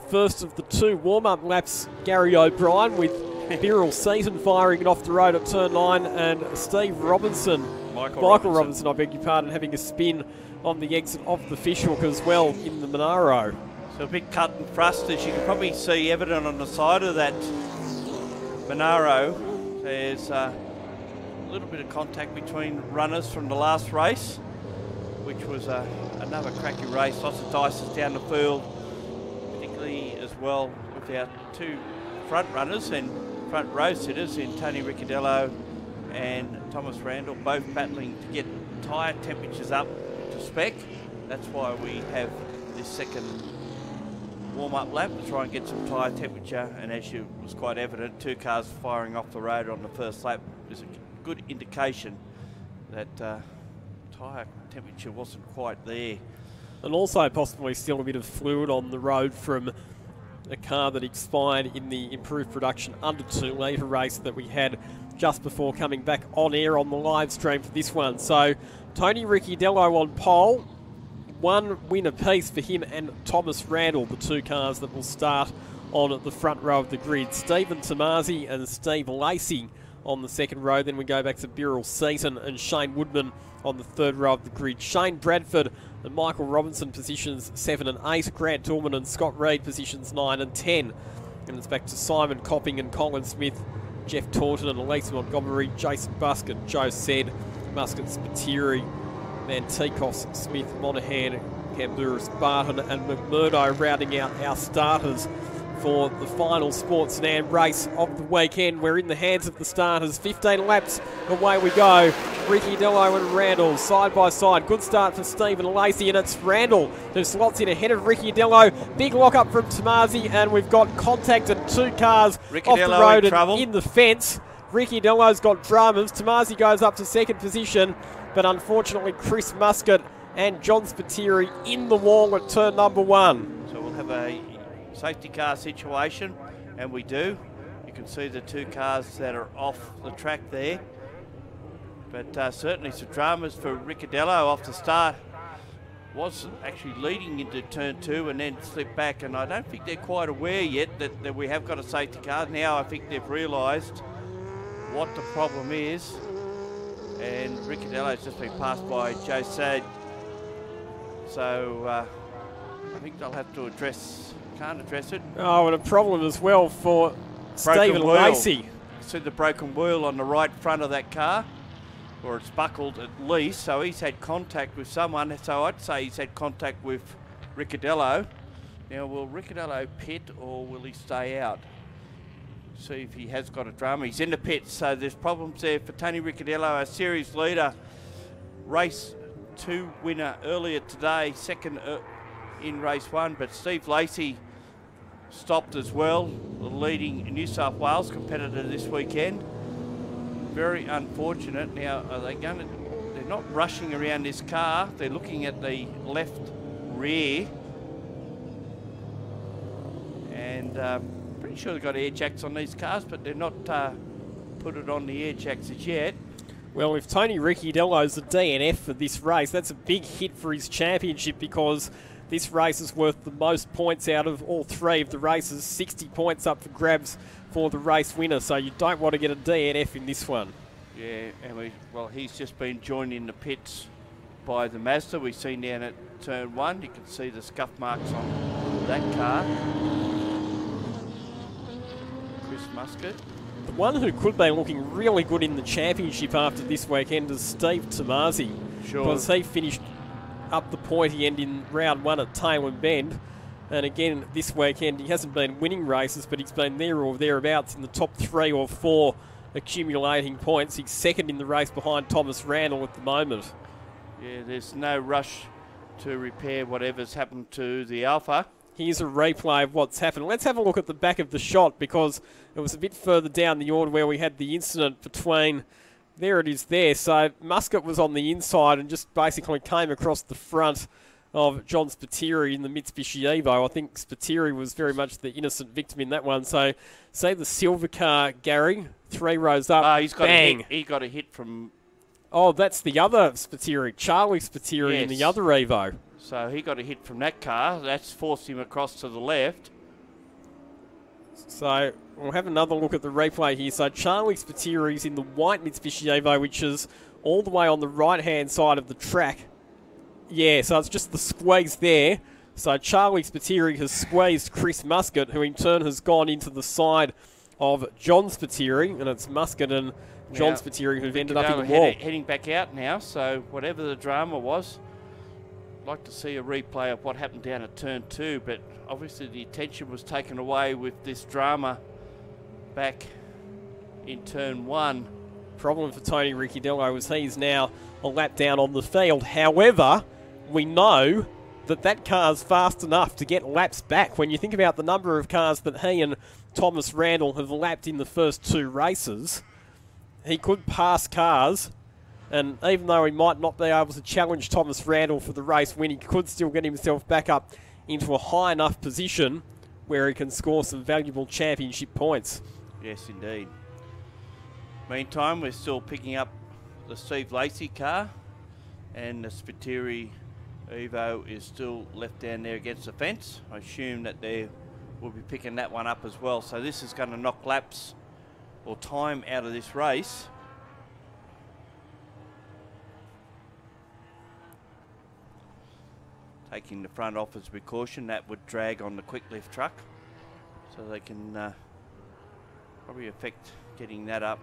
A: first of the two warm-up laps. Gary O'Brien with Birrell Seaton firing it off the road at turn 9, and Steve Robinson, Michael Robinson, I beg your pardon, having a spin on the exit of the fishhook as well in the Monaro.
E: So a bit cut and thrust, as you can probably see evident on the side of that Monaro. There's a little bit of contact between runners from the last race, which was another cracky race. Lots of dices down the field, particularly as well with our two front runners and front row sitters in Tony Ricciardello and Thomas Randall, both battling to get tyre temperatures up to spec. That's why we have this second warm-up lap to try and get some tyre temperature, and as you was quite evident, two cars firing off the road on the first lap is a good indication that tyre temperature wasn't quite there.
A: And also possibly still a bit of fluid on the road from a car that expired in the improved production under 2 litre race that we had just before coming back on air on the live stream for this one. So Tony Ricciardello on pole, 1 win apiece for him and Thomas Randall, the two cars that will start on the front row of the grid. Stephen Tomasi and Steve Lacey on the second row. Then we go back to Birrell Seaton and Shane Woodman on the third row of the grid. Shane Bradford and Michael Robinson positions 7 and 8. Grant Tillman and Scott Reid positions 9 and 10. And it's back to Simon Copping and Colin Smith, Jeff Taunton and Elise Montgomery, Jason Buskett, Joe Said, Muscat Spiteri, Mantikos, Smith, Monaghan, Camburis, Barton and McMurdo rounding out our starters for the final Sports Sedan race of the weekend. We're in the hands of the starters. 15 laps, away we go. Ricciardello and Randall side by side. Good start for Stephen Lacey, and it's Randall who slots in ahead of Ricciardello. Big lock up from Tomasi, and we've got contact and two cars off the road and in the fence. Ricciardello's got dramas. Tomasi goes up to second position, but unfortunately Chris Muscat and John Spiteri in the wall at turn number 1.
E: So we'll have a safety car situation, and we do. You can see the two cars that are off the track there, but certainly some dramas for Ricciardello off the start. Was actually leading into turn 2 and then slipped back, and I don't think they're quite aware yet that we have got a safety car. Now I think they've realised what the problem is, and Ricciardello's just been passed by Joe Sad, so I think they'll have to can't address it.
A: Oh, and a problem as well for Stephen Lacey.
E: See the broken wheel on the right front of that car, or it's buckled at least, so he's had contact with someone, so I'd say he's had contact with Ricciardello. Now, will Ricciardello pit or will he stay out? See if he has got a drama. He's in the pits, so there's problems there for Tony Ricciardello, our series leader. Race 2 winner earlier today, second in race 1, but Steve Lacey stopped as well, the leading New South Wales competitor this weekend. Very unfortunate. Now, are they going to... They're not rushing around this car. They're looking at the left rear. And pretty sure they've got air jacks on these cars, but they're not put it on the air jacks as yet.
A: Well, if Tony Ricciardello's the DNF for this race, that's a big hit for his championship, because this race is worth the most points out of all 3 of the races. 60 points up for grabs for the race winner, so you don't want to get a DNF in this one.
E: Yeah, and he's just been joined in the pits by the Mazda. We've seen down at turn 1. You can see the scuff marks on that car. Chris Muscat.
A: The one who could be looking really good in the championship after this weekend is Steve Tomasi.
E: Sure.
A: Because he finished up the pointy end in round 1 at Tailem Bend. And again, this weekend, he hasn't been winning races, but he's been there or thereabouts in the top 3 or 4 accumulating points. He's second in the race behind Thomas Randall at the moment.
E: Yeah, there's no rush to repair whatever's happened to the Alpha.
A: Here's a replay of what's happened. Let's have a look at the back of the shot, because it was a bit further down the order where we had the incident between... There it is there. So Muscat was on the inside and just basically came across the front of John Spiteri in the Mitsubishi Evo. I think Spiteri was very much the innocent victim in that one. So say the silver car, Gary, 3 rows up,
E: He's got
A: bang.
E: He got a hit from
A: Oh, that's the other Spiteri, Charlie Spiteri in the
E: Yes.
A: other Evo.
E: So he got a hit from that car. That's forced him across to the left.
A: So we'll have another look at the replay here. So Charlie Spiteri's in the white Mitsubishi Evo, which is all the way on the right-hand side of the track. Yeah, so it's just the squeeze there. So Charlie Spiteri has squeezed Chris Muscat, who in turn has gone into the side of John Spiteri, and it's Muscat and John
E: Now,
A: Spiteri who've ended up in the
E: Riccadillo
A: wall.
E: heading back out now, so whatever the drama was, I'd like to see a replay of what happened down at turn 2, but obviously the attention was taken away with this drama back in turn 1.
A: Problem for Tony Riccadillo is he's now a lap down on the field. However, we know that that car's fast enough to get laps back. When you think about the number of cars that he and Thomas Randall have lapped in the first 2 races, he could pass cars, and even though he might not be able to challenge Thomas Randall for the race win, he could still get himself back up into a high enough position where he can score some valuable championship points.
E: Yes, indeed. Meantime, we're still picking up the Steve Lacey car, and the Spiteri Evo is still left down there against the fence. I assume that they will be picking that one up as well. So this is going to knock laps or time out of this race. Taking the front off as precaution, that would drag on the quick lift truck, so they can probably affect getting that up.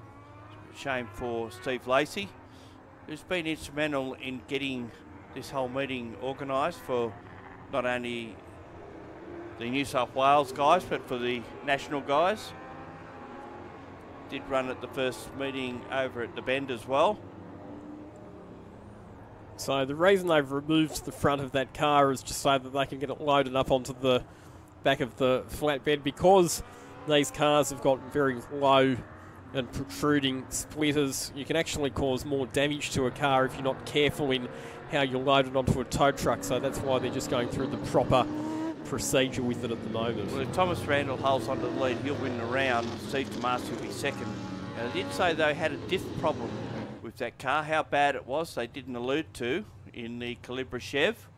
E: Shame for Steve Lacey, who's been instrumental in getting this whole meeting organised for not only the New South Wales guys but for the national guys. Did run at the first meeting over at the Bend as well.
A: So the reason they've removed the front of that car is just so that they can get it loaded up onto the back of the flatbed, because these cars have got very low and protruding splitters. You can actually cause more damage to a car if you're not careful in how you load it onto a tow truck. So that's why they're just going through the proper procedure with it at the moment.
E: Well, if Thomas Randall holds onto the lead, he'll win the round. Steve Tomasi will be second. Now, they did say they had a diff problem with that car. How bad it was, they didn't allude to in the Calibra Chev.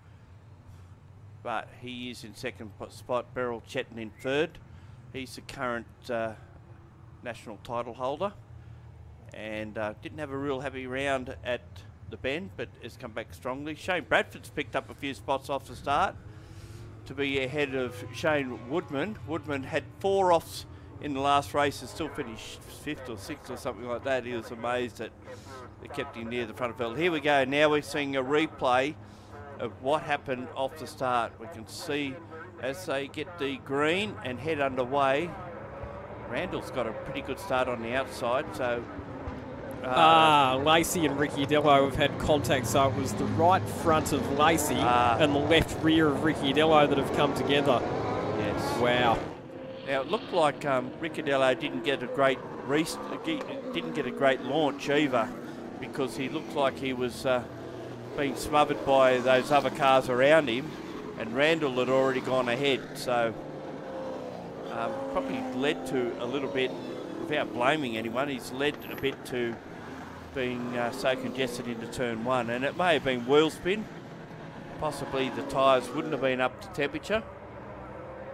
E: But he is in second spot, Beryl Chetton in third. He's the current national title holder, and didn't have a real happy round at the Bend, but has come back strongly. Shane Bradford's picked up a few spots off the start to be ahead of Shane Woodman. Woodman had 4 offs in the last race and still finished 5th or 6th or something like that. He was amazed that they kept him near the front of the field. Here we go. Now we're seeing a replay of what happened off the start. We can see as they get the green and head underway, Randall's got a pretty good start on the outside, so...
A: Lacey and Riccadillo have had contact, so it was the right front of Lacey and the left rear of Riccadillo that have come together.
E: Yes.
A: Wow.
E: Now it looked like Riccadillo didn't get a great launch either, because he looked like he was being smothered by those other cars around him, and Randall had already gone ahead, so probably led to a little bit, without blaming anyone, he's led a bit to being so congested into turn 1, and it may have been wheel spin. Possibly the tyres wouldn't have been up to temperature,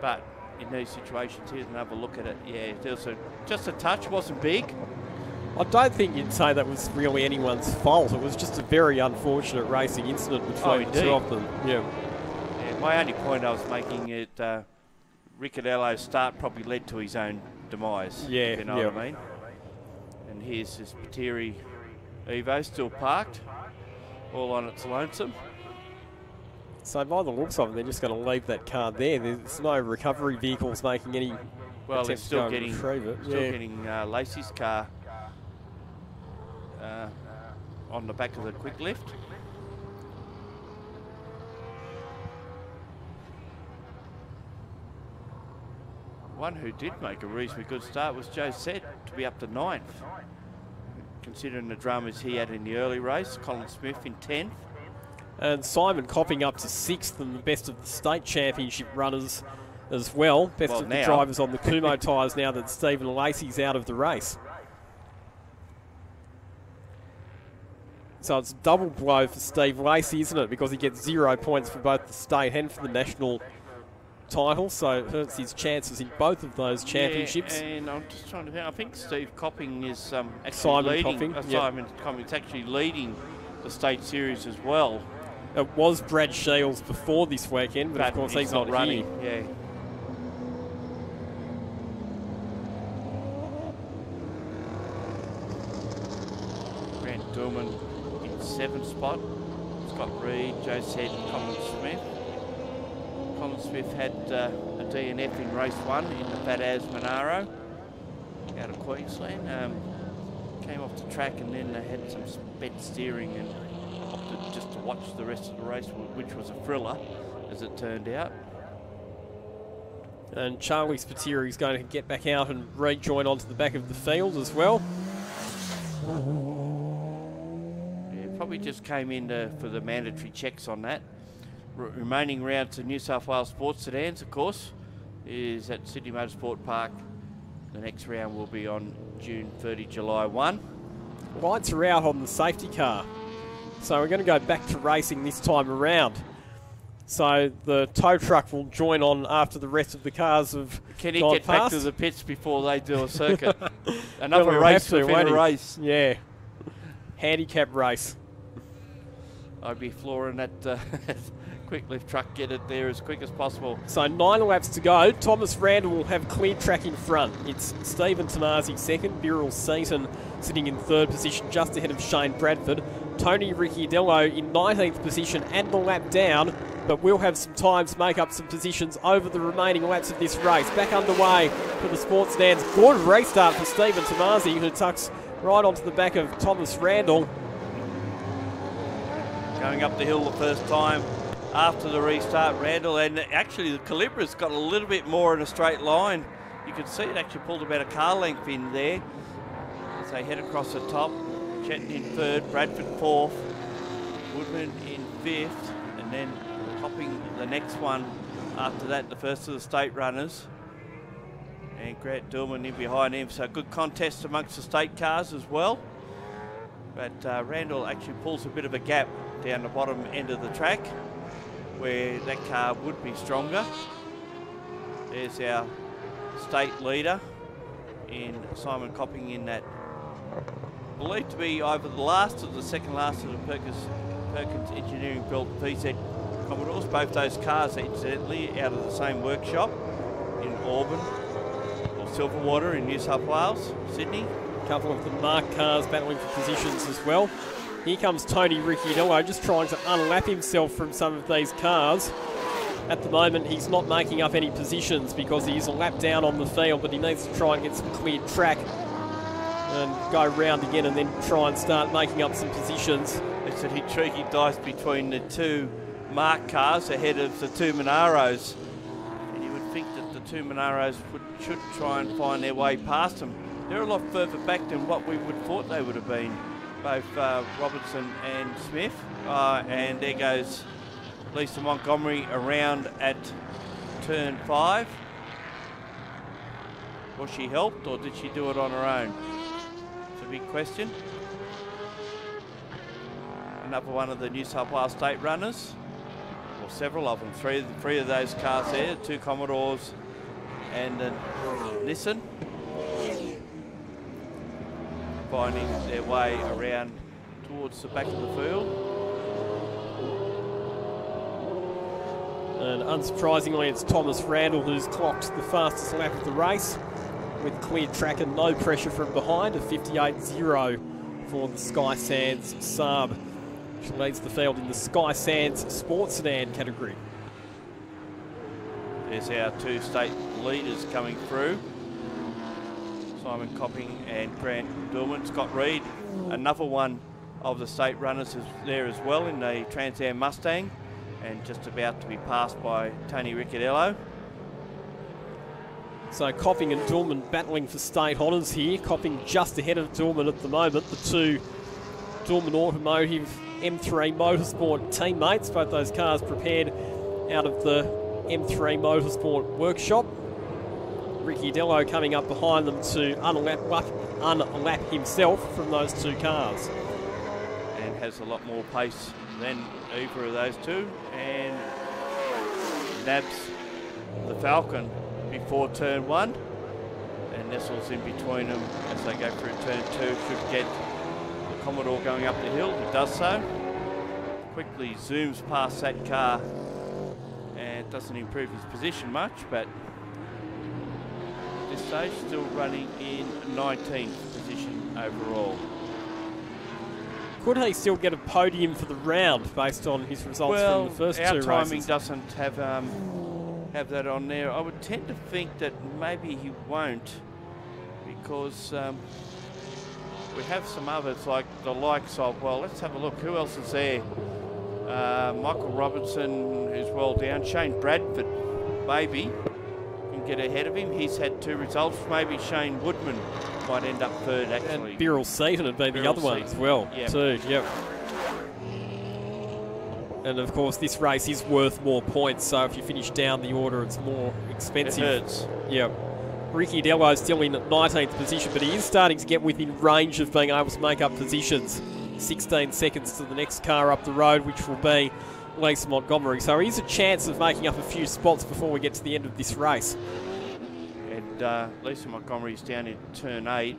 E: but in these situations, here's another look at it. Yeah, there was just a touch, wasn't big.
A: I don't think you'd say that was really anyone's fault. It was just a very unfortunate racing incident between the two of them. Yeah.
E: My only point I was making is Riccadillo's start probably led to his own demise.
A: Yeah,
E: if you know what I mean. And here's this Spiteri Evo still parked, all on its lonesome.
A: So by the looks of it, they're just going to leave that car there. There's no recovery vehicles making any.
E: Well, they're still getting
A: getting
E: Lacey's car on the back of the quick lift. One who did make a reasonably good start was Joe Sett, to be up to 9th. Considering the dramas he had in the early race, Colin Smith in 10th.
A: And Simon copping up to 6th, and the best of the state championship runners as well. Best of the drivers on the Kumo tyres now that Stephen Lacey's out of the race. So it's a double blow for Steve Lacey, isn't it? Because he gets 0 points for both the state and for the national title. So it hurts his chances in both of those championships.
E: Yeah, and I'm just trying to think. I think Steve Copping is actually
A: Simon
E: leading.
A: Copping,
E: Simon Copping's actually leading the state series as well.
A: It was Brad Shields before this weekend, but of course he's not
E: running.
A: here.
E: Yeah. Grant Dorman in 7th spot. Scott Reed, Joe Said, Colin Smith. Colin Smith had a DNF in race 1 in the Fat As Monaro out of Queensland. Came off the track and then they had some bad steering and opted just to watch the rest of the race, which was a thriller, as it turned out.
A: And Charlie Spiteri is going to get back out and rejoin onto the back of the field as well.
E: Yeah, probably just came in for the mandatory checks on that. Remaining round to New South Wales Sports Sedans, of course, is at Sydney Motorsport Park. The next round will be on June 30, July 1.
A: Lights are out on the safety car. So we're going to go back to racing this time around. So the tow truck will join on after the rest of the cars have
E: Can he
A: gone
E: get back
A: past.
E: to the pits before they do a circuit? Another
A: Well, he'll
E: race
A: have to,
E: within
A: won't
E: a
A: he?
E: race.
A: Yeah. Handicap race.
E: I'd be flooring that quick lift truck, get it there as quick as possible.
A: So 9 laps to go. Thomas Randall will have clear track in front. It's Stephen Tomasi second, Birrell Seaton sitting in 3rd position just ahead of Shane Bradford. Tony Ricciardello in 19th position and the lap down, but we'll have some time to make up some positions over the remaining laps of this race. Back underway for the sports stands. Good restart for Stephen Tomasi, who tucks right onto the back of Thomas Randall.
E: Going up the hill the first time after the restart, Randall, and actually the Calibra's got a little bit more in a straight line. You can see it actually pulled about a car length in there as they head across the top. Chetton in 3rd, Bradford 4th, Woodman in 5th, and then topping the next one after that, the first of the state runners. And Grant Dillman in behind him, so good contest amongst the state cars as well. But Randall actually pulls a bit of a gap down the bottom end of the track where that car would be stronger. There's our state leader in Simon Copping in that, believed to be either the last or the second last of the Perkins Engineering built VZ Commodores. Both those cars incidentally out of the same workshop in Auburn or Silverwater in New South Wales, Sydney.
A: A couple of the marked cars battling for positions as well. Here comes Tony Ricciardello just trying to unlap himself from some of these cars. At the moment he's not making up any positions because he is a lap down on the field, but he needs to try and get some cleared track and go round again and then try and start making up some positions.
E: It's an intriguing dice between the two marked cars ahead of the two Monaros. And you would think that the two Monaros should try and find their way past them. They're a lot further back than what we would have thought they would have been, both Robertson and Smith. And there goes Lisa Montgomery around at turn 5. Was she helped or did she do it on her own? It's a big question. Another one of the New South Wales state runners, or several of them, three of those cars there, 2 Commodores and a Nissan, finding their way around towards the back of the field.
A: And unsurprisingly, it's Thomas Randall who's clocked the fastest lap of the race with cleared track and no pressure from behind, a 58.0 for the Sky Sands Saab, which leads the field in the Sky Sands Sports Sedan category.
E: There's our 2 state leaders coming through. Simon Copping and Grant Dillman. Scott Reed, another one of the state runners, is there as well in the Trans Am Mustang, and just about to be passed by Tony Ricciardello.
A: So Copping and Dillman battling for state honours here. Copping just ahead of Dillman at the moment. The 2 Dillman Automotive M3 Motorsport teammates, both those cars prepared out of the M3 Motorsport workshop. Ricciardello coming up behind them to unlap himself from those 2 cars.
E: and has a lot more pace than either of those two, and nabs the Falcon before turn 1 and nestles in between them as they go through turn 2. Should get the Commodore going up the hill. It does so. Quickly zooms past that car and doesn't improve his position much, but at this stage still running in 19th position overall.
A: Could he still get a podium for the round based on his results from the first two races?
E: Our timing doesn't have that on there. I would tend to think that maybe he won't, because we have some others like the likes of, well, let's have a look. Who else is there? Michael Robinson is well down. Shane Bradford, maybe, can get ahead of him. He's had 2 results. Maybe Shane Woodman might end up third, actually.
A: And Birrell Seaton would be the other one as well, too. Yep. And of course, this race is worth more points, so if you finish down the order, it's more expensive.
E: It hurts.
A: Yep. Ricky Dello is still in 19th position, but he is starting to get within range of being able to make up positions. 16 seconds to the next car up the road, which will be Lisa Montgomery. So he's a chance of making up a few spots before we get to the end of this race.
E: And Lisa Montgomery's down in turn 8,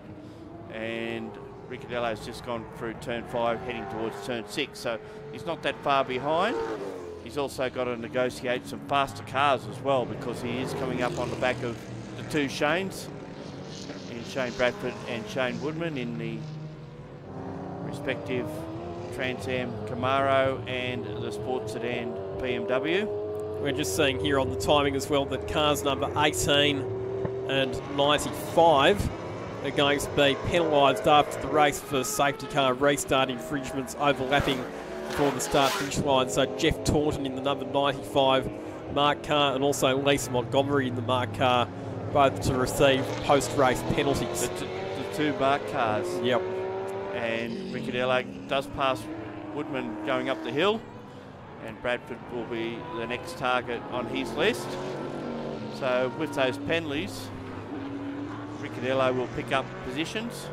E: and Ricciardello's just gone through turn 5, heading towards turn 6, so he's not that far behind. He's also got to negotiate some faster cars as well, because he is coming up on the back of the 2 Shanes, in Shane Bradford and Shane Woodman in the respective Trans Am Camaro and the Sports Sedan BMW.
A: We're just seeing here on the timing as well that cars number 18 and 95 are going to be penalised after the race for safety car restart infringements overlapping before the start-finish line. So Jeff Taunton in the number 95 marked car, and also Lisa Montgomery in the marked car, both to receive post-race penalties.
E: The 2 marked cars.
A: Yep.
E: And Ricciardello does pass Woodman going up the hill, and Bradford will be the next target on his list. So with those penalties, Ricciardello will pick up positions,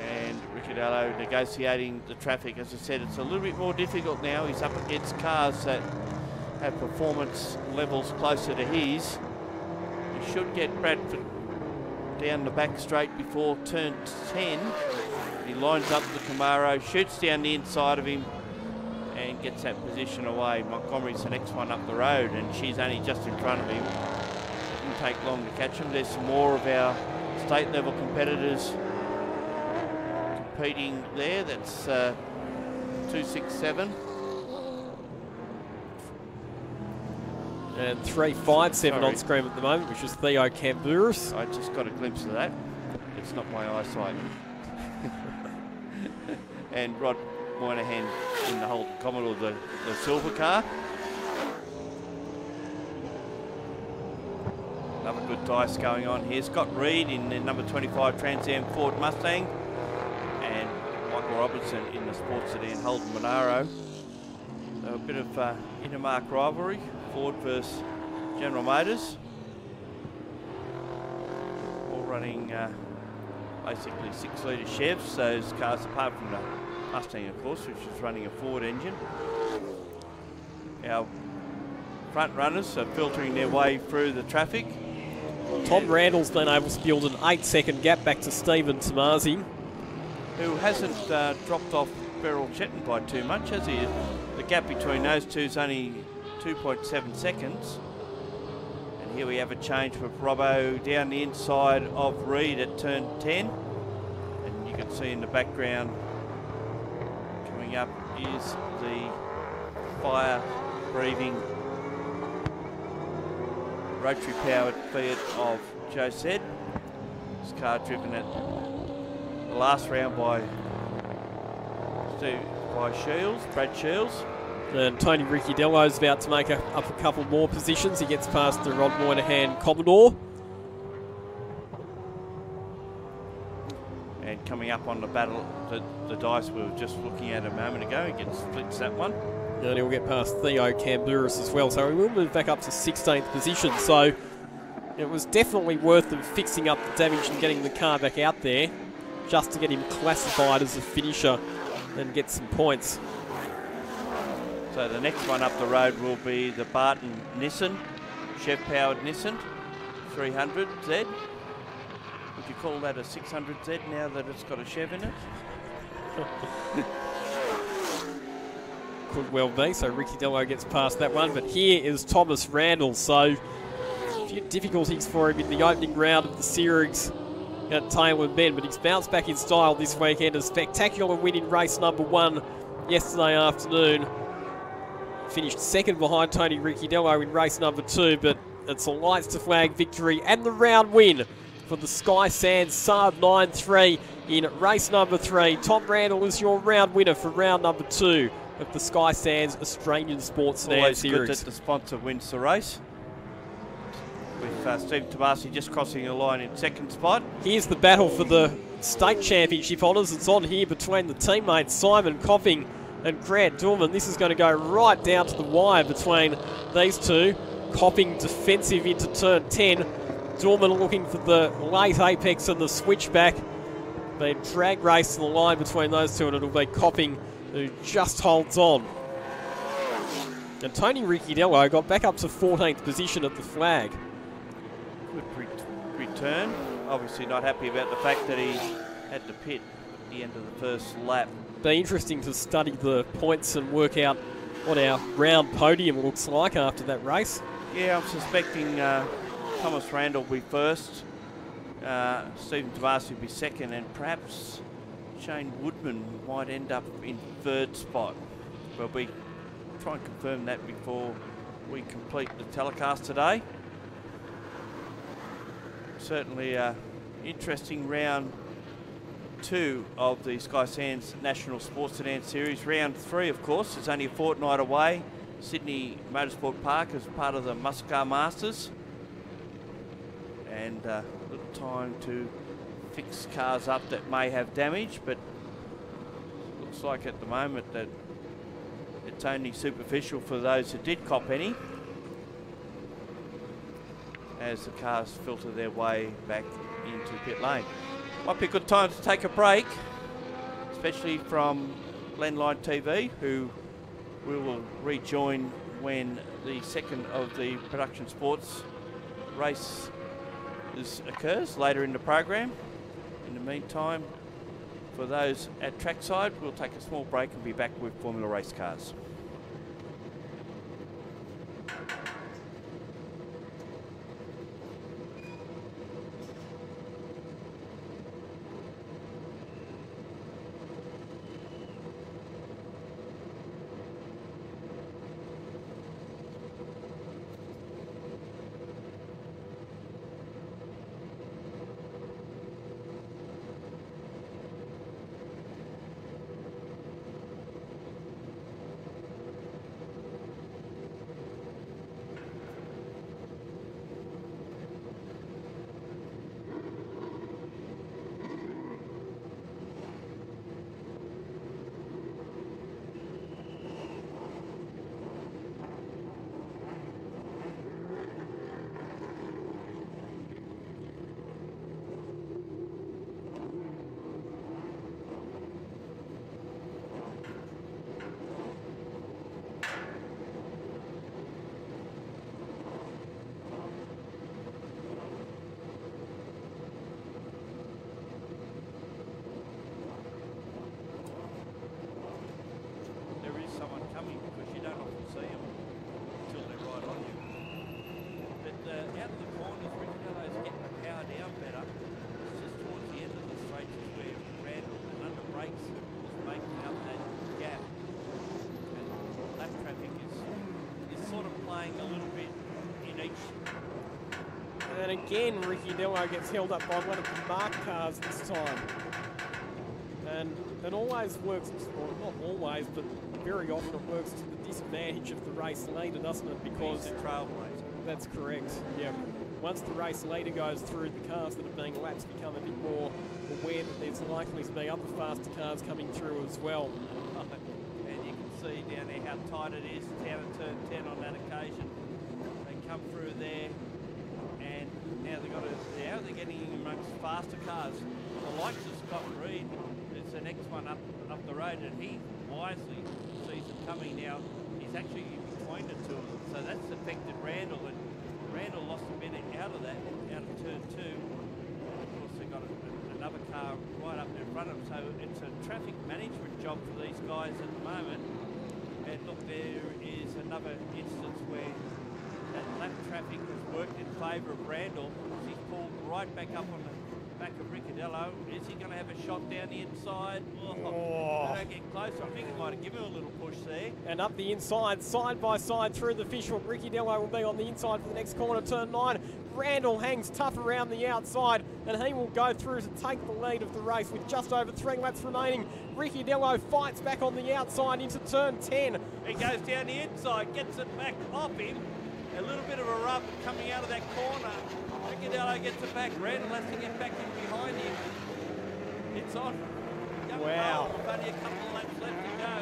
E: and Ricciardello negotiating the traffic. As I said, it's a little bit more difficult now. He's up against cars that have performance levels closer to his. He should get Bradford down the back straight before turn 10. He lines up the Camaro, shoots down the inside of him, and gets that position away. Montgomery's the next one up the road, and she's only just in front of him. Didn't take long to catch him. There's some more of our state level competitors competing there. That's 267.
A: And 357 on screen at the moment, which is Theo Camburis.
E: I just got a glimpse of that. It's not my eyesight. And Rod Moynihan in the whole Commodore, the silver car. Another good dice going on here. Scott Reed in the number 25 Trans Am Ford Mustang, and Michael Robinson in the Sports Sedan Holden Monaro. So a bit of intermark rivalry, Ford versus General Motors. All running basically 6-litre Chevs, those cars, apart from the Mustang, of course, which is running a Ford engine. Our front runners are filtering their way through the traffic.
A: Tom Randall's been able to build an 8-second gap back to Stephen Tomasi,
E: who hasn't dropped off Beryl Chetton by too much, has he? The gap between those two is only 2.7 seconds. And here we have a change with Robbo down the inside of Reed at turn 10. And you can see in the background coming up is the fire-breathing rotary-powered Fiat of Joe Sed. This car driven at the last round by Shields, Brad Shields.
A: And Tony Ricciardello's about to make up a couple more positions. He gets past the Rod Moynihan Commodore.
E: And coming up on the battle, the dice we were just looking at a moment ago, he gets splits that one.
A: And he'll get past Theo Camburis as well. So he will move back up to 16th position. So it was definitely worth them fixing up the damage and getting the car back out there. just to get him classified as a finisher and get some points.
E: So the next one up the road will be the Barton Nissan, Chev-powered Nissan, 300Z. Would you call that a 600Z now that it's got a Chev in it?
A: Could well be, so Ricky Dello gets past that one, but here is Thomas Randall, so a few difficulties for him in the opening round of the series at Tailem Bend, but he's bounced back in style this weekend. A spectacular win in race number 1 yesterday afternoon. Finished second behind Tony Ricciardello in race number 2, but it's a lights to flag victory and the round win for the Sky Sands Saab 9-3 in race number 3. Tom Randall is your round winner for round number 2 of the Sky Sands Australian Sports Sedan
E: Always
A: Series.
E: good that the sponsor wins the race. With Steve Tabasi just crossing the line in second spot.
A: Here's the battle for the state championship honours. It's on here between the teammates Simon Copping and Grant Dorman. This is going to go right down to the wire between these two. Copping defensive into turn 10. Dorman looking for the late apex and the switchback. They drag race to the line between those two, and it'll be Copping who just holds on. And Tony Ricciardello got back up to 14th position at the flag.
E: Good return. Obviously not happy about the fact that he had to pit at the end of the first lap.
A: Be interesting to study the points and work out what our round podium looks like after that race.
E: Yeah, I'm suspecting Thomas Randall will be first, Stephen Tabasi will be second, and perhaps Shane Woodman might end up in third spot. But we try and confirm that before we complete the telecast today. Certainly interesting round 2 of the Sky Sands National Sports Sedan Series. Round 3, of course, is only a fortnight away. Sydney Motorsport Park as part of the Muscle Car Masters. And a little time to fix cars up that may have damage, but looks like at the moment that it's only superficial for those who did cop any, as the cars filter their way back into pit lane. Might be a good time to take a break, especially from Glenline TV, who we will rejoin when the second of the production sports race occurs later in the program. In the meantime, for those at trackside, we'll take a small break and be back with Formula Race cars.
A: And again, Ricciardello gets held up by one of the marked cars this time. And it always works, or not always, but very often it works to the disadvantage of the race leader, doesn't it? Because
E: he's a trailblazer.
A: That's correct, yeah. Once the race leader goes through, the cars that are being lapped become a bit more aware that there's likely to be other faster cars coming through as well.
E: And you can see down there how tight it is down at turn 10 on that occasion. They come through there, and now they're getting in amongst faster cars. the likes of Scott Reed is the next one up the road, and he wisely sees them coming now. He's actually between the two of them, so that's affected Randall, and Randall lost a bit out of that, out of turn 2. Of course, they've got another car right up in front of them, so it's a traffic management job for these guys at the moment. And look, there is another instance where that lap traffic has worked in favour of Randall. He's pulled right back up on the back of Ricciardello. Is he going to have a shot down the inside? Oh, they don't get closer. I think he might have given him a little push there.
A: And up the inside, side by side through the fishhook. Ricciardello will be on the inside for the next corner, turn 9. Randall hangs tough around the outside, and he will go through to take the lead of the race with just over 3 laps remaining. Ricciardello fights back on the outside into turn 10.
E: He goes down the inside, gets it back off him. A little bit of a rub coming out of that corner. Ricciardello gets it back. Randall has to get back in behind him. It's on.
A: Wow.
E: Only a couple of laps left to go.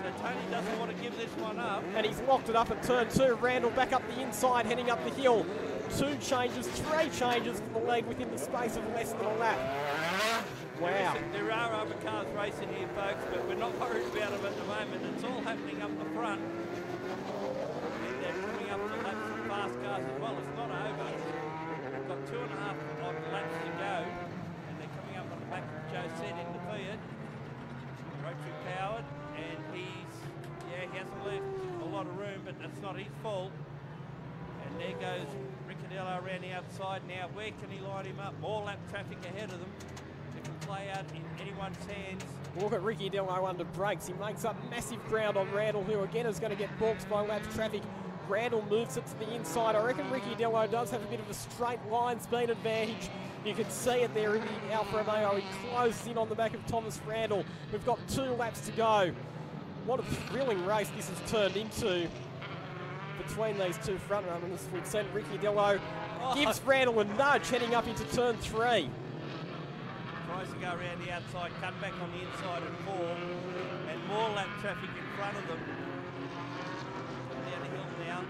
E: So Tony doesn't want to give this one up.
A: And he's locked it up at turn 2. Randall back up the inside, heading up the hill. 2 changes, 3 changes for the lead within the space of less than a lap. Wow.
E: There are other cars racing here, folks, but we're not worried about them at the moment. It's all happening up the front. And they're coming up to laps of fast cars as well. It's not over. We've got 2.5 odd laps to go. And they're coming up on the back of Joe Sed in the Fiat. Rotary powered. And he hasn't left a lot of room, but that's not his fault. And there goes Ricciardello around the outside now. Where can he line him up? More lap traffic ahead of them. It can play out in anyone's hands.
A: Look at Ricciardello under brakes. He makes up massive ground on Randall, who again is going to get balked by lap traffic. Randall moves it to the inside. I reckon Ricciardello does have a bit of a straight line speed advantage. You can see it there in the Alfa Romeo. He closes in on the back of Thomas Randall. We've got 2 laps to go. What a thrilling race this has turned into between these 2 front runners. We've seen Ricciardello gives Randall a nudge heading up into turn 3.
E: Tries to go around the outside, cut back on the inside at 4, and more lap traffic in front of them. Down the hill now,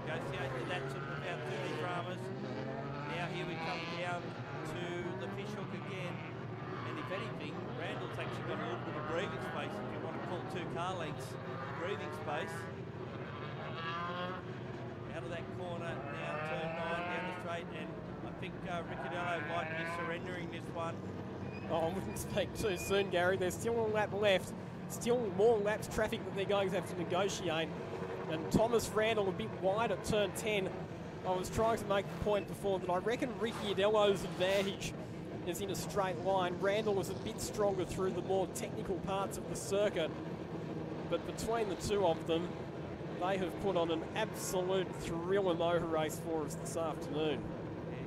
E: negotiate the Datsun without too many dramas. Now here we come down to the fishhook again, and if anything, Randall's actually got a little bit of breathing space, if you want to call 2 car lengths breathing space. Out of that corner now, turn 9 down the straight, and I think Ricciardello might be surrendering this one.
A: Oh, I wouldn't speak too soon, Gary. There's still a lap left. Still more laps traffic that they're going to have to negotiate. And Thomas Randall a bit wide at turn 10. I was trying to make the point before that I reckon Ricciardello's advantage is in a straight line. Randall was a bit stronger through the more technical parts of the circuit. But between the 2 of them, they have put on an absolute thriller motor race for us this afternoon.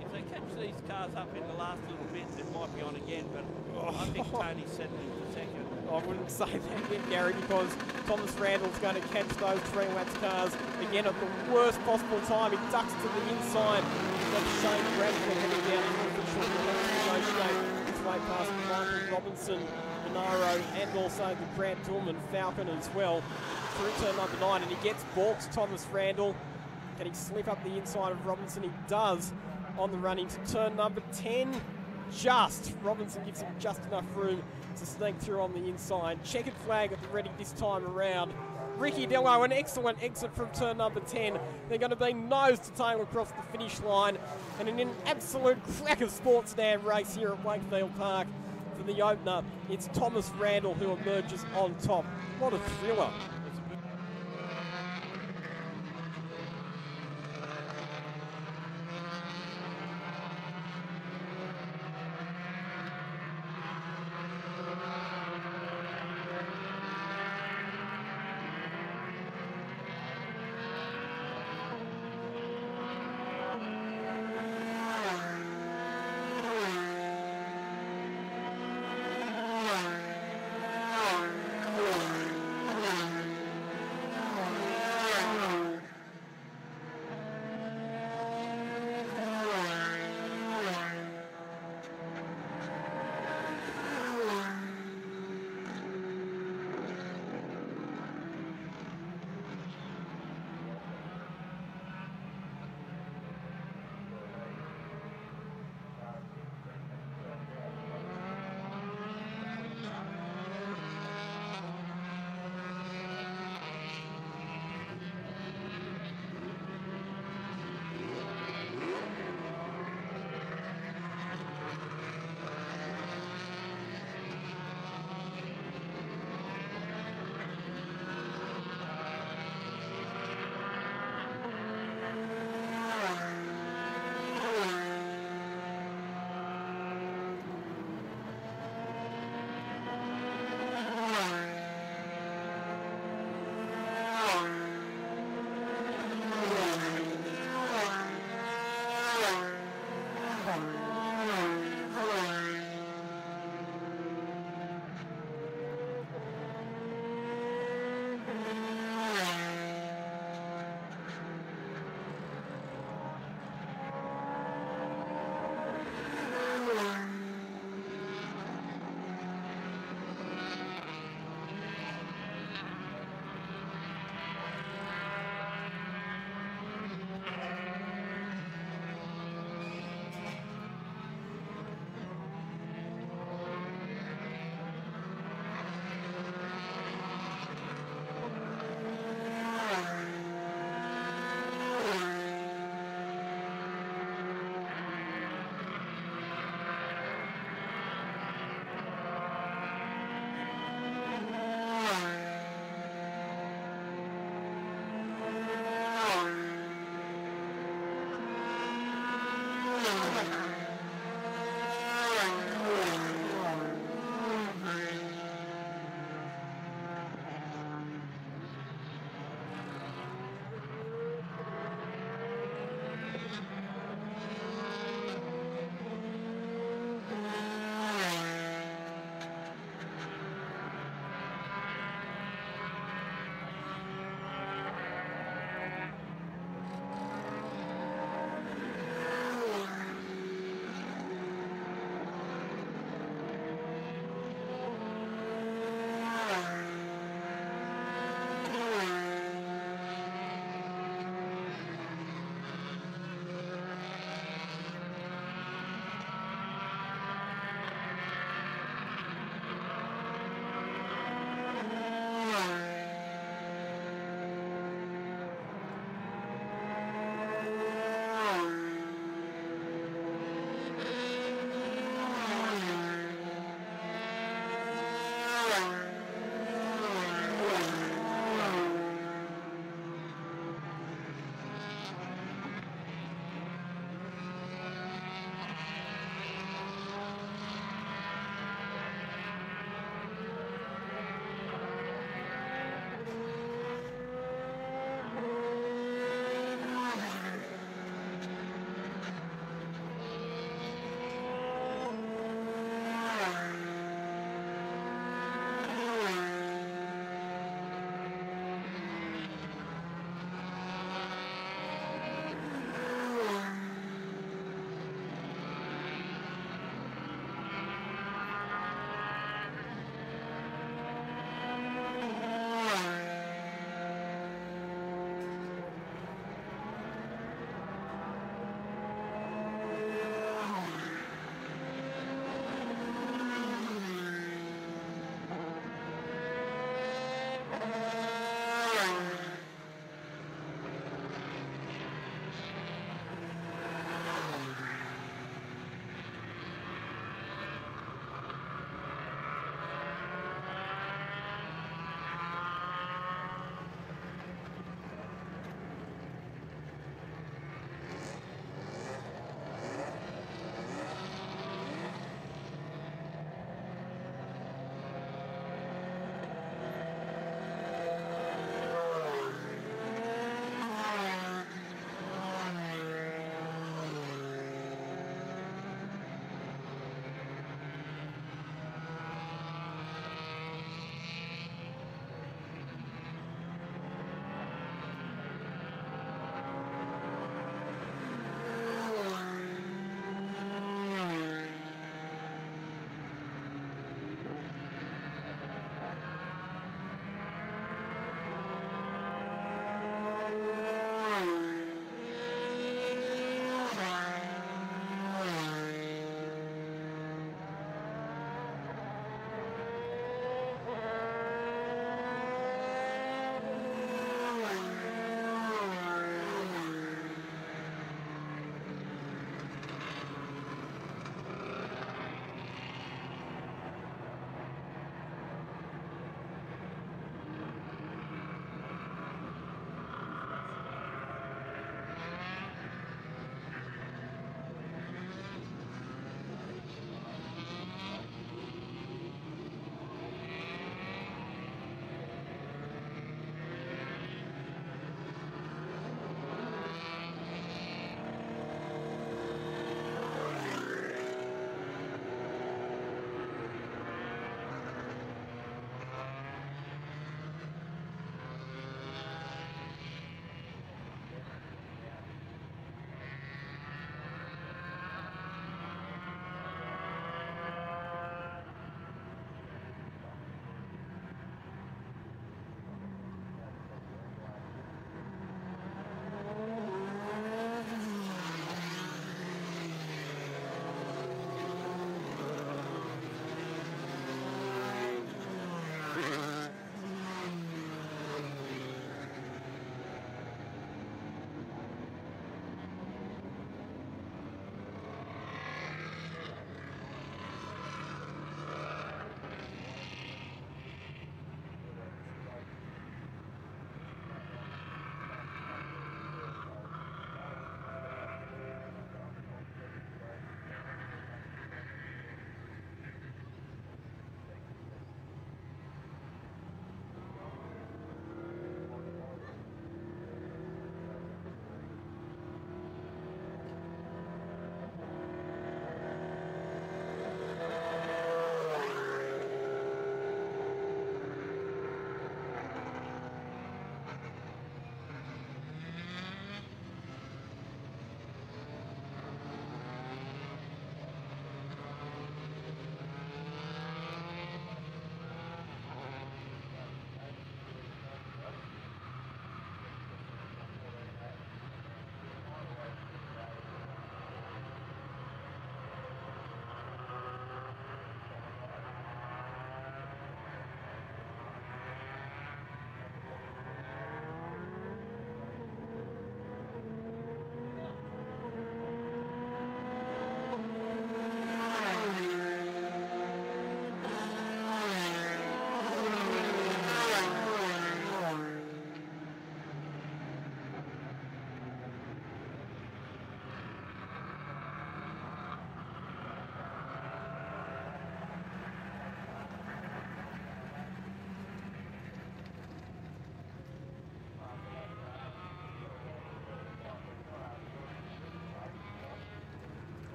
E: If they catch these cars up in the last little bit, it might be on again, but I think Tony's settling for second.
A: I wouldn't say that yet, Gary, because Thomas Randall's going to catch those 3 laps cars again at the worst possible time. He ducks to the inside. He's got Shane Bradford heading down the hill for short negotiate his way past Michael Robinson, Monaro, and also the Grant Dillman Falcon as well. Through turn number 9, and he gets balked, Thomas Randall. Can he slip up the inside of Robinson? He does on the run into turn number 10. Just. Robinson gives him just enough room to sneak through on the inside. Checkered flag at the ready this time around. Ricciardello, an excellent exit from turn number 10. They're going to be nose to tail across the finish line. And in an absolute crack of sports stand race here at Wakefield Park for the opener, it's Thomas Randall who emerges on top. What a thriller.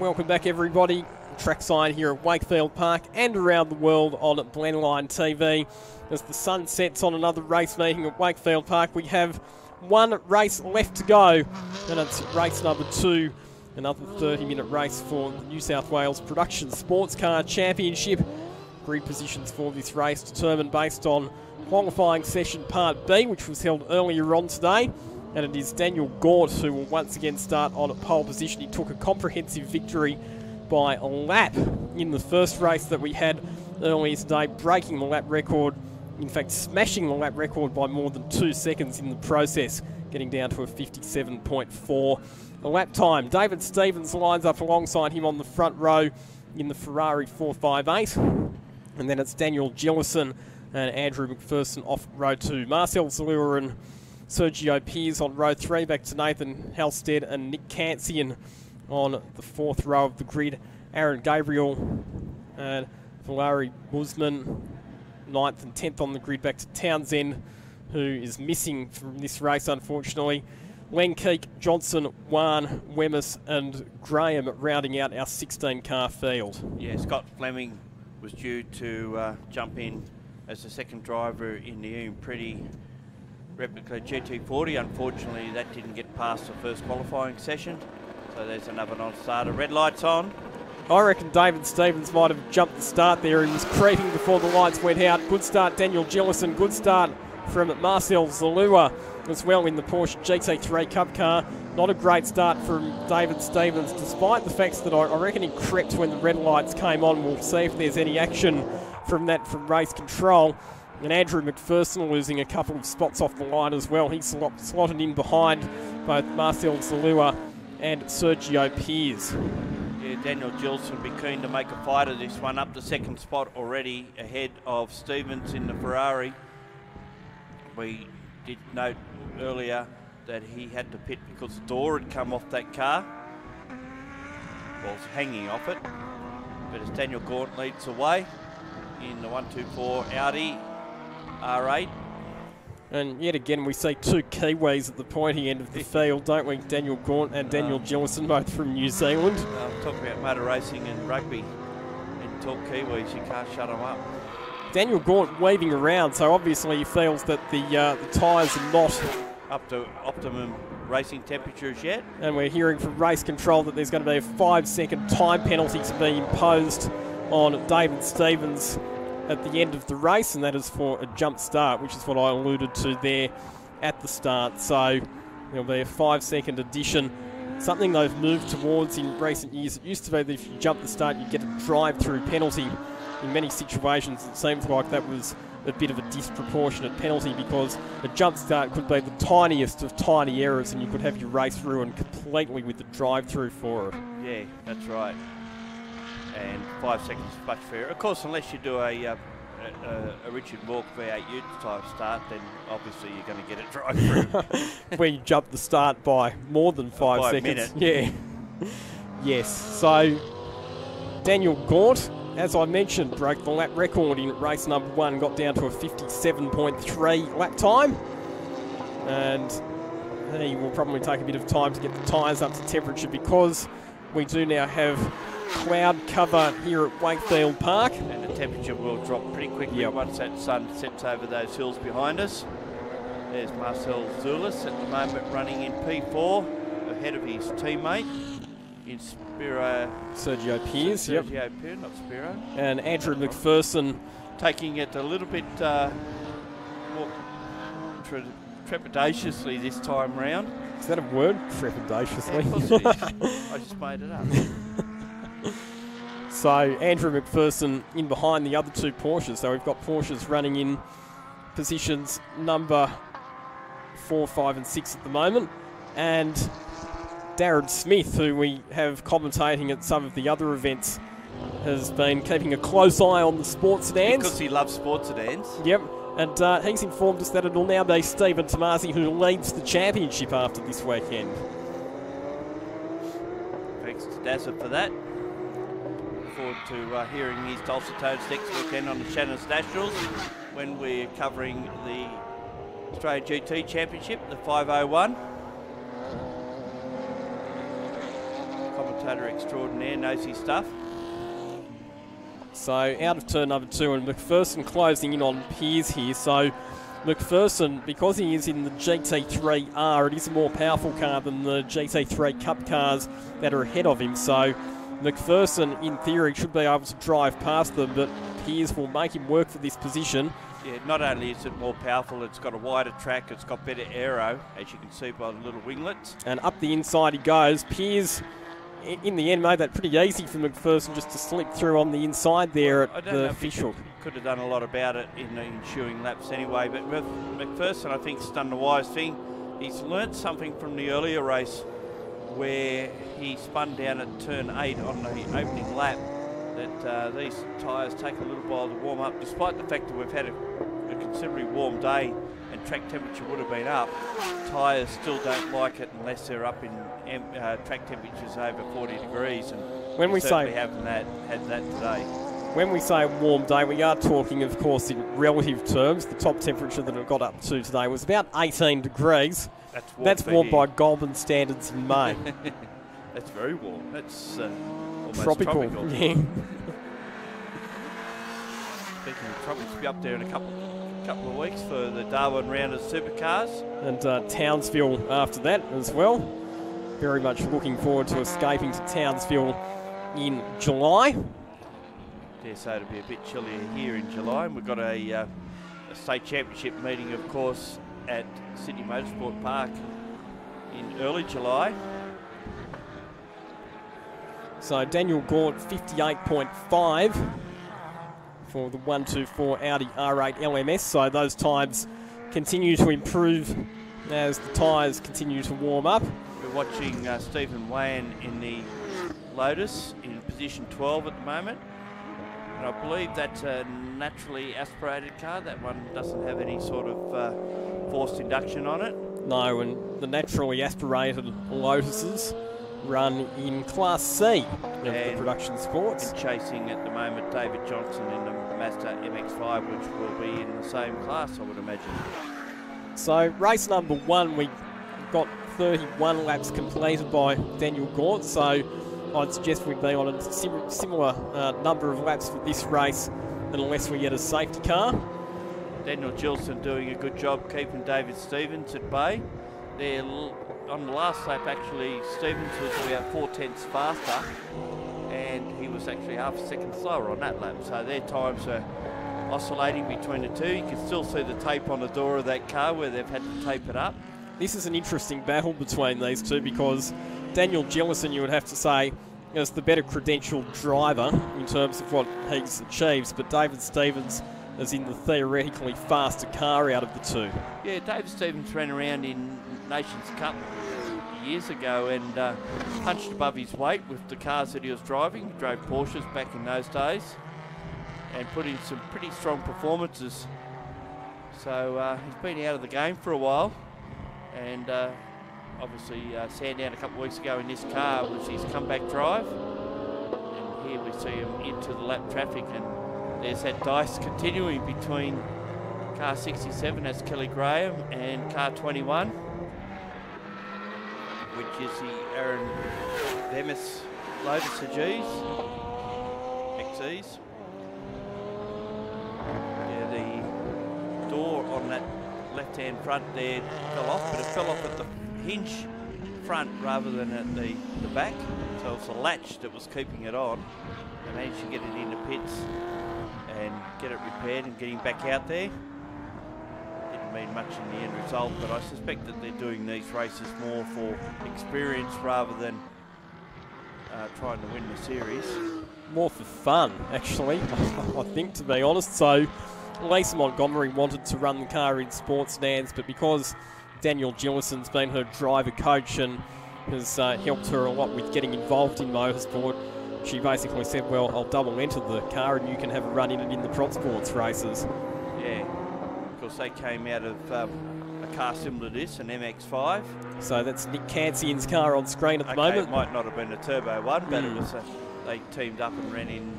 A: Welcome back, everybody. Trackside here at Wakefield Park and around the world on Blendline TV. As the sun sets on another race meeting at Wakefield Park, we have one race left to go, and it's race number 2, another 30-minute race for the New South Wales Production Sports Car Championship. Grid positions for this race determined based on qualifying session Part B, which was held earlier on today. And it is Daniel Gaunt who will once again start on a pole position. He took a comprehensive victory by a lap in the first race that we had earlier today, breaking the lap record, in fact smashing the lap record by more than 2 seconds in the process, getting down to a 57.4 lap time. David Stevens lines up alongside him on the front row in the Ferrari 458, and then it's Daniel Gillison and Andrew McPherson off row 2. Marcel Zalua and Sergio Peers on row 3, back to Nathan Halstead and Nick Cansian on the 4th row of the grid. Aaron Gabriel and Valerie Busman 9th and 10th on the grid, back to Townsend, who is missing from this race unfortunately. Len Keek, Johnson, Wan, Wemys and Graham rounding out our 16-car field.
E: Yeah, Scott Fleming was due to jump in as the second driver in the Ian Pretty replica GT40. Unfortunately, that didn't get past the first qualifying session. So there's another non-starter. Red lights on.
A: I reckon David Stevens might have jumped the start there. He was creeping before the lights went out. Good start, Daniel Gillison. Good start from Marcel Zalua as well in the Porsche GT3 Cup car. Not a great start from David Stevens, despite the fact that I reckon he crept when the red lights came on. We'll see if there's any action from that from race control. And Andrew McPherson losing a couple of spots off the line as well. He's slotted in behind both Marcel Zalua and Sergio Peers.
E: Yeah, Daniel Gillison will be keen to make a fight of this one. Up to second spot already ahead of Stevens in the Ferrari. We did note earlier that he had to pit because the door had come off that car. Well, it's hanging off it. But as Daniel Gaunt leads the way in the 124 Audi R8.
A: And yet again, we see 2 Kiwis at the pointy end of the field, don't we? Daniel Gaunt and Daniel Gillison, both from New Zealand.
E: Talk about motor racing and rugby and talk Kiwis, you can't shut them up.
A: Daniel Gaunt weaving around, so obviously he feels that the tyres are not
E: up to optimum racing temperatures yet.
A: And we're hearing from race control that there's going to be a 5-second time penalty to be imposed on David Stevens at the end of the race, and that is for a jump start, which is what I alluded to there at the start. So there'll be a 5-second addition, something they've moved towards in recent years. It used to be that if you jump the start, you get a drive-through penalty. In many situations, it seems like that was a bit of a disproportionate penalty because a jump start could be the tiniest of tiny errors and you could have your race ruined completely with the drive-through for it.
E: Yeah, that's right. And 5 seconds is much fairer. Of course, unless you do a Richard Walk V8U type start, then obviously you're going to get it drive-through.
A: Where you jump the start by more than 5 seconds. Yeah. Yes. So Daniel Gaunt, as I mentioned, broke the lap record in race number 1, got down to a 57.3 lap time. And he will probably take a bit of time to get the tyres up to temperature because we do now have cloud cover here at Wakefield Park.
E: And the temperature will drop pretty quickly once that sun sets over those hills behind us. There's Marcel Zulis at the moment running in P4 ahead of his teammate in Spiro.
A: Sergio Peers,
E: Sergio Peers, not Spiro.
A: And Andrew McPherson.
E: Taking it a little bit more trepidatiously this time round.
A: Is that a word? Trepidatiously?
E: Yeah, of course it is. I just made it up.
A: So Andrew McPherson in behind the other 2 Porsches. So we've got Porsches running in positions number 4, 5 and 6 at the moment. And Darren Smith, who we have commentating at some of the other events, has been keeping a close eye on the sports sedans.
E: Because he loves sports sedans.
A: Yep. And he's informed us that it will now be Stephen Tomasi who leads the championship after this weekend.
E: Thanks to Dazza for that. Look forward to hearing his dulcet tones next weekend on the Shannon's Nationals when we're covering the Australian GT Championship, the 501. commentator extraordinaire, knows his stuff.
A: So out of turn number 2, and McPherson closing in on Pearce here. So McPherson, because he is in the GT3R, it is a more powerful car than the GT3 Cup cars that are ahead of him. So McPherson, in theory, should be able to drive past them, but Pearce will make him work for this position.
E: Yeah, not only is it more powerful, it's got a wider track, it's got better aero, as you can see by the little winglets.
A: And up the inside he goes. Pearce, in the end, made that pretty easy for McPherson just to slip through on the inside there at the fish hook.
E: Could have done a lot about it in the ensuing laps anyway, but with McPherson, I think, has done the wise thing. He's learnt something from the earlier race where he spun down at turn 8 on the opening lap, that these tyres take a little while to warm up, despite the fact that we've had a considerably warm day and track temperature would have been up. Tyres still don't like it unless they're up in track temperatures over 40 degrees, and
A: when we
E: certainly
A: say
E: haven't had that today.
A: When we say warm day, we are talking, of course, in relative terms. The top temperature that it got up to today was about 18 degrees. That's warm by Goulburn standards in May.
E: That's very warm. That's almost
A: tropical. Yeah.
E: Speaking of tropics, be up there in a couple of weeks for the Darwin round of supercars.
A: And Townsville after that as well. Very much looking forward to escaping to Townsville in July.
E: Dare say it'll be a bit chillier here in July, and we've got a state championship meeting, of course, at Sydney Motorsport Park in early July.
A: So Daniel Gaunt 58.5 for the 124 Audi R8 LMS. So those times continue to improve as the tyres continue to warm up.
E: We're watching Stephen Wan in the Lotus in position 12 at the moment. And I believe that's a naturally aspirated car. That one doesn't have any sort of forced induction on it.
A: No, and the naturally aspirated Lotuses run in Class C of the production sports.
E: And chasing at the moment David Johnson in the Mazda MX-5, which will be in the same class, I would imagine.
A: So race number 1, we got 31 laps completed by Daniel Gaunt. So I'd suggest we'd be on a similar number of laps for this race unless we get a safety car.
E: Daniel Gilson doing a good job keeping David Stevens at bay. They're on the last lap, actually, Stevens was about 4/10 faster, and he was actually half a second slower on that lap. So their times are oscillating between the two. You can still see the tape on the door of that car where they've had to tape it up.
A: This is an interesting battle between these two because Daniel Gillison, you would have to say, is the better credentialed driver in terms of what he achieves, but David Stevens is in the theoretically faster car out of the two.
E: Yeah, David Stevens ran around in Nations Cup years ago and punched above his weight with the cars that he was driving. He drove Porsches back in those days and put in some pretty strong performances. So he's been out of the game for a while, and obviously Sandown a couple of weeks ago in this car was his comeback drive. And here we see him into the lap traffic, and there's that dice continuing between car 67, that's Kelly Graham, and car 21, which is the Aaron Bemis Lotus XEs. Yeah, the door on that left-hand front there fell off, but it fell off at the hinge front rather than at the back. So it's a latch that was keeping it on. They managed to get it into pits and get it repaired and getting back out there. Didn't mean much in the end result, but I suspect that they're doing these races more for experience rather than trying to win the series.
A: More for fun, actually, I think, to be honest. So Lisa Montgomery wanted to run the car in sports sedans, but because Daniel Gillison's been her driver coach and has helped her a lot with getting involved in motorsport, she basically said, well, I'll double enter the car and you can have a run in it in the prop sports races.
E: Yeah, of course they came out of a car similar to this, an MX-5.
A: So that's Nick Cansian's car on screen at the moment.
E: It might not have been a turbo one, but it was they teamed up and ran in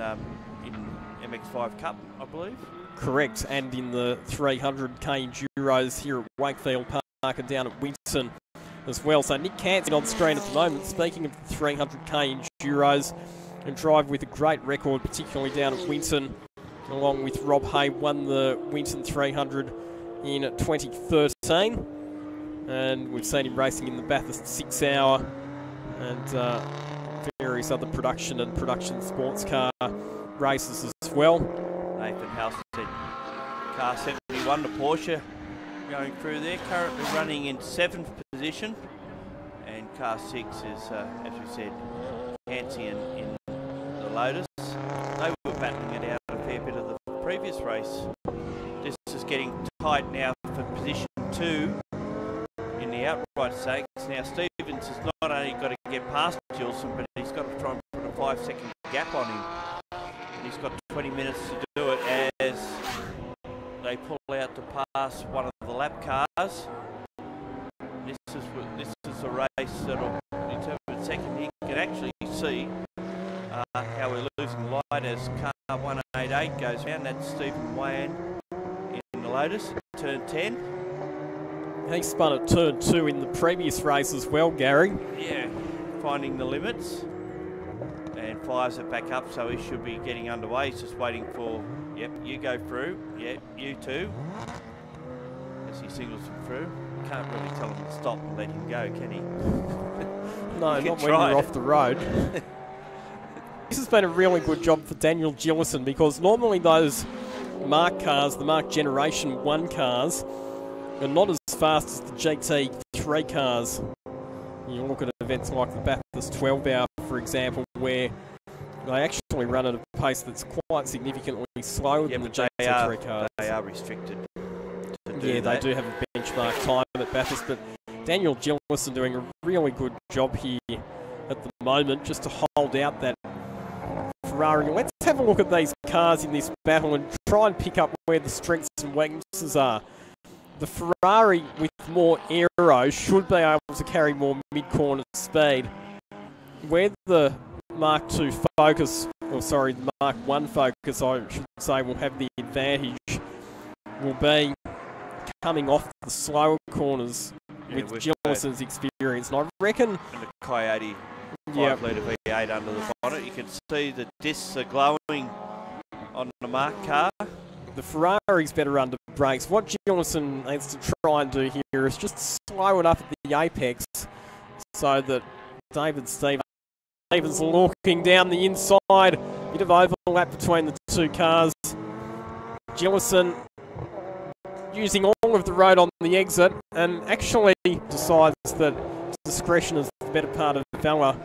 E: MX-5 Cup, I believe.
A: Correct, and in the 300k Enduros here at Wakefield Park and down at Winton as well. So Nick Canson on screen at the moment. Speaking of the 300k Enduros, and drive with a great record, particularly down at Winton, along with Rob Hay, won the Winton 300 in 2013. And we've seen him racing in the Bathurst 6 Hour and various other production and production sports car races as well.
E: Nathan House said car 71 to Porsche going through there, currently running in 7th position. And car 6 is, as we said, Hansian in the Lotus. They were battling it out a fair bit of the previous race. This is getting tight now for position 2 in the outright stakes. Now Stevens has not only got to get past Gilson, but he's got to try and put a 5-second gap on him. And he's got 20 minutes to do it as they pull out to pass one of the lap cars. This is a race that'll determine second. You can actually see how we're losing light as car 188 goes around. That's Stephen Wan in the Lotus, turn 10.
A: He spun at turn 2 in the previous race as well, Gary.
E: Yeah, finding the limits. And fires it back up, so he should be getting underway. He's just waiting for, yep, you go through. Yep, you too. As he singles him through. Can't really tell him to stop and let him go, can he?
A: No, not when you're off the road. This has been a really good job for Daniel Gillison, because normally those Mark cars, the Mark Generation 1 cars, are not as fast as the GT3 cars. You look at events like the Bathurst 12 Hour, for example, where they actually run at a pace that's quite significantly slower than the GT3 cars.
E: They are restricted to do
A: Yeah,
E: that.
A: they do have a benchmark time at Bathurst, but Daniel Gillison doing a really good job here at the moment just to hold out that Ferrari. Let's have a look at these cars in this battle and try and pick up where the strengths and weaknesses are. The Ferrari with more aero should be able to carry more mid-corner speed. Where the Mark II Focus, or sorry, the Mark I Focus, I should say, will have the advantage, will be coming off the slower corners with Gillison's experience. And I reckon...
E: And the Coyote 5-litre V8 under the bonnet. You can see the discs are glowing on the Mark car.
A: The Ferrari's better under brakes. What Gillison needs to try and do here is just slow it up at the apex so that David Stevens looking down the inside. Bit of overlap between the two cars. Gillison using all of the road on the exit and actually decides that discretion is the better part of valour,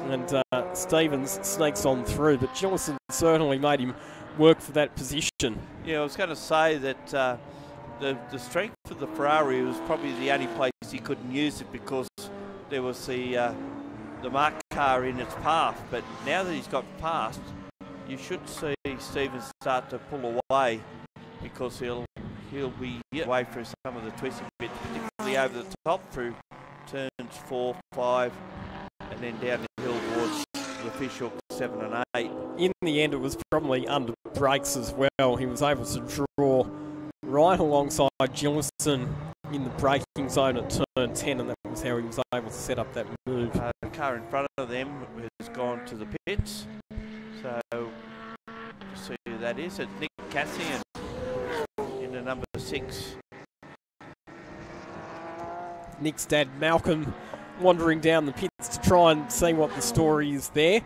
A: and Stevens sneaks on through, but Gillison certainly made him work for that position.
E: Yeah, I was going to say that the strength of the Ferrari was probably the only place he couldn't use it, because there was the Mark car in its path. But now that he's got past, you should see Stevens start to pull away, because he'll be away through some of the twisting bits, particularly over the top through turns 4, 5, and then down the hill towards the fish hook 7 and 8.
A: In the end, it was probably under brakes as well. He was able to draw right alongside Gillison in the braking zone at turn 10, and that was how he was able to set up that move.
E: The car in front of them has gone to the pits, so see who that is. It's Nick Cassian in the number 6.
A: Nick's dad, Malcolm, wandering down the pits to try and see what the story is there.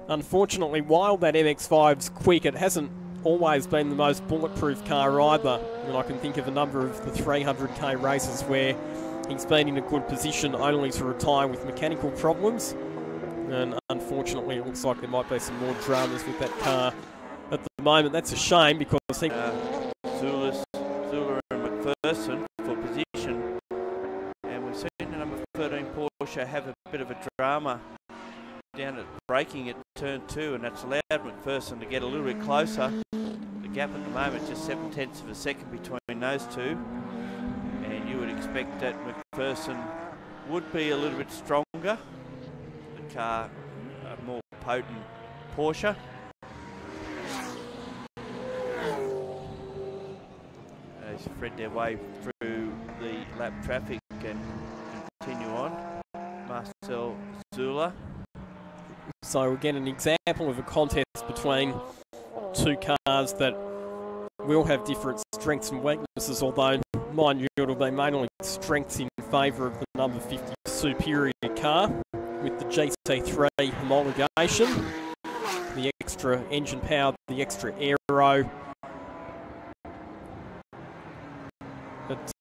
A: Unfortunately, while that MX-5's quick, it hasn't always been the most bulletproof car either. And I can think of a number of the 300k races where he's been in a good position only to retire with mechanical problems. And unfortunately, it looks like there might be some more dramas with that car at the moment. That's a shame, because he...
E: Zula and McPherson for position. And we've seen the number 13 Porsche have a bit of a drama down at braking at turn 2, and that's allowed McPherson to get a little bit closer. The gap at the moment just 0.7 of a second between those two, and you would expect that McPherson would be a little bit stronger. The car, a more potent Porsche. They spread their way through the lap traffic and continue Marcel Zula.
A: So again, an example of a contest between two cars that will have different strengths and weaknesses, although, mind you, it'll be mainly strengths in favour of the number 50 superior car, with the GT3 homologation, the extra engine power, the extra aero. But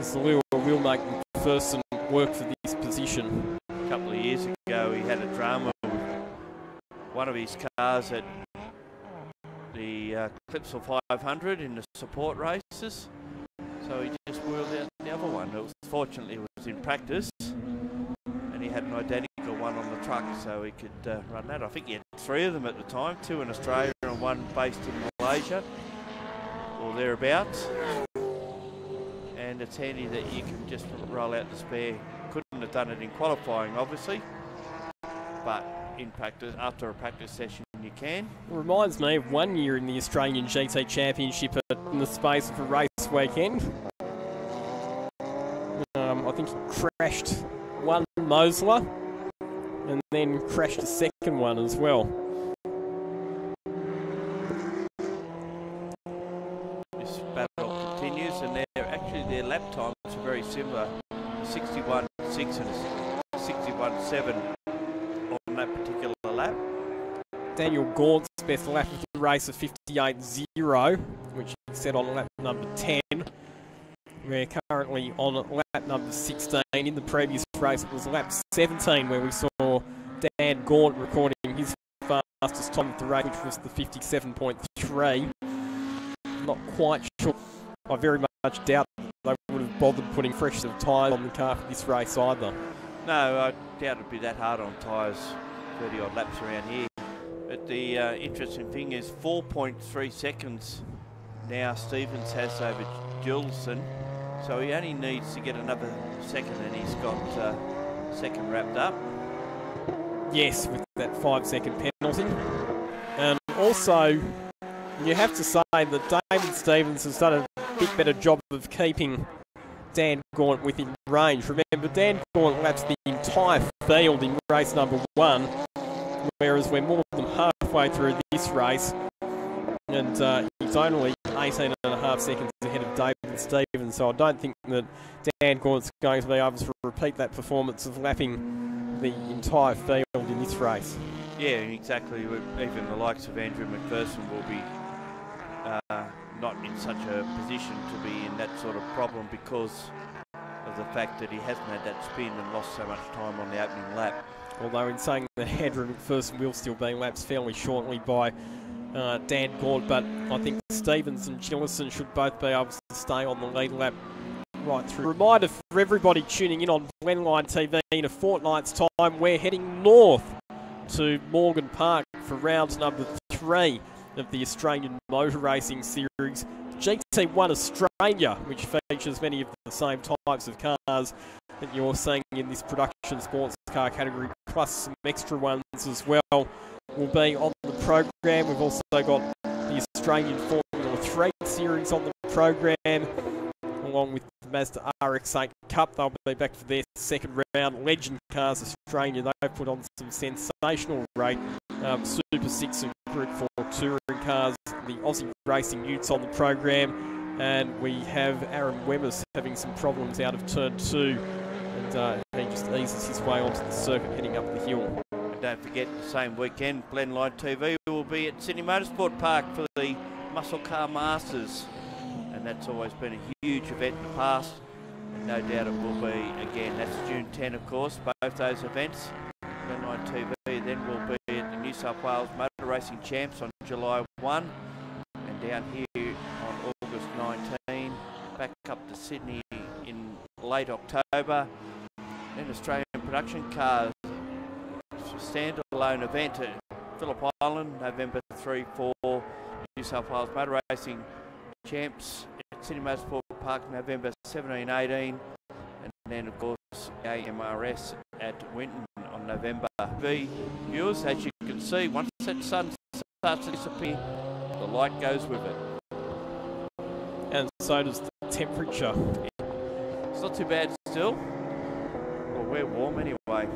A: Zalua will make McPherson work for this position.
E: A couple of years ago, he had a drama with one of his cars at the Clipsal 500 in the support races. So he just wheeled out the other one. Fortunately, it was in practice, and he had an identical one on the truck, so he could run that. I think he had 3 of them at the time, 2 in Australia and 1 based in Malaysia, or thereabouts. And it's handy that you can just roll out the spare. Couldn't have done it in qualifying, obviously, but in practice, after a practice session, you can.
A: It reminds me of one year in the Australian GT Championship in the space of a race weekend. I think he crashed one Mosler and then crashed a second one as well.
E: This battle continues, and their lap times are very similar, 61.6 and 61.7 on that particular lap.
A: Daniel Gaunt's best lap of the race of 58.0, which he set on lap number 10. We're currently on lap number 16. In the previous race, it was lap 17 where we saw Dan Gaunt recording his fastest time of the race, which was the 57.3. Not quite sure. I very much doubt they would have bothered putting fresh set of tyres on the car for this race either.
E: No, I doubt it'd be that hard on tyres, 30 odd laps around here. But the interesting thing is 4.3 seconds now Stevens has over Gilson. So he only needs to get another second, and he's got second wrapped up.
A: Yes, with that 5-second penalty. And also, you have to say that David Stevens has done a bit better job of keeping Dan Gaunt within range. Remember, Dan Gaunt laps the entire field in race number 1, whereas we're more than halfway through this race, and he's only 18.5 seconds ahead of David Stevens, so I don't think that Dan Gaunt's going to be able to repeat that performance of lapping the entire field in this race.
E: Yeah, exactly. Even the likes of Andrew McPherson will be not in such a position to be in that sort of problem because of the fact that he hasn't had that spin and lost so much time on the opening lap.
A: Although in saying that Andrew McPherson will still be lapped fairly shortly by Dan Gaunt, but I think Stevens and Gillison should both be able to stay on the lead lap right through. Reminder for everybody tuning in on Blendline TV, in a fortnight's time we're heading north to Morgan Park for round number 3 of the Australian Motor Racing Series. GT1 Australia, which features many of the same types of cars that you're seeing in this production sports car category, plus some extra ones as well, will be on the program. We've also got the Australian Formula 3 Series on the program, along with the Mazda RX-8 Cup. They'll be back for their second round. Legend Cars Australia, they've put on some sensational rate. Super 6 and Group 4 touring cars. The Aussie Racing Utes on the program. And we have Aaron Wemmers having some problems out of turn 2. And he just eases his way onto the circuit heading up the hill.
E: And don't forget, the same weekend, Blendline TV will be at Sydney Motorsport Park for the Muscle Car Masters. And that's always been a huge event in the past. And no doubt it will be again. That's June 10, of course, both those events. Blendline TV then will be at the New South Wales Motor Racing Champs on July 1. And down here on August 19, back up to Sydney in late October. Then Australian Production Cars, standalone event at Phillip Island, November 3-4. New South Wales Motor Racing Champs at Sydney Motorsport Park, November 17-18. And then, of course, AMRS at Winton on November. Viewers, as you can see, once that sun starts to disappear, the light goes with it.
A: And so does the temperature.
E: It's not too bad still. Well, we're warm anyway.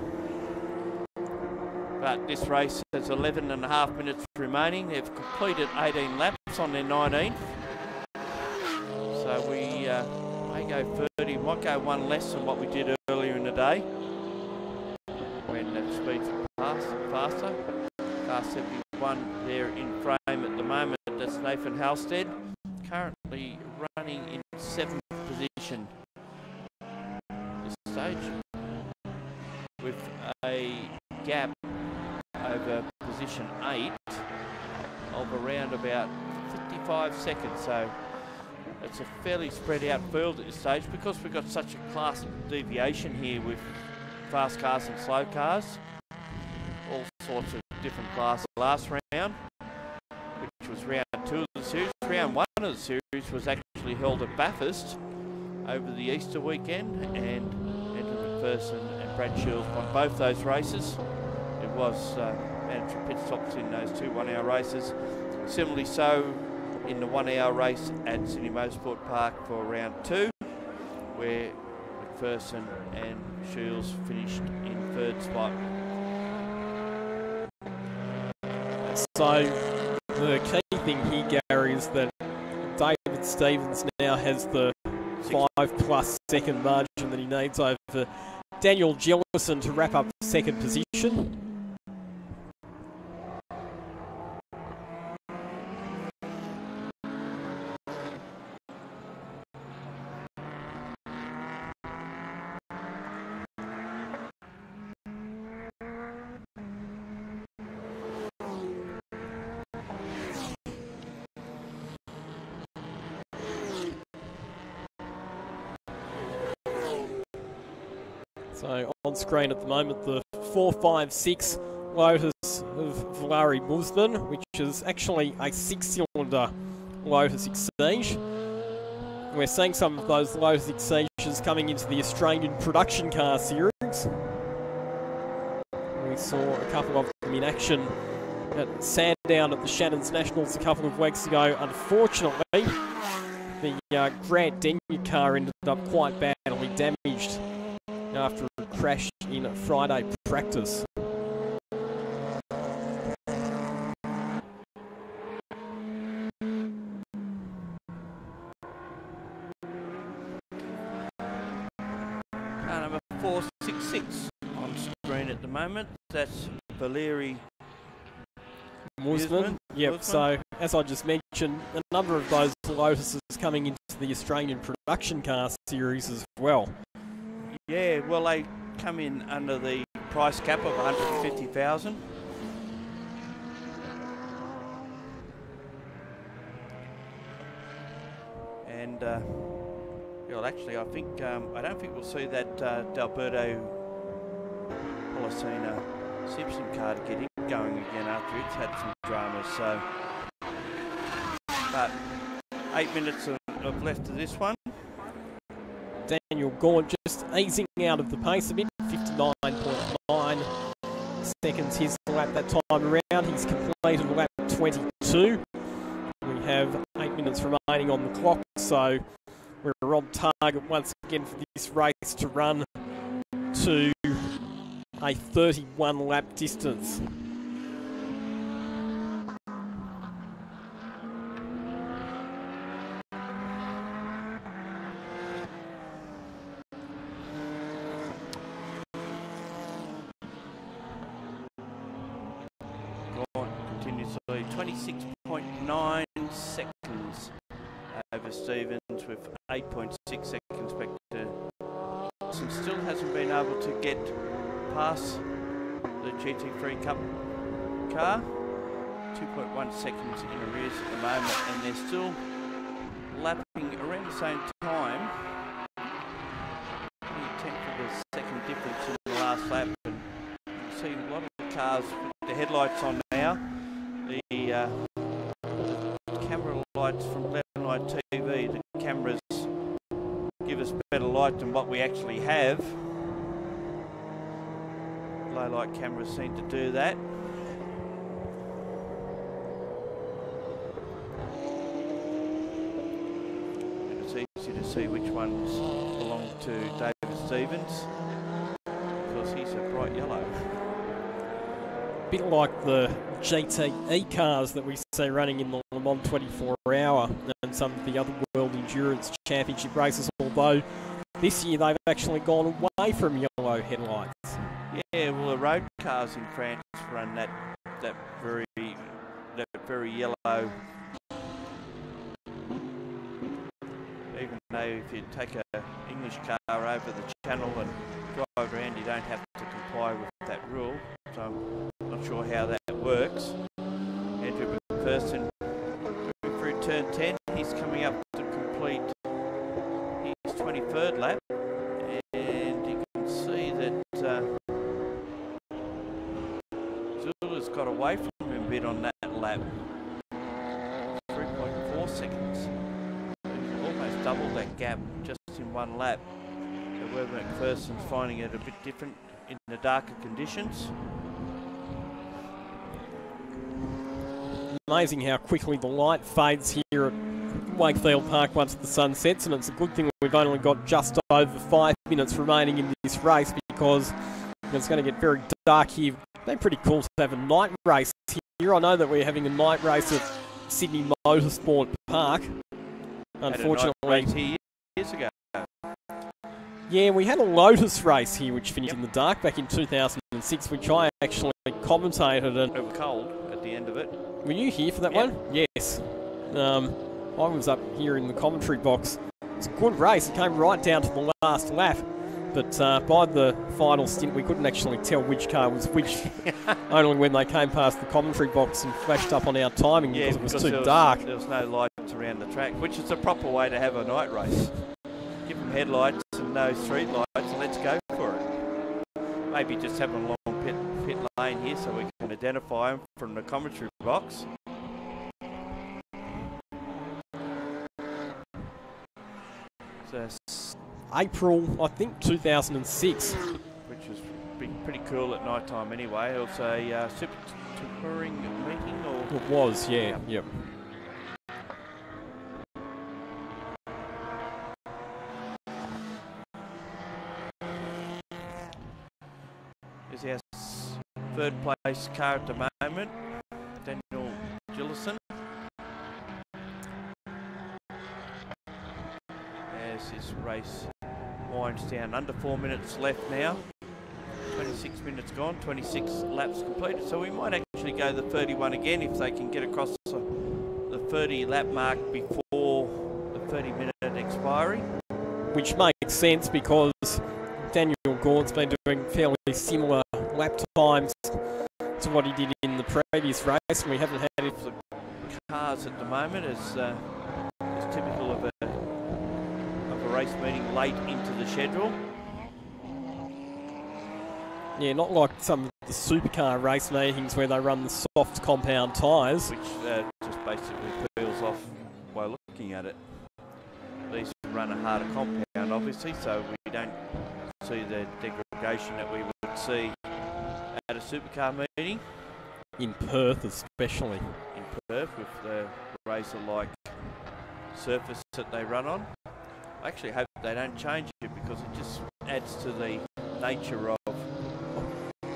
E: But this race has 11.5 minutes remaining. They've completed 18 laps on their 19th. So we may go 30, might go one less than what we did earlier in the day when that speed's faster. Car 71 there in frame at the moment. That's Nathan Halstead, currently running in 7th position this stage, with a gap over position 8 of around about 55 seconds. So it's a fairly spread out field at this stage because we've got such a class deviation here with fast cars and slow cars. All sorts of different classes. Last round, which was round 2 of the series. Round 1 of the series was actually held at Bathurst over the Easter weekend, and Andrew McPherson and Brad Shields won both those races. It was mandatory pit stops in those 2 1-hour races. Similarly so in the 1-hour race at Sydney Motorsport Park for round 2, where McPherson and Shields finished in 3rd spot.
A: So the key thing here, Gary, is that David Stevens now has the 5+ second margin that he needs over Daniel Jellison to wrap up 2nd position. So on screen at the moment, the 456 Lotus of Valari Musman, which is actually a 6-cylinder Lotus Exige. We're seeing some of those Lotus Exiges coming into the Australian production car series. We saw a couple of them in action at Sandown at the Shannons Nationals a couple of weeks ago. Unfortunately, the Grant Denyer car ended up quite badly damaged after a crash in Friday practice.
E: Car number 466 on screen at the moment. That's Valeri
A: Musman. Yep, so as I just mentioned, a number of those Lotuses coming into the Australian production car series as well.
E: Yeah, well, they come in under the price cap of 150,000. And well, actually, I think I don't think we'll see that D'Alberto Policina Simpson car to get him going again after it's had some dramas. So, but 8 minutes of left of this one.
A: Daniel Gaunt just easing out of the pace a bit, 59.9 seconds his lap that time around. He's completed lap 22. We have 8 minutes remaining on the clock, so we're on target once again for this race to run to a 31 lap distance.
E: Continuously 26.9 seconds over Stevens with 8.6 seconds back to Wilson. Still hasn't been able to get past the GT3 Cup car. 2.1 seconds in arrears at the moment, and they're still lapping around the same time. Only a tenth of a second difference in the last lap. And you can see a lot of the cars with the headlights on now. The camera lights from Black and White TV, the cameras give us better light than what we actually have. Low light cameras seem to do that. And it's easy to see which ones belong to David Stevens. because he's a bright yellow.
A: Bit like the GTE cars that we see running in the Le Mans 24-hour and some of the other World Endurance Championship races, although this year they've actually gone away from yellow headlights.
E: Yeah, well, the road cars in France run that very yellow. Even though if you take an English car over the channel and drive around, you don't have to comply with that rule. So I'm not sure how that works. Andrew McPherson through turn 10. He's coming up to complete his 23rd lap. And you can see that Zula's got away from him a bit on that lap. 3.4 seconds. He's almost doubled that gap just in one lap. So Weber McPherson's finding it a bit different in the darker conditions.
A: Amazing how quickly the light fades here at Wakefield Park once the sun sets, and it's a good thing we've only got just over 5 minutes remaining in this race because it's going to get very dark here. It'd be pretty cool to have a night race here. I know that we're having a night race at Sydney Motorsport Park. Unfortunately,
E: had a night race here years ago.
A: Yeah, we had a Lotus race here which finished in the dark back in 2006, which I actually commentated. And
E: it was cold at the end of it.
A: Were you here for that one? Yes. I was up here in the commentary box. It was a good race. It came right down to the last lap. But by the final stint, we couldn't actually tell which car was which. Only when they came past the commentary box and flashed up on our timing because it was too dark.
E: There was no lights around the track, which is the proper way to have a night race. Give them headlights and no street lights and let's go for it. Maybe just have a long pit lane here so we can identify them from the commentary box. So
A: April, I think, 2006.
E: Which was pretty cool at night time anyway. It was a super touring meeting, or
A: it was, yeah. Yep.
E: Is our third place car at the moment, Daniel Gillison. As this race winds down, under 4 minutes left now. 26 minutes gone, 26 laps completed. So we might actually go the 31 again if they can get across the 30 lap mark before the 30-minute expiry.
A: Which makes sense because Daniel Gaunt's been doing fairly similar lap times to what he did in the previous race, and we haven't had it.
E: The cars at the moment is typical of a race meeting late into the schedule.
A: Yeah, not like some of the supercar race meetings where they run the soft compound tyres.
E: Which just basically peels off by looking at it. These run a harder compound, obviously, so we don't see the degradation that we would see at a supercar meeting.
A: In Perth especially.
E: In Perth, with the racer-like surface that they run on. I actually hope they don't change it because it just adds to the nature of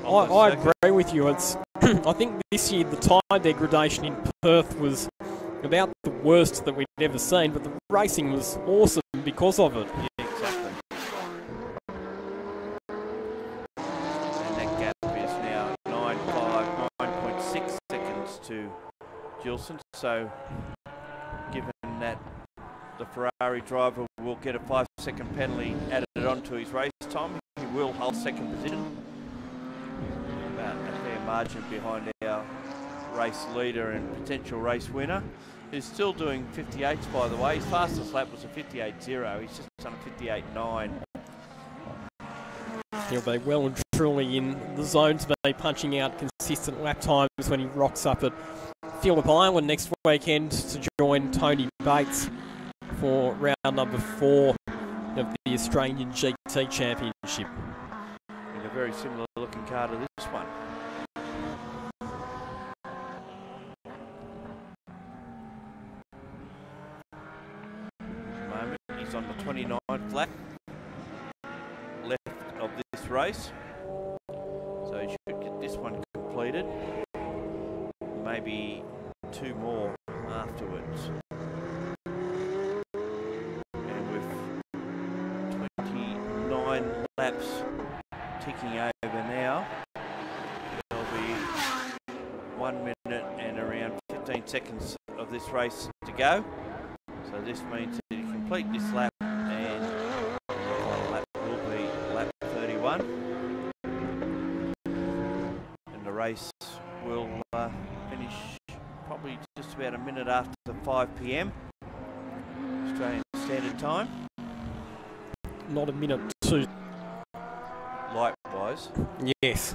A: I agree with you. It's I think this year the tyre degradation in Perth was about the worst that we'd ever seen, but the racing was awesome because of it.
E: Yeah, exactly. And that gap is now 9.6 seconds to Gilson. So given that the Ferrari driver will get a 5-second penalty added onto his race time, he will hold second position. About a fair margin behind our race leader and potential race winner, who's still doing 58s, by the way. His fastest lap was a 58.0. He's just done a 58.9.
A: He'll be well and truly in the zone to be punching out consistent lap times when he rocks up at Phillip Island next weekend to join Tony Bates for round number 4 of the Australian GT Championship.
E: In a very similar looking car to this one. Moment, he's on the 29th lap left of this race. this one completed. Maybe 2 more afterwards. And with 29 laps ticking over now, there'll be 1 minute and around 15 seconds of this race to go. So this means that you complete this lap and the final lap will be lap 31. And the race will finish probably just about a minute after 5 p.m. Australian Standard Time.
A: Not a minute too.
E: Likewise.
A: Yes.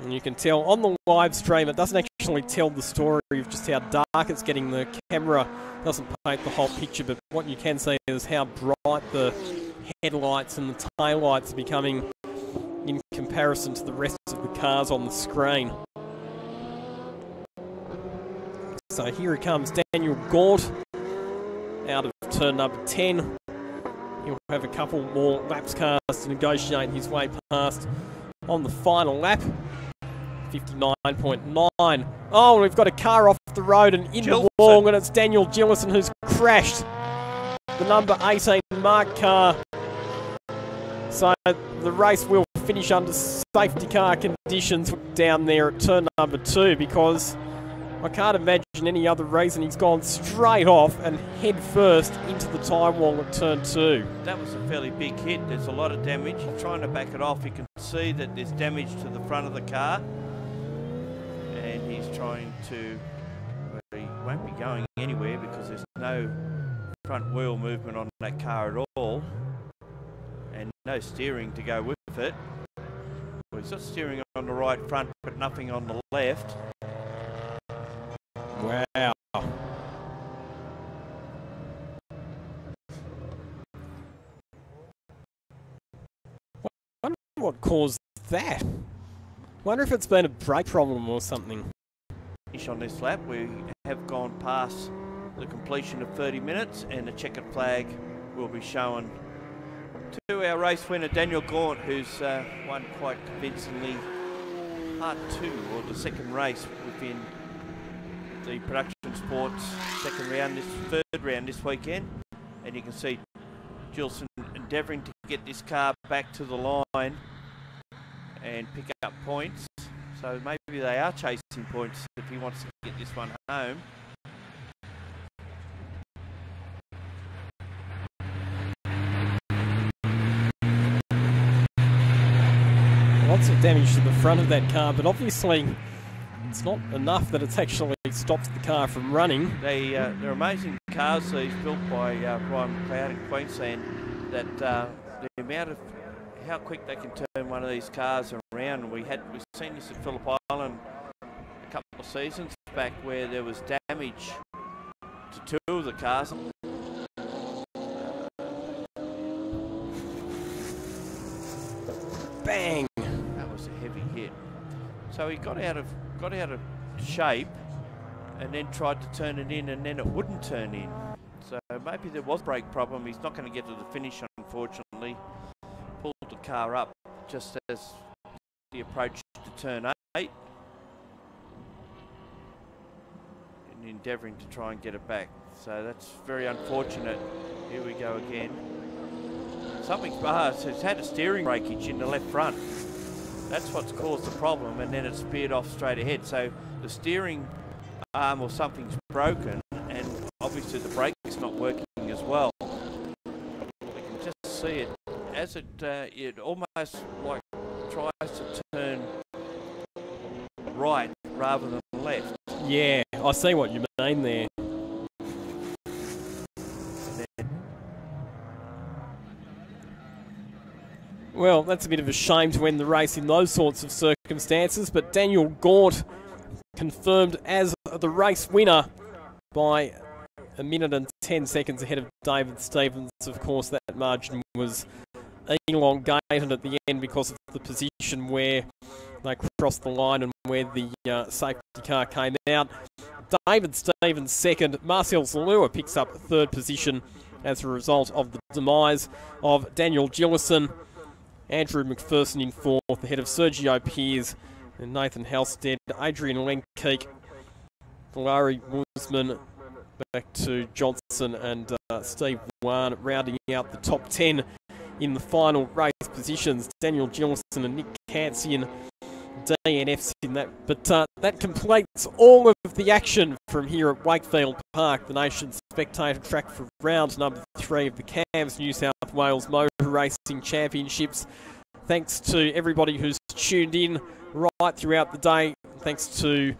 A: And you can tell on the live stream, it doesn't actually tell the story of just how dark it's getting. The camera doesn't paint the whole picture, but what you can see is how bright the headlights and the taillights are becoming in comparison to the rest of the cars on the screen. So here he comes, Daniel Gaunt, out of turn number 10. He'll have a couple more laps cars to negotiate his way past on the final lap. 59.9. Oh, we've got a car off the road and in the wall, and it's Daniel Gillison who's crashed the number 18 marked car. So the race will finish under safety car conditions down there at turn number 2, because I can't imagine any other reason he's gone straight off and head first into the time wall at turn 2.
E: That was a fairly big hit. There's a lot of damage. He's trying to back it off. You can see that there's damage to the front of the car. And he's trying to... Well, he won't be going anywhere because there's no front wheel movement on that car at all. And no steering to go with it. Well, he's got steering on the right front, but nothing on the left.
A: Wow. I wonder what caused that. I wonder if it's been a brake problem or something.
E: On this lap, we have gone past the completion of 30 minutes, and the checkered flag will be shown to our race winner, Daniel Gaunt, who's won quite convincingly part 2, or the second race within the production sports third round this weekend. And you can see Gilson endeavouring to get this car back to the line and pick up points. So maybe they are chasing points if he wants to get this one home.
A: Lots of damage to the front of that car, but obviously it's not enough that it's actually stopped the car from running.
E: They're amazing cars, these built by Ryan McLeod in Queensland, that the amount of how quick they can turn one of these cars around. We've seen this at Phillip Island a couple of seasons back where there was damage to 2 of the cars.
A: Bang!
E: That was a heavy hit. So he got out of shape and then tried to turn it in, and then it wouldn't turn in. So maybe there was a brake problem. He's not going to get to the finish, unfortunately. Pulled the car up just as the approach to turn 8 and endeavouring to try and get it back. So that's very unfortunate. Here we go again. Something's it's had a steering breakage in the left front. That's what's caused the problem, and then it speared off straight ahead. So the steering arm or something's broken, and obviously the brake's not working as well. We can just see it as it almost like tries to turn right rather than left.
A: Yeah, I see what you mean there. Well, that's a bit of a shame to end the race in those sorts of circumstances, but Daniel Gaunt confirmed as the race winner by a minute and 10 seconds ahead of David Stevens. Of course, that margin was elongated at the end because of the position where they crossed the line and where the safety car came out. David Stevens second. Marcel Zalua picks up third position as a result of the demise of Daniel Gillison. Andrew McPherson in 4th, ahead of Sergio Piers and Nathan Halstead, Adrian Lenkeek, Larry Woosman, back to Johnson and Steve Wan, rounding out the top 10 in the final race positions. Daniel Gillison and Nick Cansian, DNFs in that. But that completes all of the action from here at Wakefield Park, the nation's spectator track for round number 3 of the CAMS New South Wales Motor Racing Championships. Thanks to everybody who's tuned in right throughout the day. Thanks to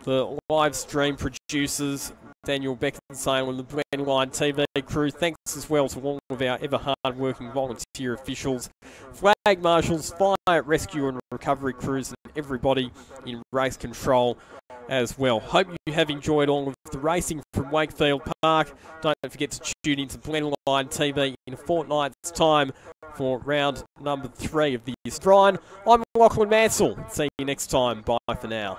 A: the live stream producers, Daniel Beckinsale and the Brand Line TV crew. Thanks as well to all of our ever hard-working volunteer officials, flag marshals, fire, rescue and recovery crews, and everybody in race control as well. Hope you have enjoyed all of the racing from Wakefield Park. Don't forget to tune into Blend Line TV in a fortnight's time for round number 3 of the Australian. I'm Lachlan Mansell. See you next time. Bye for now.